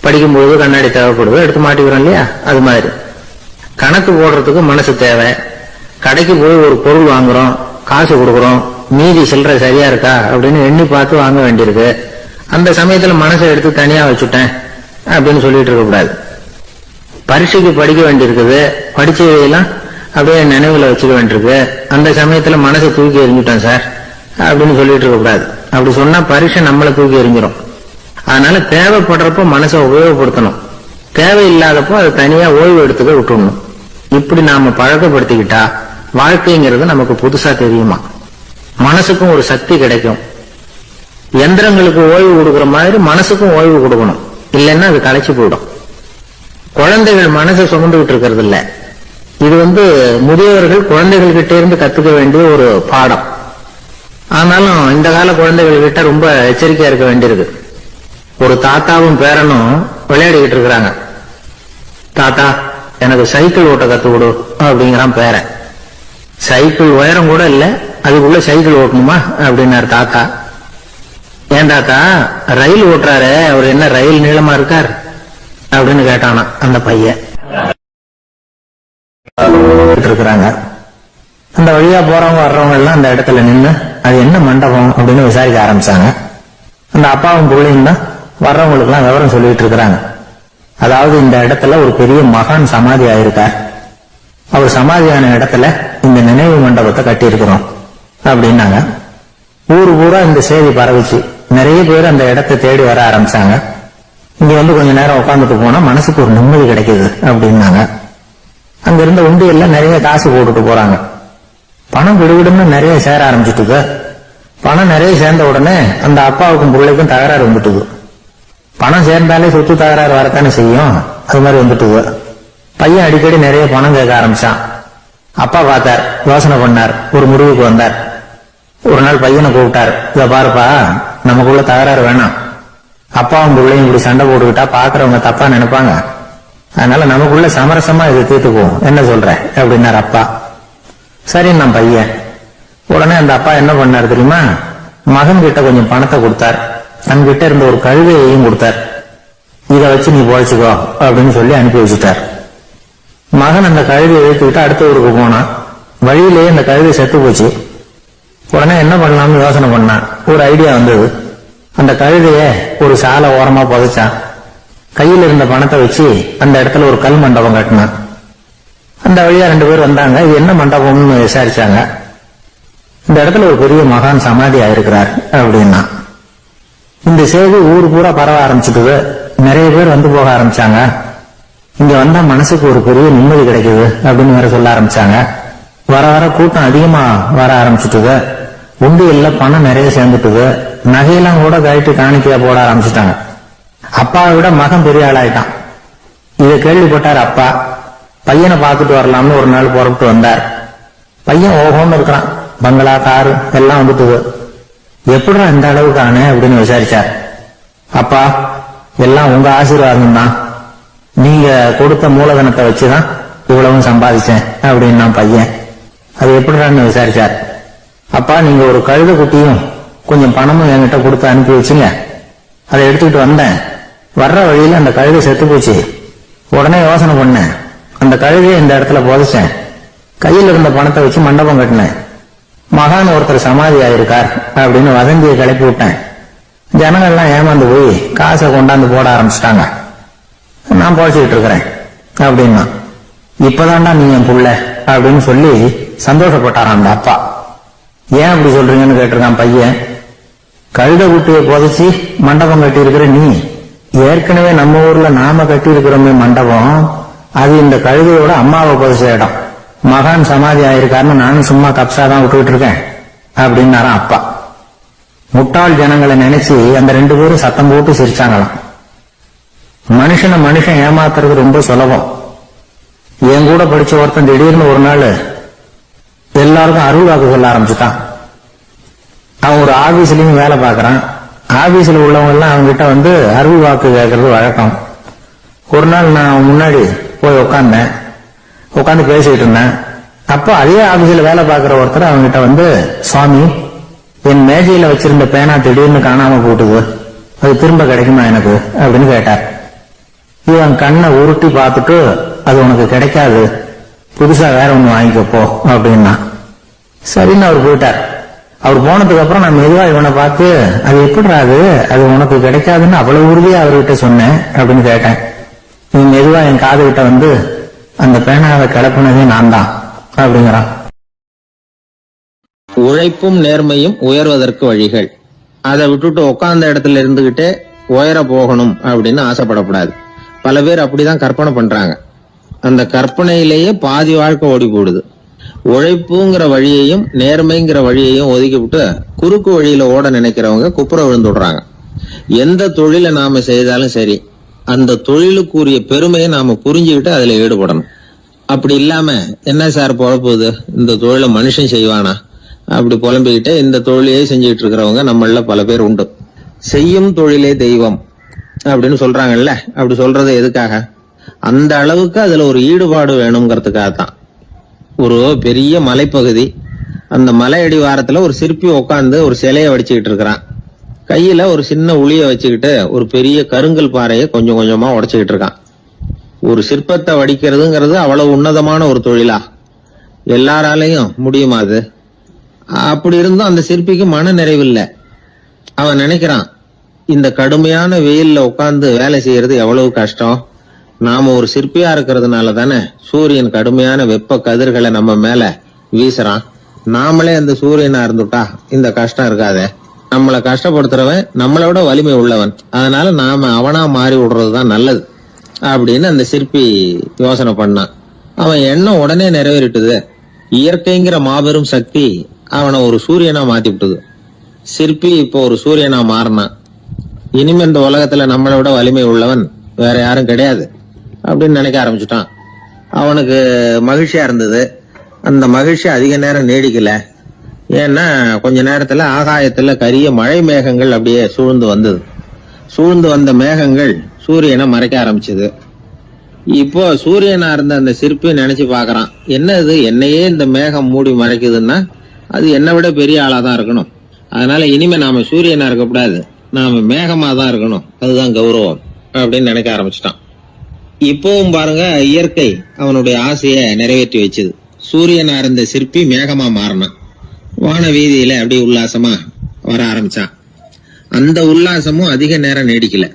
படிக்கும்போது கண்ணாடி தேவைப்படுது, எடுத்து மாட்டிக்கிறோம் இல்லையா, அது மாதிரி கணக்கு போடுறதுக்கு மனசு தேவை. கடைக்கு போய் ஒரு பொருள் வாங்குறோம், காசு கொடுக்குறோம், மீதி சில்லறை சரியா இருக்கா அப்படின்னு எண்ணி பார்த்து வாங்க வேண்டியிருக்கு. அந்த சமயத்துல மனசை எடுத்து தனியா வச்சுட்டேன் அப்படின்னு சொல்லிட்டு இருக்க கூடாது. பரீட்சைக்கு படிக்க வேண்டியிருக்குது, படிச்சதையெல்லாம் அப்படியே நினைவுல வச்சுக்க வேண்டியிருக்கு, அந்த சமயத்துல மனசை தூக்கி எறிஞ்சுட்டேன் சார் அப்படின்னு சொல்லிட்டு இருக்க கூடாது. அப்படி சொன்னா பரீட்சை நம்மளை தூக்கி எறிஞ்சிடும். அதனால தேவைப்படுறப்போ மனசை உபயோகப்படுத்தணும், தேவையில்லாதப்போ அதை தனியா ஓய்வு எடுத்துக்க விட்டுடணும். இப்படி நாம பழக்கப்படுத்திக்கிட்டா வாழ்க்கைங்கிறது நமக்கு புதுசா தெரியுமா. மனசுக்கும் ஒரு சக்தி கிடைக்கும். எந்திரங்களுக்கு ஓய்வு கொடுக்கிற மாதிரி மனசுக்கும் ஓய்வு கொடுக்கணும், இல்லைன்னா அது களைச்சு போயிடும். குழந்தைகள் மனசை சுமந்துகிட்டு இருக்கிறது இல்ல, இது முதியவர்கள் குழந்தைகள் கிட்ட இருந்து கத்துக்க வேண்டிய ஒரு பாடம். ஆனாலும் இந்த கால குழந்தைகள் கிட்ட ரொம்ப எச்சரிக்கையா இருக்க வேண்டியிருக்கு. ஒரு தாத்தாவும் பேரனும் விளையாடிக்கிட்டு இருக்கிறாங்க. தாத்தா எனக்கு சைக்கிள் ஓட்ட கத்து கொடு அப்படிங்கிறான் பேரன். சைக்கிள் உயரம் கூட இல்ல, அதுக்குள்ள சைக்கிள் ஓட்டணுமா அப்படின்னாரு தாத்தா. ஏன் தாத்தா, ரயில் ஓட்டுறாரு, அவர் என்ன ரயில் நீளமா இருக்கார் அப்படின்னு கேட்டானா அந்த பையன். இருக்கிறாங்க. அந்த வழியா போறவங்க வர்றவங்க எல்லாம் அந்த இடத்துல நின்று அது என்ன மண்டபம் அப்படின்னு விசாரிக்க ஆரம்பிச்சாங்க. அந்த அப்பாவும் பிள்ளையும் தான் வர்றவங்களுக்கு எல்லாம் விவரம் சொல்லிட்டு இருக்கிறாங்க. அதாவது இந்த இடத்துல ஒரு பெரிய மகான் சமாதி ஆயிருக்கார், அவர் சமாதியான இடத்துல இந்த நினைவு மண்டபத்தை கட்டி இருக்கிறோம் அப்படின்னாங்க. ஊரு பூரா இந்த செய்தி பரவிச்சு. நிறைய பேர் அந்த இடத்தை தேடி வர ஆரம்பிச்சாங்க. இங்க கொஞ்ச நேரம் உட்காந்துட்டு போனா மனசுக்கு ஒரு நிம்மதி கிடைக்குது அப்படின்னாங்க. அங்க இருந்த உண்டியல்ல நிறைய காசு போட்டுட்டு போறாங்க. பணம் விடுவிடுன்னு நிறைய சேர ஆரம்பிச்சுட்டு, பணம் நிறைய சேர்ந்த உடனே அந்த அப்பாவுக்கும் பிள்ளைக்கும் தகராறு வந்துட்டுது. பணம் சேர்ந்தாலே சொத்து தகராறு வரத்தானே செய்யும், அது மாதிரி வந்துட்டுது. பையன் அடிக்கடி நிறைய பணம் கேட்க ஆரம்பிச்சான். அப்பா பார்த்தார், யோசனை பண்ணார், ஒரு முடிவுக்கு வந்தார். ஒரு நாள் பையனை கூப்பிட்டார், இத பாருப்பா, நமக்குள்ள தகராறு வேணாம், அப்பாவும் பிள்ளையும் இப்படி சண்டை போட்டுக்கிட்டா பாக்குறவங்க தப்பா நினைப்பாங்க, அதனால நமக்குள்ள சமரசமா இதை தீர்த்துக்குவோம், என்ன சொல்ற அப்படின்னார் அப்பா. சரி நான் பையன். உடனே அந்த அப்பா என்ன பண்ணாரு தெரியுமா, மகன் கிட்ட கொஞ்சம் பணத்தை கொடுத்தார், தன்கிட்ட இருந்த ஒரு கழுதையையும் கொடுத்தார். இதை வச்சு நீ போய்ச்சுக்கோ அப்படின்னு சொல்லி அனுப்பி வச்சுட்டார். மகன் அந்த கழுதையை எடுத்துக்கிட்டு அடுத்த ஊருக்கு போனான். வழியிலேயே அந்த கழுதை செத்து போச்சு. உடனே என்ன பண்ணலாம்னு யோசனை பண்ணான். ஒரு ஐடியா வந்தது. அந்த கழுதைய ஒரு சாலை ஓரமா புதைச்சான். கையில் இருந்த பணத்தை வச்சு அந்த இடத்துல ஒரு கல் மண்டபம் கட்டினான். அந்த வழியா 2 பேர் வந்தாங்க. இது என்ன மண்டபம்னு விசாரிச்சாங்க. இந்த இடத்துல ஒரு பெரிய மகான் சமாதி ஆயிருக்கிறார் அப்படின்னா. இந்த செய்தி ஊர் பூரா பரவ ஆரம்பிச்சுட்டு நிறைய பேர் வந்து போக ஆரம்பிச்சாங்க. இங்க வந்தா மனசுக்கு ஒரு பெரிய நிம்மதி கிடைக்குது அப்படின்னு வேற சொல்ல ஆரம்பிச்சாங்க. வர வர கூட்டம் அதிகமா வர ஆரம்பிச்சுட்டு உண்டியல்ல பணம் நிறைய சேர்ந்துட்டுது. நகையெல்லாம் கூட கழிட்டு காணிக்கையா போட ஆரம்பிச்சுட்டாங்க. அப்பாவை விட மகன் பெரிய ஆளாயிட்டான். இதை கேள்விப்பட்டார் அப்பா. பையனை பார்த்துட்டு வரலாம்னு ஒரு நாள் புறப்பட்டு வந்தார். பையன் ஓஹோன்னு இருக்கிறான். பங்களா, காரு எல்லாம் வந்துட்டுது. எப்படிடா இந்த அளவுக்கு ஆனே அப்படின்னு விசாரிச்சார். அப்பா, எல்லாம் உங்க ஆசீர்வாதம் தான், நீங்க கொடுத்த மூலதனத்தை வச்சுதான் இவ்வளவும் சம்பாதிச்சேன் அப்படின்னு நான் பையன். அது எப்படிடான்னு விசாரிச்சார். அப்பா, நீங்க ஒரு கழுதை குட்டியும் கொஞ்சம் பணமும் என்கிட்ட கொடுத்து அனுப்பி வச்சுங்க, அதை எடுத்துக்கிட்டு வந்தேன். வர்ற வழியில அந்த கழுதை செத்து போச்சு. உடனே யோசனை பண்ணேன், அந்த கழுதையை இந்த இடத்துல புதைச்சேன், கையில் இருந்த பணத்தை வச்சு மண்டபம் கட்டினேன். மகான் ஒருத்தர் சமாதி ஆயிருக்கார் அப்படின்னு வதந்தியை கிளப்பி விட்டேன். ஜனங்கள்லாம் ஏமாந்து போய் காசை கொண்டாந்து போட ஆரம்பிச்சிட்டாங்க. நான் பொழைச்சிக்கிட்டு இருக்கிறேன் அப்படின்னா, இப்பதான்டா நீ என் புள்ள அப்படின்னு சொல்லி சந்தோஷப்பட்டாரான் அந்த அப்பா. ஏன் அப்படி சொல்றீங்கன்னு கேட்டிருக்கான் பையன். கழுத குட்டியை புதைச்சி மண்டபம் கட்டி இருக்கிற நீ, ஏற்கனவே நம்ம ஊர்ல நாம கட்டி இருக்கிறோமே மண்டபம், அது இந்த கழுதையோட அம்மாவை புதைச்ச இடம். மகான் சமாதி ஆயிருக்காருன்னு நானும் சும்மா கப்சாதான் விட்டுக்கிட்டு இருக்கேன் அப்படின்னாரான் அப்பா. முட்டாள் ஜனங்களை நினைச்சு அந்த 2 பேரும் சத்தம் போட்டு சிரிச்சாங்களாம். மனுஷன் ஏமாத்துறது ரொம்ப சுலபம். என் கூட படிச்ச ஒருத்தன் திடீர்னு ஒரு நாள் எல்லாருக்கும் அருள் வாக்கு சொல்ல ஆரம்பிச்சுட்டான். அவன் ஒரு ஆபீஸ்லயும் வேலை பார்க்கறான். ஆபீஸ்ல உள்ளவங்க எல்லாம் அவங்ககிட்ட வந்து அருள் வாக்கு கேட்கறது வழக்கம். ஒரு நாள் நான் அவன் முன்னாடி போய் உட்காந்து பேசிட்டு இருந்தேன். அப்போ அதே ஆபீஸ்ல வேலை பார்க்கிற ஒருத்தர் அவங்ககிட்ட வந்து, சுவாமி, என் மேஜையில வச்சிருந்த பேனா திடீர்னு காணாம போட்டுது, அது திரும்ப கிடைக்குமா எனக்கு அப்படின்னு கேட்டார். இவன் கண்ணை உருட்டி பார்த்துட்டு, அது உனக்கு கிடைக்காது, புதுசா வேற ஒண்ணு வாங்கிக்கப்போ அப்படின்னா. சரின்னு அவர் போயிட்டார். அவர் போனதுக்கு அப்புறம் நான் மெதுவா இவனை பார்த்து, அது எப்படிறாது, அது உனக்கு கிடைக்காதுன்னு அவ்வளவு உறுதியா அவர்கிட்ட சொன்னேன் அப்படின்னு கேட்டேன். நீ மெதுவா என் காது கிட்ட வந்து, அந்த பேனாவை கிளப்புனதே நான் தான் அப்படிங்கிறான். உழைப்பும் நேர்மையும் உயர்வதற்கு வழிகள். அதை விட்டுட்டு உட்கார்ந்த இடத்துல இருந்துகிட்டே உயர போகணும் அப்படின்னு ஆசைப்படக்கூடாது. பல பேர் அப்படிதான் கற்பனை பண்றாங்க. அந்த கற்பனையிலேயே பாதி வாழ்க்கை ஓடி போடுது. உழைப்புங்கிற வழியையும் நேர்மைங்கிற வழியையும் ஒதுக்கி விட்டு குறுக்கு வழியில ஓட நினைக்கிறவங்க குப்புற விழுந்துடுறாங்க. எந்த தொழிலை நாம செய்தாலும் சரி, அந்த தொழிலுக்குரிய பெருமையை நாம புரிஞ்சுக்கிட்டு அதுல ஈடுபடணும். அப்படி இல்லாம, என்ன சார் பொழப்புது, இந்த தொழிலை மனுஷன் செய்வானா அப்படி புலம்பிக்கிட்டு இந்த தொழிலையே செஞ்சுட்டு இருக்கிறவங்க நம்மள பல பேர் உண்டு. செய்யும் தொழிலே தெய்வம் அப்படின்னு சொல்றாங்கல்ல, அப்படி சொல்றது எதுக்காக? அந்த அளவுக்கு அதுல ஒரு ஈடுபாடு வேணுங்கிறதுக்காகத்தான். ஒரு பெரிய மலைப்பகுதி, அந்த மலை அடிவாரத்துல ஒரு சிற்பி உட்காந்து ஒரு சிலையை வடிச்சுக்கிட்டு இருக்கிறான். கையில ஒரு சின்ன உளிய வச்சுக்கிட்டு ஒரு பெரிய கருங்கல் பாறையை கொஞ்சம் கொஞ்சமா உடைச்சுக்கிட்டு இருக்கான். ஒரு சிற்பத்தை வடிக்கிறதுங்கிறது அவ்வளவு உன்னதமான ஒரு தொழிலா? எல்லாராலையும் முடியுமா அது? அப்படி இருந்தும் அந்த சிற்பிக்கு மன நிறைவில்லை. அவன் நினைக்கிறான், இந்த கடுமையான வெயில்ல உட்கார்ந்து வேலை செய்யறது எவ்வளவு கஷ்டம். நாம ஒரு சிற்பியா இருக்கிறதுனால தானே சூரியன் கடுமையான வெப்ப கதிர்களை நம்ம மேல வீசுறான். நாமளே அந்த சூரியனா இருந்துட்டா இந்த கஷ்டம் இருக்காதே. நம்மளை கஷ்டப்படுத்துறவன் நம்மளோட வலிமை உள்ளவன், அதனால நாம அவனா மாறி விடுறதுதான் நல்லது அப்படின்னு அந்த சிற்பி யோசனை பண்ணான். அவன் எண்ணம் உடனே நிறைவேறிட்டுது. இயற்கைங்கிற மாபெரும் சக்தி அவனை ஒரு சூரியனா மாத்தி விட்டுது. சிற்பி இப்போ ஒரு சூரியனா மாறினான். இனிமே இந்த உலகத்துல நம்மளை விட வலிமை உள்ளவன் வேற யாரும் கிடையாது அப்படின்னு நினைக்க ஆரம்பிச்சுட்டான். அவனுக்கு மகிழ்ச்சியா இருந்தது. அந்த மகிழ்ச்சி அதிக நேரம் நீடிக்கல. ஏன்னா கொஞ்ச நேரத்துல ஆகாயத்துல கரிய மழை மேகங்கள் அப்படியே சூழ்ந்து வந்தது. சூழ்ந்து வந்த மேகங்கள் சூரியனை மறைக்க ஆரம்பிச்சது. இப்போ சூரியனா இருந்த அந்த சிற்பி நினைச்சு பாக்குறான், என்ன இது, என்னையே இந்த மேகம் மூடி மறைக்குதுன்னா அது என்னை விட பெரிய ஆளாதான் இருக்கணும். அதனால இனிமே நாம சூரியனா இருக்கக்கூடாது, நாம மேகமா தான் இருக்கணும், அதுதான் கௌரவம் அப்படின்னு நினைக்க ஆரம்பிச்சிட்டான். இப்பவும் பாருங்க, இயற்கை அவனுடைய ஆசையை நிறைவேற்றி வச்சது. சூரியனா இருந்த சிற்பி மேகமா மாறினான். வான வீதியில அப்படியே உல்லாசமா வர ஆரம்பிச்சான். அந்த உல்லாசமும் அதிக நேரம் நீடிக்கல.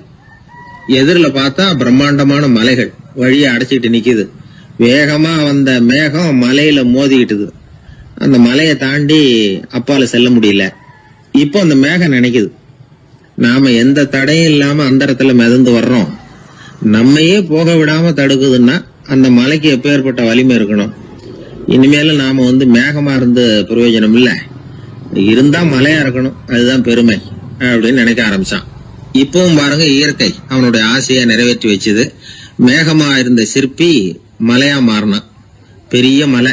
எதிரில பார்த்தா பிரம்மாண்டமான மலைகள் வழியை அடைச்சிட்டு நிக்குது. வேகமா வந்த மேகம் மலையில மோதிக்கிட்டுது. அந்த மலையை தாண்டி அப்பால செல்ல முடியல. இப்போ அந்த மேகம் நினைக்குது, நாம எந்த தடையும் இல்லாம அந்தரத்துல மிதந்து வர்றோம், நம்மையே போக விடாம தடுக்குதுன்னா அந்த மலைக்கு எப்பேற்பட்ட வலிமை இருக்கணும். இனிமேல நாம மேகமா இருந்து பிரயோஜனம் இல்ல, இருந்தா மலையா இருக்கணும், அதுதான் பெருமை அப்படின்னு நினைக்க ஆரம்பிச்சான். இப்பவும் பாருங்க, இயற்கை அவனுடைய ஆசையை நிறைவேற்றி வச்சது. மேகமா இருந்த சிற்பி மலையா மாறினான். பெரிய மலை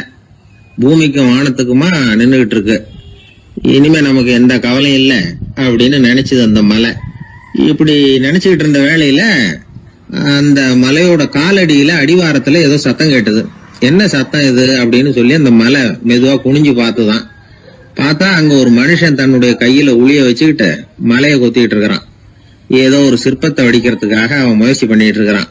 பூமிக்கும் வானத்துக்குமா நின்றுகிட்டு இருக்கு. இனிமே நமக்கு எந்த கவலையும் இல்லை அப்படின்னு நினைச்சது அந்த மலை. இப்படி நினைச்சுக்கிட்டு இருந்த வேளையில அந்த மலையோட காலடியில அடிவாரத்துல ஏதோ சத்தம் கேட்டது. என்ன சத்தம் இது அப்படின்னு சொல்லி அந்த மலை மெதுவா குனிஞ்சு பார்த்துதான். பார்த்தா அங்க ஒரு மனுஷன் தன்னுடைய கையில உளிய வச்சுக்கிட்டு மலையை கொத்திட்டு இருக்கிறான். ஏதோ ஒரு சிற்பத்தை வடிக்கிறதுக்காக அவன் முயற்சி பண்ணிட்டு இருக்கிறான்.